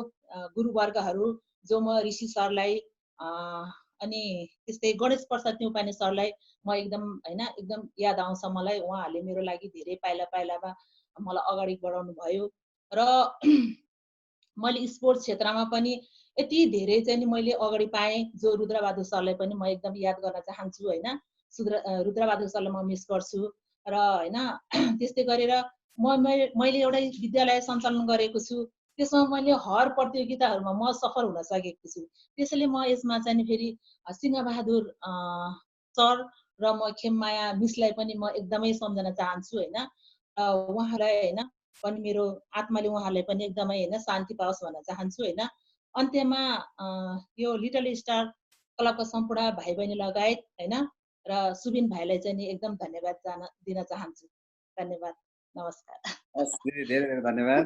गुरुवर्गहरू जो म ऋषि सरलाई अनि त्यस्तै गणेश प्रसाद न्युपाने सरलाई म एकदम होइन एकदम याद आउँछ मलाई। उहाँहरूले मेरो लागि धेरै पाइला पाइलामा मलाई अगाडि बढाउनु भयो र मैले स्पोर्ट्स क्षेत्रमा पनि यति धेरै चाहिँ नि मैले अगाडि पाएँ। जो रुद्रबहादुर सरलाई पनि म एकदम याद गर्न चाहन्छु होइन। रुद्रबहादुर सरलाई म मिस गर्छु र होइन त्यस्तै गरेर मैले एउटा विद्यालय सञ्चालन गरेको छु, त्यसमा मैले हर प्रतियोगिताहरूमा म सफल हुन सकेको छु। त्यसैले म यसमा चाहिँ फेरि सिंहबहादुर सर र म खेममाया मिसलाई पनि म एकदमै सम्झन चाहन्छु होइन। उहाँलाई होइन पनि मेरो आत्माले उहाँलाई पनि एकदमै होइन शान्ति पाओस् भन्न चाहन्छु होइन। अन्त्यमा यो लिटल स्टार क्लबका सम्पूर्ण भाइ बहिनी लगायत होइन र सुबिन भाइलाई चाहिँ नि एकदम धन्यवाद दिन चाहन्छु। धन्यवाद, नमस्कार। धेरै धेरै धन्यवाद।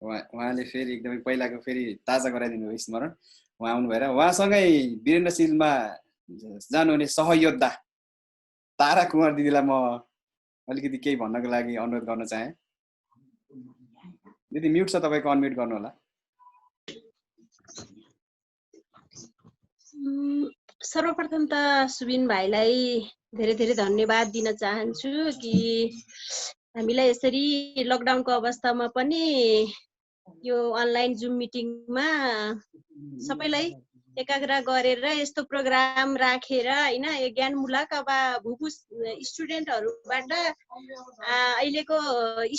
उहाँले फेरि एकदमै पहिलाको फेरि ताजा गराइदिनु भयो स्मरण। उहाँ आउनु भएर उहाँसँगै वीरेन्द्रशीलमा जानुहुने सहयोद्धा तारा कुमार दिदीलाई म अलिकति केही भन्नको लागि अनुरोध गर्न चाहे। दिदी म्युट छ, तपाईको अनम्युट गर्नु होला। सर्वप्रथम त सुबिन भाइलाई धेरै धेरै धन्यवाद दिन चाहन्छु कि हामीलाई यसरी लकडाउनको अवस्थामा पनि यो अनलाइन जुम मिटिङमा सबैलाई एकाग्र गरेर यस्तो प्रोग्राम राखेर हैन, यो ज्ञानमूलक अब भूपू स्टुडेन्टहरुबाट अहिलेको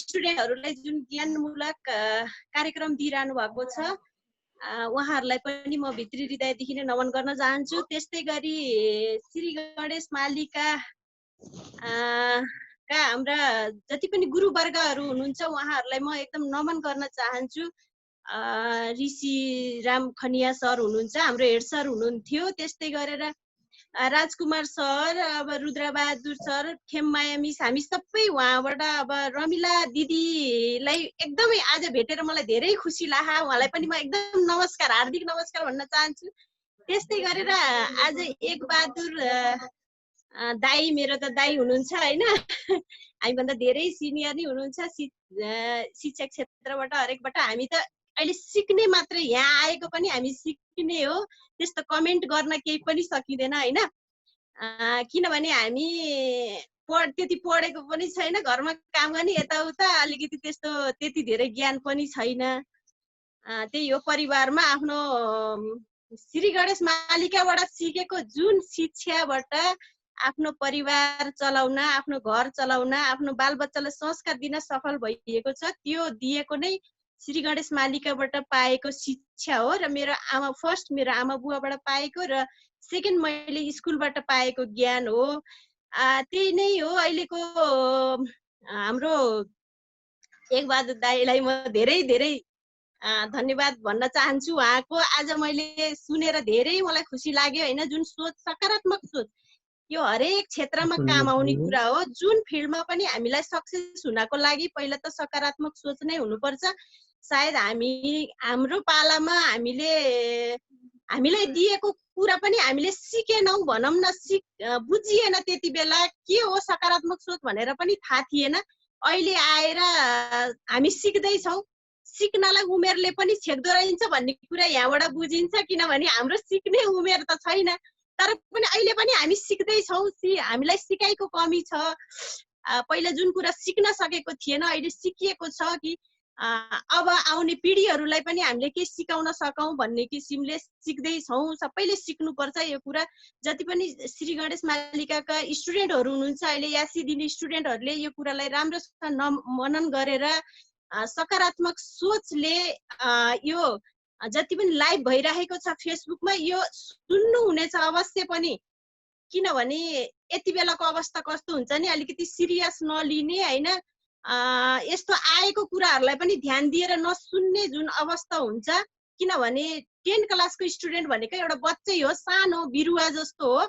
स्टुडेन्टहरुलाई जुन ज्ञानमूलक कार्यक्रम दिइरहनु भएको छ, उहाँहरूलाई पनि म भित्री हृदयदेखि नै नमन गर्न चाहन्छु। त्यस्तै गरी श्री गणेश मालिका का हाम्रा जति पनि गुरुवर्गहरू हुनुहुन्छ उहाँहरूलाई म एकदम नमन गर्न चाहन्छु। ऋषि राम खनिया सर हुनुहुन्छ, हाम्रो हेड सर हुनुहुन्थ्यो। त्यस्तै गरेर राजकुमार सर, अब रुद्रबहादुर सर, खेममाया मिस, हामी सबै उहाँबाट, अब रमिला दिदीलाई एकदमै आज भेटेर मलाई धेरै खुसी लाग्यो। उहाँलाई पनि म एकदम नमस्कार, हार्दिक नमस्कार भन्न चाहन्छु। त्यस्तै गरेर आज एक बहादुर दाई, मेरो त दाई हुनुहुन्छ हैन, हामीभन्दा धेरै सिनियर नै हुनुहुन्छ शिक्षा क्षेत्रबाट, हरेकबाट। हामी त अहिले सिक्ने मात्रै, यहाँ आएको पनि हामी सिक्ने हो, त्यस्तो कमेन्ट गर्न केही पनि सकिँदैन हैन। किनभने हामी त्यति पढेको पनि छैन, घरमा काम गर्ने यताउता, अलिकति त्यस्तो त्यति धेरै ज्ञान पनि छैन। त्यही हो, परिवारमा आफ्नो श्री गणेश मालिकाबाट सिकेको जुन शिक्षाबाट आफ्नो परिवार चलाउन, आफ्नो घर चलाउन, आफ्नो बालबच्चालाई संस्कार दिन सफल भइएको छ, त्यो दिएको नै श्री गणेश मालिकाबाट पाएको शिक्षा हो। र मेरो आमा, फर्स्ट मेरो आमा बुवाबाट पाएको, र सेकेन्ड मैले स्कुलबाट पाएको ज्ञान हो। त्यही नै हो। अहिलेको हाम्रो एक बहादुर दाईलाई म धेरै धेरै धन्यवाद भन्न चाहन्छु। उहाँको आज मैले सुनेर धेरै मलाई खुसी लाग्यो हैन। जुन सोच, सकारात्मक सोच, यो हरेक क्षेत्रमा काम आउने कुरा हो। जुन फिल्डमा पनि हामीलाई सक्सेस हुनको लागि पहिला त सकारात्मक सोच नै हुनुपर्छ। सायद हाम्रो पालामा हामीलाई दिएको कुरा पनि हामीले सिकेनौँ भनौँ न, बुझिएन त्यति बेला के हो सकारात्मक सोच भनेर पनि थाहा थिएन। अहिले आएर हामी सिक्दैछौँ। सिक्नलाई उमेरले पनि छेक्दो रहन्छ भन्ने कुरा यहाँबाट बुझिन्छ, किनभने हाम्रो सिक्ने उमेर त छैन, तर पनि अहिले पनि हामी सिक्दैछौँ। हामीलाई सिकाइको कमी छ। पहिला जुन कुरा सिक्न सकेको थिएन, अहिले सिकिएको छ कि अब आउने पिढीहरूलाई पनि हामीले के सिकाउन सकौँ भन्ने किसिमले सिक्दैछौँ। सबैले सिक्नुपर्छ यो कुरा। जति पनि श्री गणेश मालिकाका स्टुडेन्टहरू हुनुहुन्छ, अहिले यासी दिने स्टुडेन्टहरूले यो कुरालाई राम्रोसँग मनन गरेर सकारात्मक सोचले यो जति पनि लाइभ भइरहेको छ फेसबुकमा, यो सुन्नु हुनेछ अवश्य पनि। किनभने यति बेलाको अवस्था कस्तो हुन्छ नि, अलिकति सिरियस नलिने हैन, यस्तो आएको कुराहरूलाई पनि ध्यान दिएर नसुन्ने जुन अवस्था हुन्छ। किनभने 10 क्लासको स्टुडेन्ट भनेको एउटा बच्चै हो, सानो बिरुवा जस्तो हो।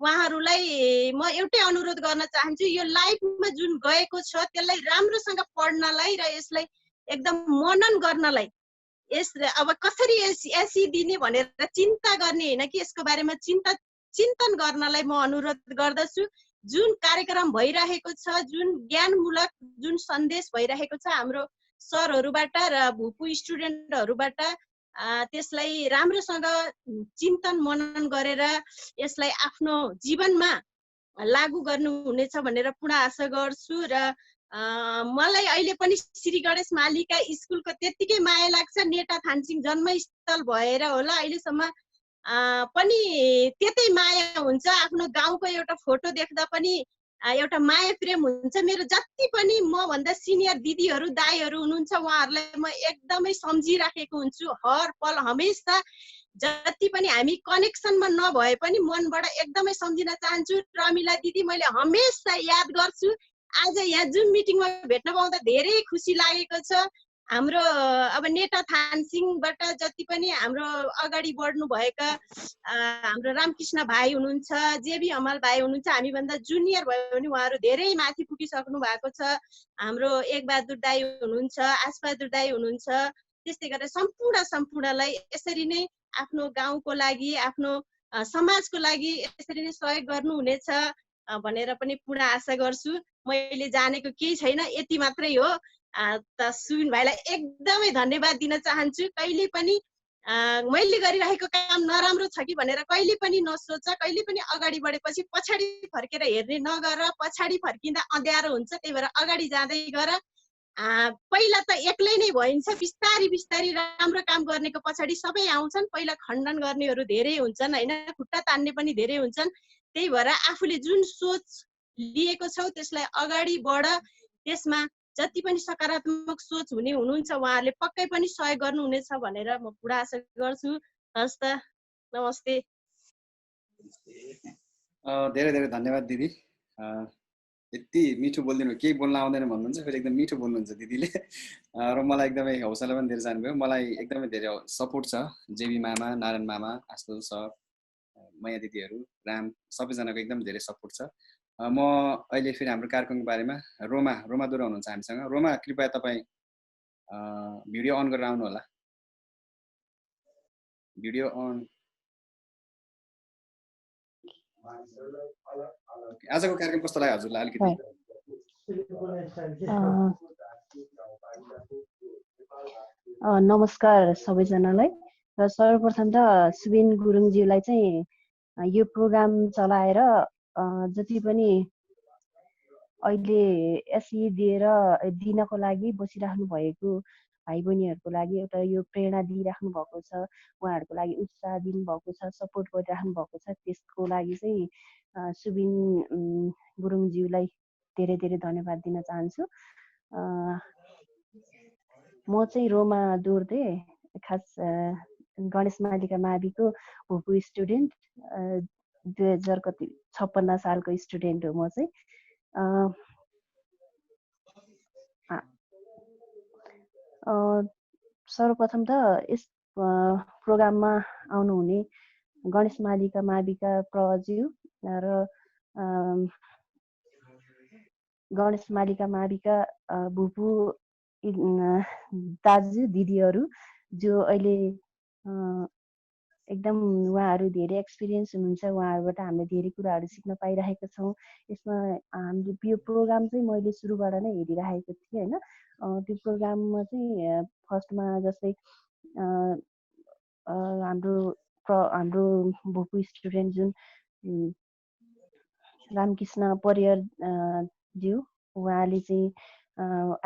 उहाँहरूलाई म एउटै अनुरोध गर्न चाहन्छु, यो लाइफमा जुन गएको छ त्यसलाई राम्रोसँग पढ्नलाई र यसलाई एकदम मनन गर्नलाई, अब कसरी एसी दिने भनेर चिन्ता गर्ने होइन कि यसको बारेमा चिन्तन गर्नलाई म अनुरोध गर्दछु। जुन कार्यक्रम भइरहेको छ, जुन ज्ञानमूलक जुन सन्देश भइरहेको छ हाम्रो सरहरूबाट र भूपू स्टुडेन्टहरूबाट, त्यसलाई राम्रोसँग चिन्तन मनन गरेर यसलाई आफ्नो जीवनमा लागू गर्नुहुनेछ भनेर पूर्ण आशा गर्छु। र मलाई अहिले पनि श्री गणेश मालिका स्कुलको त्यत्तिकै माया लाग्छ। नेटा थानसिङ जन्मस्थल भएर होला अहिलेसम्म पनि त्यतै माया हुन्छ। आफ्नो गाउँको एउटा फोटो देख्दा पनि एउटा माया प्रेम हुन्छ। मेरो जति पनि म भन्दा सिनियर दिदीहरू दाईहरू हुनुहुन्छ उहाँहरूलाई म एकदमै सम्झिराखेको हुन्छु हर पल हमेसा। जति पनि हामी कनेक्सनमा नभए पनि मनबाट एकदमै सम्झिन चाहन्छु। रमिला दिदी मैले हमेसा याद गर्छु। आज यहाँ जुन मिटिङमा भेट्न पाउँदा धेरै खुसी लागेको छ। हाम्रो अब नेटा थानसिङबाट जति पनि हाम्रो अगाडि बढ्नु भएका हाम्रो रामकृष्ण भाइ हुनुहुन्छ, जेबी हमाल भाइ हुनुहुन्छ, हामीभन्दा जुनियर भयो भने उहाँहरू धेरै माथि पुगिसक्नु भएको छ। हाम्रो एक बहादुर दाई हुनुहुन्छ, आसबहादुर दाई हुनुहुन्छ। त्यस्तै गरेर सम्पूर्णलाई यसरी नै आफ्नो गाउँको लागि, आफ्नो समाजको लागि यसरी नै सहयोग गर्नुहुनेछ भनेर पनि पूर्ण आशा गर्छु। मैले जानेको केही छैन, यति मात्रै हो। त सुबिन भाइलाई एकदमै धन्यवाद दिन चाहन्छु। कहिले पनि मैले गरिरहेको काम नराम्रो छ कि भनेर कहिले पनि नसोच, कहिले पनि अगाडि बढेपछि पछाडि फर्केर हेर्ने नगर, पछाडि फर्किँदा अँध्यारो हुन्छ, त्यही भएर अगाडि जाँदै गर। पहिला त एक्लै नै भइन्छ, बिस्तारी बिस्तारी राम्रो काम गर्नेको पछाडि सबै आउँछन्। पहिला खण्डन गर्नेहरू धेरै हुन्छन् होइन, खुट्टा तान्ने पनि धेरै हुन्छन्। त्यही भएर आफूले जुन सोच लिएको छौ त्यसलाई अगाडि बढ। त्यसमा जति पनि सकारात्मक सोच हुने हुनुहुन्छ उहाँहरूले पक्कै पनि सहयोग गर्नुहुनेछ भनेर म पुरा आशा गर्छु। हस् त, नमस्ते। धेरै धेरै धन्यवाद दिदी। यति मिठो बोलिदिनु, केही बोल्न आउँदैन भन्नुहुन्छ, फेरि एकदम मिठो बोल्नुहुन्छ दिदीले। र मलाई एकदमै हौसला पनि दिएर जानुभयो। मलाई एकदमै धेरै सपोर्ट छ जेबी मामा, नारायण मामा, आशुतोष सर, माया दिदीहरू, राम, सबैजनाको एकदम धेरै सपोर्ट छ। म अहिले फेरि हाम्रो कार्यक्रमको बारेमा रोमा दोरा हुनुहुन्छ हामीसँग। रोमा, कृपया तपाईँ भिडियो अन गरेर आउनु होला। Video on. आजको कार्यक्रम कस्तो लाग्यो हजुरलाई? अलिकति नमस्कार सबैजनालाई। र सर्वप्रथम त सुबिन गुरुङज्यूलाई चाहिँ यो प्रोग्राम चलाएर जति पनि अहिले एसई दिनको लागि बसिराख्नु भएको भाइ बहिनीहरूको लागि एउटा यो प्रेरणा दिइराख्नु भएको छ, उहाँहरूको लागि उत्साह दिनुभएको छ, सपोर्ट गरिराख्नु भएको छ, त्यसको लागि चाहिँ सुबिन गुरुङज्यूलाई धेरै धेरै धन्यवाद दिन चाहन्छु। म चाहिँ रोमा दोर्दे, खास गणेश मालिका माविको भुपु स्टुडेन्ट, 2056 सालको स्टुडेन्ट हो म चाहिँ। सर्वप्रथम त यस प्रोग्राममा आउनुहुने गणेश मालिका माविका प्रज्यू र गणेश मालिका माविका भुपु दाजु दिदीहरू जो अहिले एकदम उहाँहरू धेरै एक्सपिरियन्स हुनुहुन्छ, उहाँहरूबाट हामीले धेरै कुराहरू सिक्न पाइरहेका छौँ। यसमा हामीले यो प्रोग्राम चाहिँ मैले सुरुबाट नै हेरिरहेको थिएँ होइन। त्यो प्रोग्राममा चाहिँ फर्स्टमा जस्तै हाम्रो भुपु स्टुडेन्ट जुन रामकृष्ण परियार ज्यू, उहाँले चाहिँ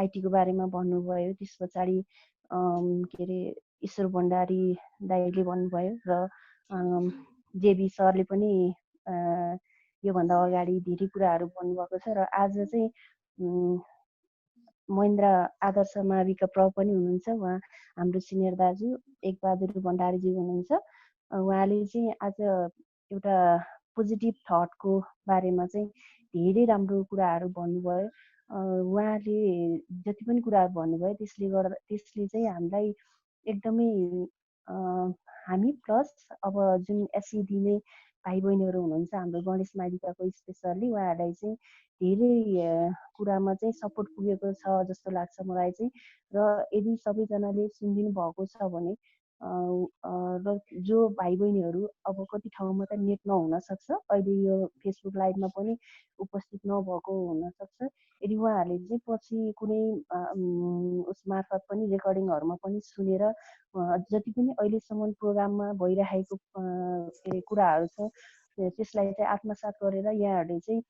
आइटीको बारेमा भन्नुभयो। त्यस पछाडि के अरे ईश्वर भण्डारी दाइले भन्नुभयो र जेबी सरले पनि योभन्दा अगाडि धेरै कुराहरू भन्नुभएको छ। र आज चाहिँ महेन्द्र आदर्श माविका प्र पनि हुनुहुन्छ, उहाँ हाम्रो सिनियर दाजु एकबहादुर भण्डारीजी हुनुहुन्छ। उहाँले चाहिँ आज एउटा पोजिटिभ थटको बारेमा चाहिँ धेरै राम्रो कुराहरू भन्नुभयो। उहाँले जति पनि कुराहरू भन्नुभयो त्यसले चाहिँ हामीलाई एकदमै हामी प्लस अब जुन एसई दिने भाइ बहिनीहरू हुनुहुन्छ हाम्रो गणेश मालिकाको स्पेसल्ली, उहाँहरूलाई चाहिँ धेरै कुरामा चाहिँ सपोर्ट पुगेको छ जस्तो लाग्छ मलाई चाहिँ। र यदि सबैजनाले सुनिदिनु भएको छ भने र जो भाइ बहिनीहरू अब कति ठाउँमा त नेट नहुन सक्छ, अहिले यो फेसबुक लाइभमा पनि उपस्थित नभएको हुनसक्छ, यदि उहाँहरूले चाहिँ पछि कुनै उस मार्फत पनि रेकर्डिङहरूमा पनि सुनेर जति पनि अहिलेसम्म प्रोग्राममा भइरहेको के अरे कुराहरू छ त्यसलाई चाहिँ आत्मसात गरेर यहाँहरूले चाहिँ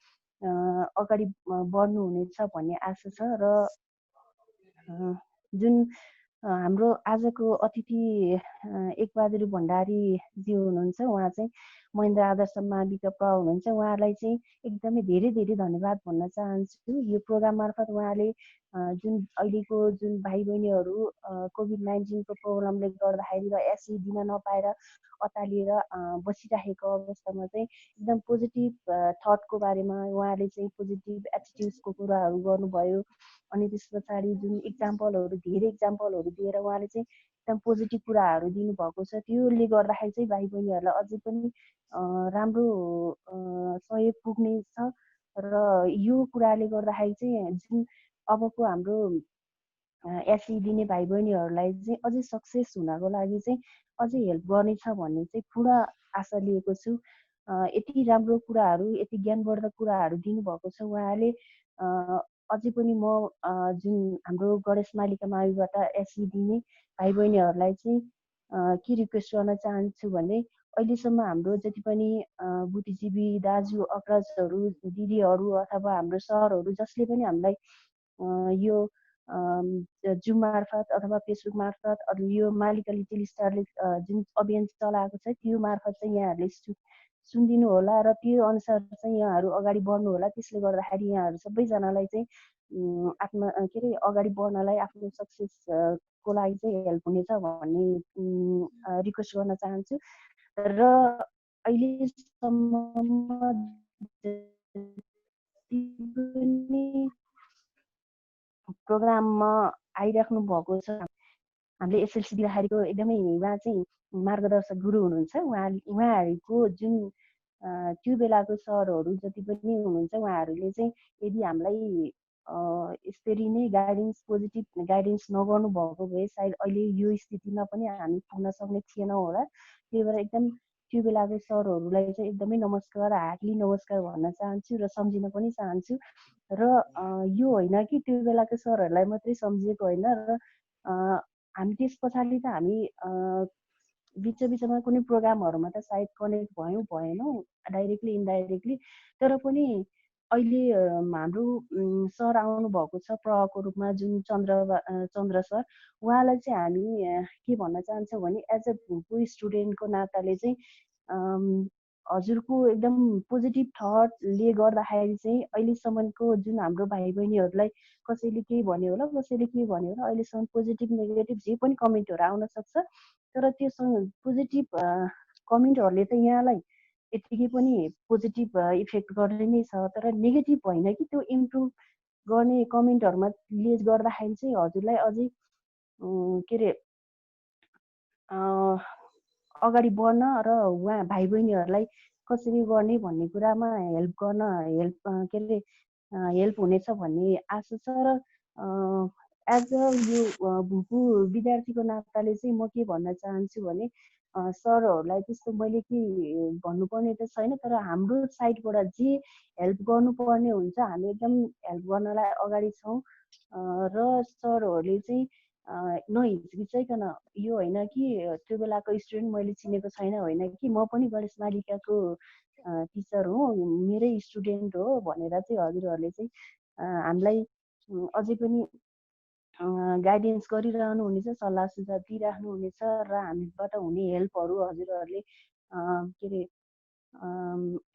अगाडि बढ्नुहुनेछ भन्ने आशा छ। र जुन हाम्रो आजको अतिथि एकबहादुर भण्डारीजी हुनुहुन्छ, उहाँ चाहिँ महेन्द्र आदर्श माविका प्र हुनुहुन्छ। उहाँलाई चाहिँ एकदमै धेरै धेरै धन्यवाद भन्न चाहन्छु। यो प्रोग्राम मार्फत उहाँले जुन अहिलेको जुन भाइ बहिनीहरू कोभिड-19को प्रब्लमले गर्दाखेरि र एसई दिन नपाएर अतालिएर बसिरहेको अवस्थामा चाहिँ एकदम पोजिटिभ थटको बारेमा उहाँले चाहिँ पोजिटिभ एटिट्युड्सको कुराहरू गर्नुभयो। अनि त्यस पछाडि जुन धेरै इक्जाम्पलहरू दिएर उहाँले चाहिँ एकदम पोजिटिभ कुराहरू दिनुभएको छ। त्योले गर्दाखेरि चाहिँ भाइ बहिनीहरूलाई अझै पनि राम्रो सहयोग पुग्नेछ। र यो कुराले गर्दाखेरि चाहिँ जुन अबको हाम्रो एसई दिने भाइ बहिनीहरूलाई चाहिँ अझै सक्सेस हुनको लागि चाहिँ अझै हेल्प गर्नेछ भन्ने चाहिँ पुरा आशा लिएको छु। यति राम्रो कुराहरू, यति ज्ञानवर्धक कुराहरू दिनुभएको छ उहाँले। अझै पनि म जुन हाम्रो गणेश मालिका माविबाट एसई दिने भाइ बहिनीहरूलाई चाहिँ के रिक्वेस्ट गर्न चाहन्छु भने अहिलेसम्म हाम्रो जति पनि बुद्धिजीवी दाजु अग्रजहरू दिदीहरू अथवा हाम्रो सरहरू जसले पनि हामीलाई यो जुम मार्फत अथवा फेसबुक मार्फत अरू यो मालिका लिटिल स्टारले जुन अभियान चलाएको छ त्यो मार्फत चाहिँ यहाँहरूले सुनिदिनु होला र त्यो अनुसार चाहिँ यहाँहरू अगाडि बढ्नु होला। त्यसले गर्दाखेरि यहाँहरू सबैजनालाई चाहिँ आफ्नो के अरे अगाडि बढ्नलाई आफ्नो सक्सेसको लागि चाहिँ हेल्प हुनेछ भन्ने रिक्वेस्ट गर्न चाहन्छु। र अहिलेसम्म प्रोग्राममा आइराख्नु भएको छ हामीले एसएलसी दिँदाखेरिको एकदमै उहाँ चाहिँ मार्गदर्शक गुरु हुनुहुन्छ। उहाँहरूको जुन त्यो बेलाको सरहरू जति पनि हुनुहुन्छ उहाँहरूले चाहिँ यदि हामीलाई यसरी नै गाइडेन्स पोजिटिभ गाइडेन्स नगर्नु भएको भए सायद अहिले यो स्थितिमा पनि हामी पुग्न सक्ने थिएनौँ होला। त्यही भएर एकदम त्यो बेलाको सरहरूलाई चाहिँ एकदमै नमस्कार, हार्टली नमस्कार भन्न चाहन्छु र सम्झिन पनि चाहन्छु। र यो होइन कि त्यो बेलाको सरहरूलाई मात्रै सम्झिएको होइन र हामी त्यस पछाडि त हामी बिचमा कुनै प्रोग्रामहरूमा त सायद कनेक्ट भएनौँ डाइरेक्टली इन्डाइरेक्टली, तर पनि अहिले हाम्रो सर आउनु भएको छ प्रको रूपमा जुन चन्द्र सर, उहाँलाई चाहिँ हामी के भन्न चाहन्छौँ भने एज अ भुपु स्टुडेन्टको नाताले चाहिँ हजुरको एकदम पोजिटिभ थटले गर्दाखेरि चाहिँ अहिलेसम्मको जुन हाम्रो भाइ बहिनीहरूलाई कसैले केही भन्यो होला कसैले के भन्यो होला, अहिलेसम्म पोजिटिभ नेगेटिभ जे पनि कमेन्टहरू आउन सक्छ, तर त्यो पोजिटिभ कमेन्टहरूले त यहाँलाई यत्तिकै पनि पोजिटिभ इफेक्ट गर्ने नै छ। तर नेगेटिभ होइन कि त्यो इम्प्रुभ गर्ने कमेन्टहरूमा ले गर्दाखेरि चाहिँ हजुरलाई अझै के अरे अगाडि बढ्न र उहाँ भाइ बहिनीहरूलाई कसरी गर्ने भन्ने कुरामा हेल्प के अरे हेल्प हुनेछ भन्ने आशा छ। र एज अ यो भुपु विद्यार्थीको नाताले चाहिँ म के भन्न चाहन्छु भने सरहरूलाई त्यस्तो मैले के भन्नुपर्ने त छैन, तर हाम्रो साइडबाट जे हेल्प गर्नुपर्ने हुन्छ हामी एकदम हेल्प गर्नलाई अगाडि छौँ। र सरहरूले चाहिँ नहिचकिचाइकन यो होइन कि त्यो बेलाको स्टुडेन्ट मैले चिनेको छैन होइन कि म पनि गणेश मालिकाको टिचर हो, मेरै स्टुडेन्ट हो भनेर चाहिँ हजुरहरूले चाहिँ हामीलाई अझै पनि गाइडेन्स गरिरहनु हुनेछ, सल्लाह सुझाव दिइराख्नु हुनेछ र हामीबाट हुने हेल्पहरू हजुरहरूले के अरे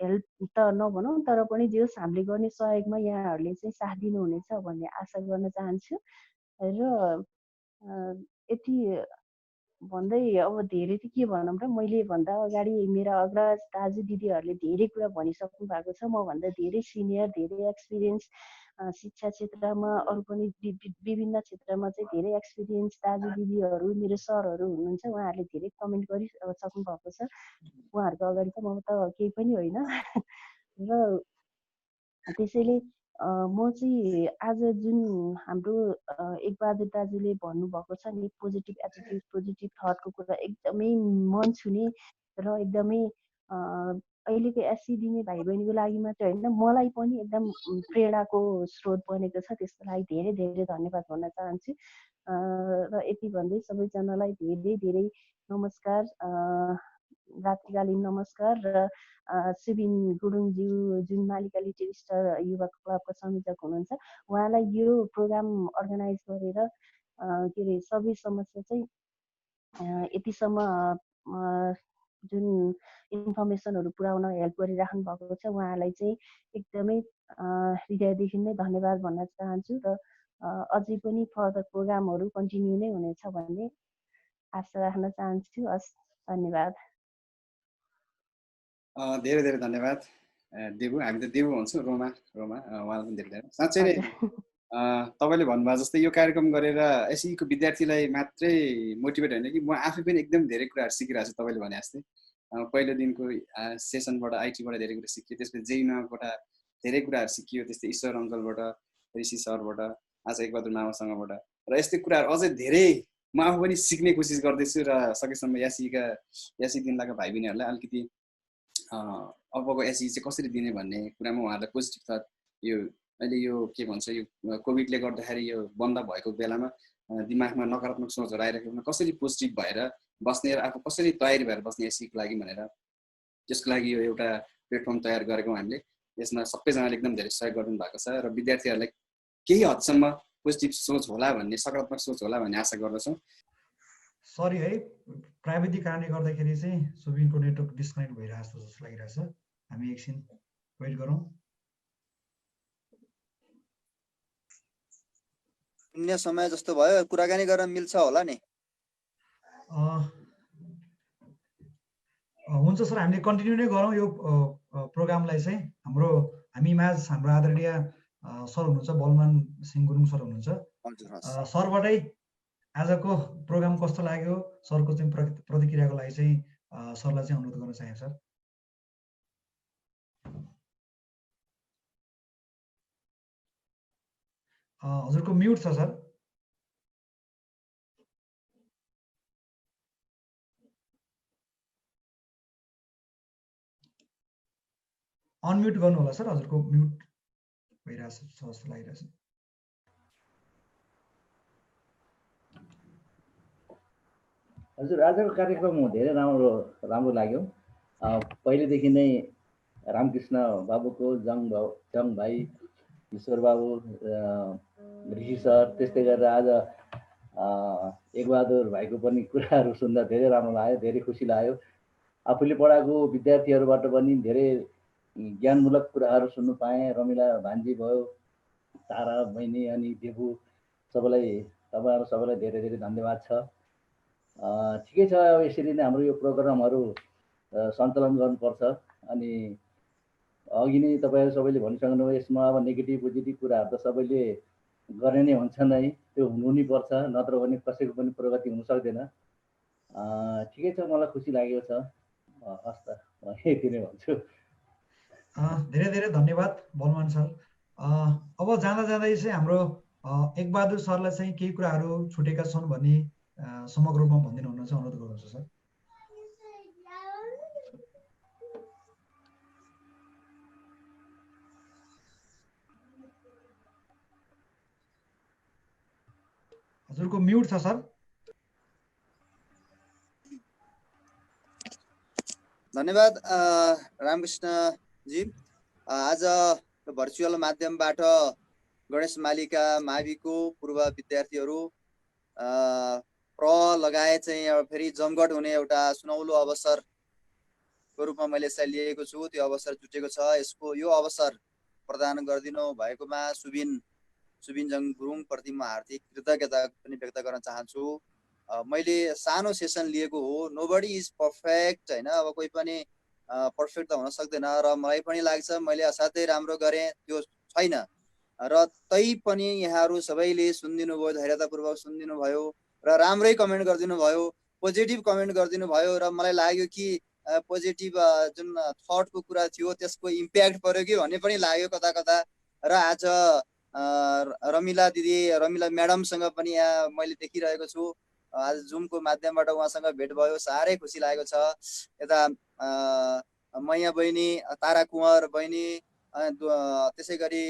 हेल्प त नभनौँ तर पनि जे होस् हामीले गर्ने सहयोगमा यहाँहरूले चाहिँ साथ दिनुहुनेछ भन्ने आशा गर्न चाहन्छु। र यति भन्दै अब धेरै त के भनौँ र, मैले भन्दा अगाडि मेरा अग्रज दाजु दिदीहरूले धेरै कुरा भनिसक्नु भएको छ। मभन्दा धेरै सिनियर धेरै एक्सपिरियन्स शिक्षा क्षेत्रमा अरू पनि विभिन्न क्षेत्रमा चाहिँ धेरै एक्सपिरियन्स दाजु दिदीहरू मेरो सरहरू हुनुहुन्छ, उहाँहरूले धेरै कमेन्ट गरिसक्नु भएको छ। उहाँहरूको अगाडि त म त केही पनि होइन। र त्यसैले म चाहिँ आज जुन हाम्रो एकबहादुर दाजुले भन्नुभएको छ नि पोजिटिभ एटिट्युड पोजिटिभ थटको कुरा एकदमै मन छुने र एकदमै अहिलेको एससी दिने भाइ बहिनीको लागि मात्रै होइन मलाई पनि एकदम प्रेरणाको स्रोत बनेको छ। त्यसको लागि धेरै धेरै धन्यवाद भन्न चाहन्छु। र यति भन्दै सबैजनालाई धेरै धेरै नमस्कार, रात्रिकालीन नमस्कार। र सुबिन गुरुङज्यू जुन मालिका लिटिल स्टार युवा क्लबको संयोजक हुनुहुन्छ उहाँलाई यो प्रोग्राम अर्गनाइज गरेर के अरे सबै समस्या चाहिँ यतिसम्म जुन इन्फर्मेसनहरू पुर्याउन हेल्प गरिराख्नु भएको छ उहाँलाई चाहिँ एकदमै हृदयदेखि नै धन्यवाद भन्न चाहन्छु। र अझै पनि फर्दर प्रोग्रामहरू कन्टिन्यू नै हुनेछ भन्ने आशा राख्न चाहन्छु। हस्, धन्यवाद। धेरै धेरै धन्यवाद देबु। हामी त देबु भन्छौँ, रोमा उहाँलाई पनि धेरै धेरै साँच्चै नै तपाईँले भन्नुभयो जस्तै यो कार्यक्रम गरेर एसईको विद्यार्थीलाई मात्रै मोटिभेट होइन कि म आफै पनि एकदम धेरै कुराहरू सिकिरहेको छु। तपाईँले भने जस्तै पहिलो दिनको सेसनबाट आइटीबाट धेरै कुरा सिकियो, त्यसपछि जेइनबाट धेरै कुराहरू सिकियो, त्यस्तै ईश्वर अङ्कलबाट, ऋषि सरबाट, आज एकबहादुर मामासँगबाट, र यस्तै कुराहरू अझै धेरै म आफू पनि सिक्ने कोसिस गर्दैछु। र सकेसम्म एसई दिनलाका भाइ बहिनीहरूलाई अलिकति अबको एसई चाहिँ कसरी दिने भन्ने कुरामा उहाँहरूलाई पोजिटिभ थट यो अहिले यो के भन्छ यो कोभिडले गर्दाखेरि यो बन्द भएको बेलामा दिमागमा नकारात्मक सोचहरू आइरहेको कसरी पोजिटिभ भएर बस्ने र आफू कसरी तयारी भएर बस्ने एससीको लागि भनेर त्यसको लागि यो एउटा प्लेटफर्म तयार गरेको हामीले। यसमा सबैजनाले एकदम धेरै सहयोग गर्नु भएको छ र विद्यार्थीहरूलाई केही हदसम्म पोजिटिभ सोच होला भन्ने, सकारात्मक सोच होला भन्ने आशा गर्दछौँ। सरी है, प्राविधिक कारणले गर्दाखेरि चाहिँ सुबिनको नेटवर्क डिस्कनेक्ट भइरहेको जस्तो लागिरहेछ। हामी एकछिन वेट गरौँ। अन्य समय जस्तो भयो, कुराकानी गर्न मिल्छ होला नि? हुन्छ सर, हामीले कन्टिन्यू नै गरौँ यो प्रोग्रामलाई चाहिँ। हामी माझ हाम्रो आदरणीय सर हुनुहुन्छ, बलमान सिंह गुरुङ सर हुनुहुन्छ। सरबाटै आजको प्रोग्राम कस्तो लाग्यो, सरको चाहिँ प्रतिक्रियाको लागि चाहिँ सरलाई चाहिँ अनुरोध गर्न चाहे सर। हजुरको म्युट छ सर। अनम्युट गर्नु होला सर, हजुरको म्युट भइरहेछ जस्तो लागिरहेछ। हजुर, आजको कार्यक्रम धेरै राम्रो लाग्यो। पहिलेदेखि नै रामकृष्ण बाबुको जङ भाइ, ईश्वर बाबु, ऋषि सर, त्यस्तै गरेर आज एकबहादुर भाइको पनि कुराहरू सुन्दा धेरै राम्रो लाग्यो, धेरै खुसी लाग्यो। आफूले पढाएको विद्यार्थीहरूबाट पनि धेरै ज्ञानमूलक कुराहरू सुन्नु पाएँ। रमिला भान्जी भयो, तारा बहिनी अनि देबु, तपाईँहरू सबैलाई धेरै धेरै धन्यवाद छ। ठिकै छ, अब यसरी नै हाम्रो यो प्रोग्रामहरू सञ्चालन गर्नुपर्छ। अनि अघि नै तपाईँहरू सबैले भनिसक्नुभयो, यसमा अब नेगेटिभ पोजिटिभ कुराहरू त सबैले गर्ने नै हुन्छ नै, त्यो हुनु नै पर्छ, नत्र भने कसैको पनि प्रगति हुन सक्दैन। ठिकै छ, मलाई खुसी लागेको छ। हस् त, म यति नै भन्छु। धेरै धेरै धन्यवाद बलमान सर। अब जाँदा जाँदै चाहिँ हाम्रो एकबहादुर सरलाई चाहिँ केही कुराहरू छुटेका छन् भन्ने समग्र रूपमा भनिदिनु हुन चाहिँ अनुरोध गर्दछु सर। हजुरको म्युट छ सर। धन्यवाद रामकृष्णजी। आज भर्चुअल माध्यमबाट गणेश मालिका माविको पूर्व विद्यार्थीहरू लगायत चाहिँ फेरि जमघट हुने एउटा सुनौलो अवसरको रूपमा मैले यसलाई लिएको छु। त्यो अवसर जुटेको छ। यो अवसर प्रदान गरिदिनु भएकोमा सुबिन गुरुङ प्रति म हार्दिक कृतज्ञता पनि व्यक्त गर्न चाहन्छु। मैले सानो सेसन लिएको हो। नोबडी इज पर्फेक्ट होइन, अब कोही पनि पर्फेक्ट त हुन सक्दैन र मलाई पनि लाग्छ मैले असाध्यै राम्रो गरेँ, त्यो छैन। र तै पनि यहाँहरू सबैले सुनिदिनु भयो, धैर्यतापूर्वक सुनिदिनु भयो र राम्रै कमेन्ट गरिदिनु भयो, पोजिटिभ कमेन्ट गरिदिनु भयो। र मलाई लाग्यो कि पोजिटिभ जुन थटको कुरा थियो त्यसको इम्प्याक्ट पर्यो कि भन्ने पनि लाग्यो कता कता। र आज रमिला म्याडमसँग पनि यहाँ मैले देखिरहेको छु। आज जुमको माध्यमबाट उहाँसँग भेट भयो, साह्रै खुसी लागेको छ। यता मैया बहिनी, तारा कुँवर बहिनी, त्यसै गरी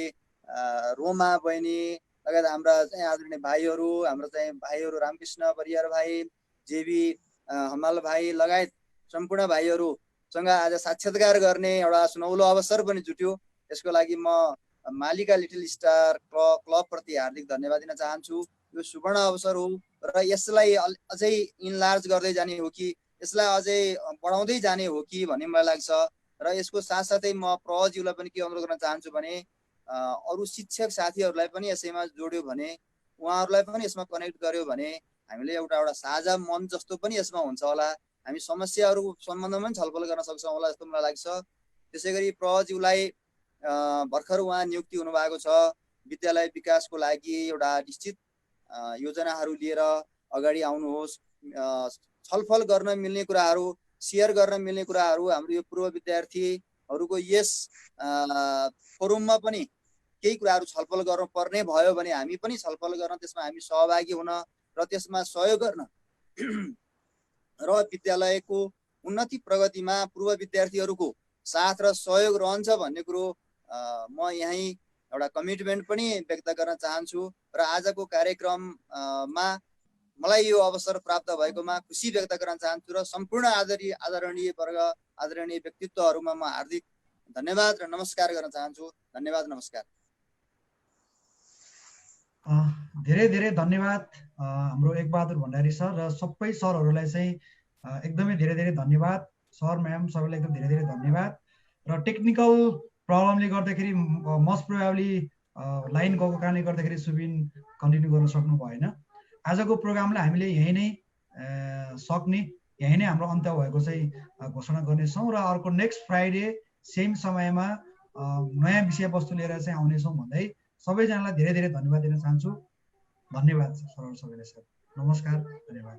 रोमा बहिनी लगायत हाम्रा चाहिँ आदरणीय भाइहरू, रामकृष्ण परियार भाइ, जेबी हमाल भाइ लगायत सम्पूर्ण भाइहरूसँग आज साक्षात्कार गर्ने एउटा सुनौलो अवसर पनि जुट्यो। यसको लागि म मालिका लिटिल स्टार क्लब प्रति हार्दिक धन्यवाद दिन चाहन्छु। यो सुवर्ण अवसर हो र यसलाई अझै इन्लार्ज गर्दै जाने हो कि यसलाई अझै बढाउँदै जाने हो कि भन्ने मलाई लाग्छ। र यसको साथसाथै म प्रज्यूलाई पनि के अनुरोध गर्न चाहन्छु भने अरू शिक्षक साथीहरूलाई पनि यसैमा जोड्यो भने, उहाँहरूलाई पनि यसमा कनेक्ट गर्यो भने हामीले एउटा साझा मन जस्तो पनि यसमा हुन्छ होला। हामी समस्याहरू सम्बन्धमा पनि छलफल गर्न सक्छौँ होला जस्तो मलाई लाग्छ। त्यसै गरी प्रज्यूलाई भर्खर उहाँ नियुक्ति हुनुभएको छ। विद्यालय विकासको लागि एउटा निश्चित योजनाहरू लिएर अगाडि आउनुहोस्। छलफल गर्न मिल्ने कुराहरू, सेयर गर्न मिल्ने कुराहरू हाम्रो यो पूर्व विद्यार्थीहरूको यस फोरममा पनि केही कुराहरू छलफल गर्न पर्ने भयो भने हामी पनि छलफल गर्न, त्यसमा हामी सहभागी हुन र त्यसमा सहयोग गर्न र विद्यालयको उन्नति प्रगतिमा पूर्व विद्यार्थीहरूको साथ र सहयोग रहन्छ भन्ने कुरो म यहीँ एउटा कमिटमेन्ट पनि व्यक्त गर्न चाहन्छु र आजको कार्यक्रममा मलाई यो अवसर प्राप्त भएकोमा खुसी व्यक्त गर्न चाहन्छु र सम्पूर्ण आदरणीय वर्ग आदरणीय व्यक्तित्वहरूमा म हार्दिक धन्यवाद र नमस्कार गर्न चाहन्छु। धन्यवाद, नमस्कार। धेरै धेरै धन्यवाद हाम्रो एकबहादुर भण्डारी सर र सबै सरहरूलाई चाहिँ एकदमै धेरै धेरै धन्यवाद। सर म्याम सबैलाई एकदम धेरै धेरै धन्यवाद। र टेक्निकल प्रब्लमले गर्दाखेरि मोस्ट प्रोबेबली लाइन गएको कारणले गर्दाखेरि सुबिन कन्टिन्यू गर्न सक्नु भएन। आजको प्रोग्रामलाई हामीले यहीँ नै यहीँ नै हाम्रो अन्त्य भएको चाहिँ घोषणा गर्नेछौँ र अर्को नेक्स्ट फ्राइडे सेम समयमा नयाँ विषयवस्तु लिएर चाहिँ आउनेछौँ भन्दै सबैजनालाई धेरै धेरै धन्यवाद दिन चाहन्छु। धन्यवाद सर सबैलाई सर। नमस्कार, धन्यवाद।